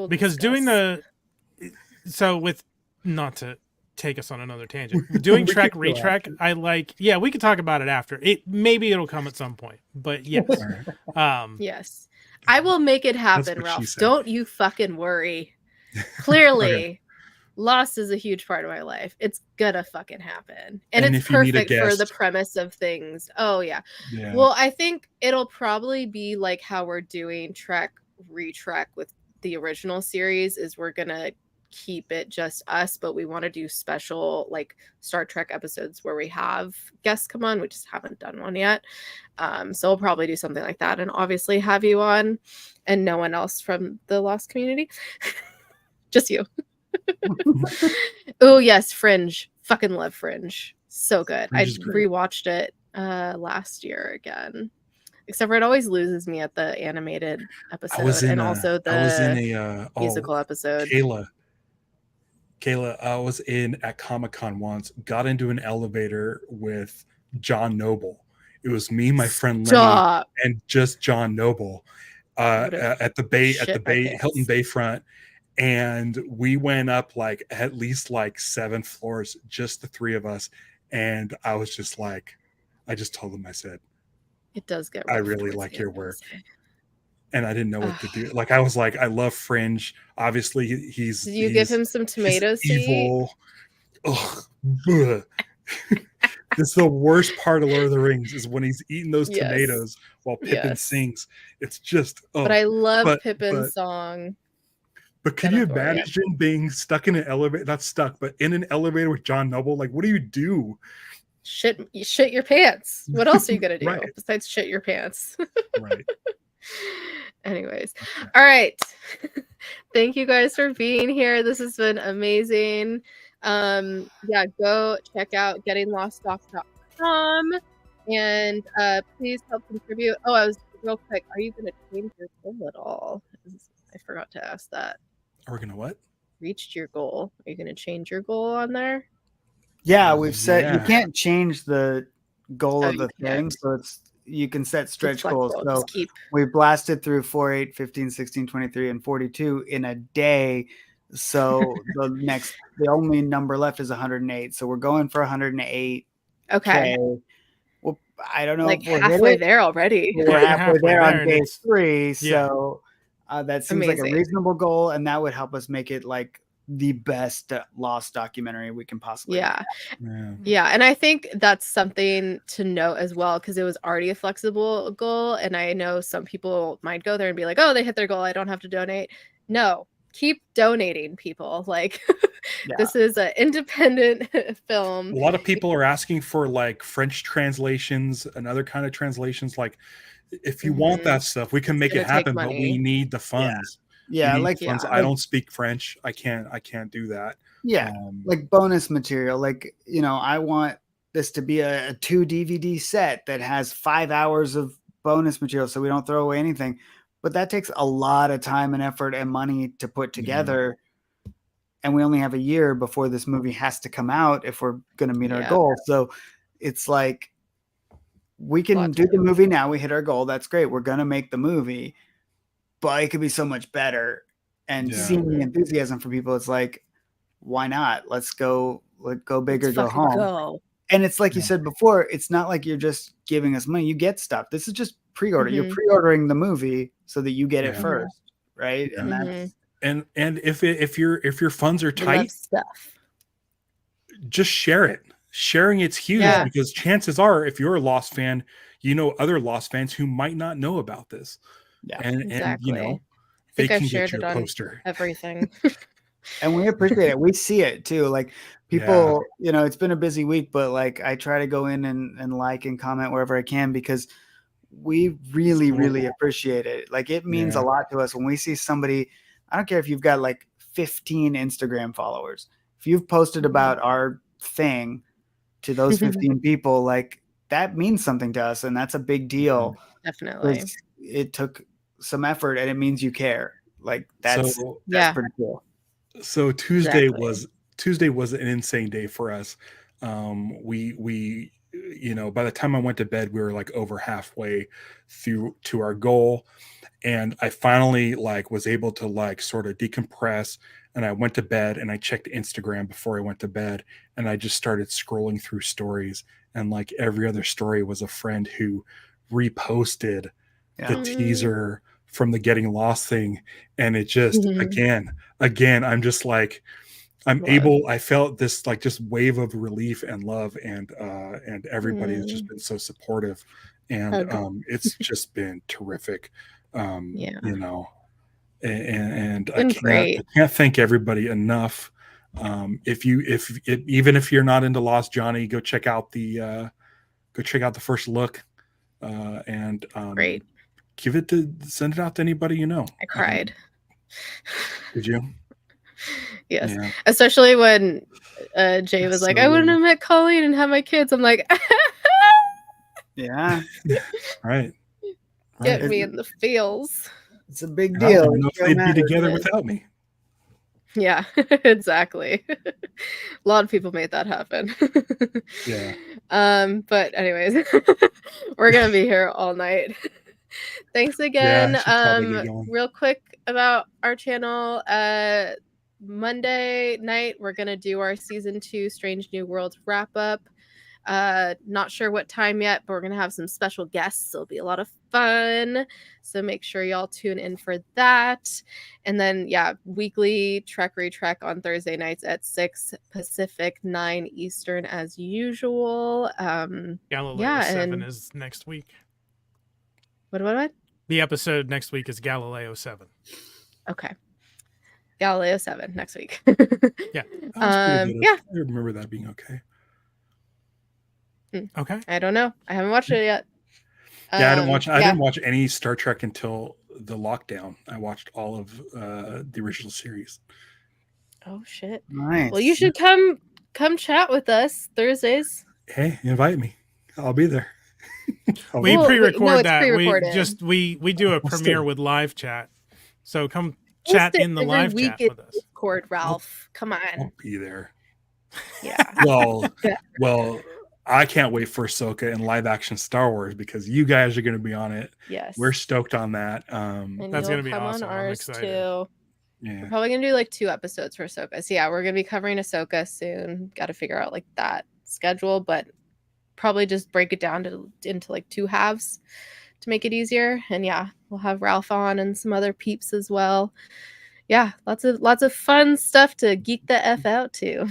[SPEAKER 1] because doing with not to take us on another tangent, doing Trek Retrek, I like. Yeah, we could talk about it after. Maybe it'll come at some point, but yes,
[SPEAKER 3] yes, I will make it happen, Ralph. Don't you fucking worry. Clearly. Lost is a huge part of my life. It's gonna fucking happen. And it's perfect for the premise of things. Oh, yeah. Well, I think it'll probably be like how we're doing Trek Retrek with the original series, is we're gonna keep it just us, but we want to do special like Star Trek episodes where we have guests come on. We just haven't done one yet. So we'll probably do something like that, and obviously have you on and no one else from the Lost community. Just you. Oh yes, Fringe. Fucking love Fringe. So good. I rewatched it last year again. Except for it always loses me at the animated episode and also the musical episode.
[SPEAKER 4] Kayla, I was at Comic-Con once, got into an elevator with John Noble. It was me, my friend Lenny, and just John Noble at the Hilton Bayfront. And we went up like at least like 7 floors, just the 3 of us. And I was just like, I just told him, I said,
[SPEAKER 3] it does get
[SPEAKER 4] I really like your work. And I didn't know what to do. Like, I was like, I love Fringe. Obviously,
[SPEAKER 3] Did you give him some tomato seed?
[SPEAKER 4] Evil. Ugh. This is the worst part of Lord of the Rings is when he's eating those tomatoes while Pippin sings. It's just
[SPEAKER 3] But I love Pippin's song.
[SPEAKER 4] But could you imagine being stuck in an elevator? Not stuck, but in an elevator with John Noble? Like, what do you do?
[SPEAKER 3] Shit your pants. What else are you gonna do besides shit your pants?
[SPEAKER 4] Right.
[SPEAKER 3] Anyways, all right. Thank you guys for being here. This has been amazing. Go check out gettinglost.com and please help contribute. Oh, I was real quick. Are you gonna change your goal at all? I forgot to ask that.
[SPEAKER 4] Are we gonna what?
[SPEAKER 3] Reached your goal. Are you gonna change your goal on there?
[SPEAKER 2] Yeah, we've set you can't change the goal of the thing, so you can set stretch goals. So we blasted through 4, 8, 15, 16, 23, and 42 in a day. So the only number left is 108. So we're going for 108.
[SPEAKER 3] Okay.
[SPEAKER 2] Well, I don't know
[SPEAKER 3] if we're halfway there already.
[SPEAKER 2] We're halfway there on day 3. So that seems like a reasonable goal, and that would help us make it like the best Lost documentary we can possibly
[SPEAKER 3] yeah. And I think that's something to note as well, because it was already a flexible goal, and I know some people might go there and be like, oh, they hit their goal, I don't have to donate. No, keep donating, people. Like this is an independent film.
[SPEAKER 4] A lot of people are asking for like French translations and other kind of translations. Like, if you want that stuff, we can make it happen, but we need the funds. I don't speak French. I can't do that.
[SPEAKER 2] Like bonus material, like, I want this to be a 2 DVD set that has 5 hours of bonus material, so we don't throw away anything. But that takes a lot of time and effort and money to put together, and we only have a year before this movie has to come out if we're going to meet our goal. So it's like, we can do the movie now. We hit our goal. That's great. We're going to make the movie, but it could be so much better. And seeing the enthusiasm for people, it's like, why not? Let's go big or go home. And it's like you said before, it's not like you're just giving us money. You get stuff. This is just pre-order. You're pre-ordering the movie so that you get it first, right? And that's
[SPEAKER 4] and if your funds are tight, just share it. Sharing it's huge, because chances are, if you're a Lost fan, other Lost fans who might not know about this. And they can get you a poster.
[SPEAKER 3] Everything.
[SPEAKER 2] And we appreciate it. We see it too. Like people, it's been a busy week, but like I try to go in and like and comment wherever I can, because we really, really appreciate it. Like it means a lot to us when we see somebody. I don't care if you've got like 15 Instagram followers. If you've posted about our thing to those 15 people, like that means something to us, and that's a big deal.
[SPEAKER 3] Definitely.
[SPEAKER 2] It took some effort, and it means you care. Like that's pretty cool.
[SPEAKER 4] So Tuesday was an insane day for us. We by the time I went to bed, we were like over halfway through to our goal, and I finally like was able to like sort of decompress. And I went to bed and I checked Instagram before I went to bed, and I just started scrolling through stories, and like every other story was a friend who reposted the teaser from the Getting Lost thing. And it just, again, I'm just like, I felt this like just wave of relief and love, and everybody has just been so supportive, and it's just been terrific. And I can't thank everybody enough. Even if you're not into Lost Johnny, go check out the first look, and send it out to anybody you know.
[SPEAKER 3] I cried.
[SPEAKER 4] Did you?
[SPEAKER 3] Yes, especially when Jay was like, "I wouldn't have met Colleen and have my kids." I'm like,
[SPEAKER 4] right.
[SPEAKER 3] Get me in the feels.
[SPEAKER 2] It's a big deal.
[SPEAKER 4] I don't know if they'd be together without me.
[SPEAKER 3] Yeah, exactly. A lot of people made that happen. But anyways, we're gonna be here all night. Thanks again. Real quick about our channel. Monday night we're gonna do our season 2 Strange New Worlds wrap up. Not sure what time yet, but we're gonna have some special guests. It'll be a lot of fun. So make sure y'all tune in for that. And then, weekly Trek Retrek on Thursday nights at 6 Pacific, 9 Eastern as usual.
[SPEAKER 1] Galileo 7 is next week.
[SPEAKER 3] What?
[SPEAKER 1] The episode next week is Galileo 7.
[SPEAKER 3] Okay. Galileo 7 next week.
[SPEAKER 1] Yeah.
[SPEAKER 4] I remember that being okay.
[SPEAKER 1] Okay.
[SPEAKER 3] I don't know. I haven't watched it yet.
[SPEAKER 4] Yeah, I didn't watch any Star Trek until the lockdown. I watched all of the original series.
[SPEAKER 3] Oh shit!
[SPEAKER 2] Nice.
[SPEAKER 3] Well, you should come chat with us Thursdays.
[SPEAKER 4] Hey, invite me. I'll be there.
[SPEAKER 1] We pre-record that. We do a premiere with live chat. So come chat in the live chat with us.
[SPEAKER 3] Discord, Ralph. Come on.
[SPEAKER 4] I'll be there.
[SPEAKER 3] Yeah.
[SPEAKER 4] Well, I can't wait for Ahsoka and live action Star Wars because you guys are going to be on it.
[SPEAKER 3] Yes.
[SPEAKER 4] We're stoked on that.
[SPEAKER 1] That's going to be awesome. I'm excited.
[SPEAKER 3] Too.
[SPEAKER 4] Yeah.
[SPEAKER 3] We're probably going to do like 2 episodes for Ahsoka. So yeah, we're going to be covering Ahsoka soon. Got to figure out like that schedule, but probably just break it down into like 2 halves to make it easier. And yeah, we'll have Ralph on and some other peeps as well. Yeah, lots of fun stuff to geek the F out to.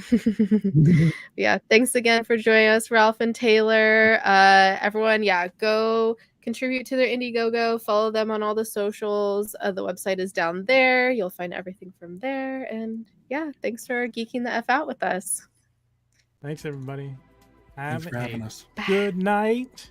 [SPEAKER 3] Yeah, thanks again for joining us, Ralph and Taylor. Everyone, go contribute to their Indiegogo. Follow them on all the socials. The website is down there. You'll find everything from there. And yeah, thanks for geeking the F out with us.
[SPEAKER 1] Thanks, everybody.
[SPEAKER 4] Thanks for having us.
[SPEAKER 1] Good night.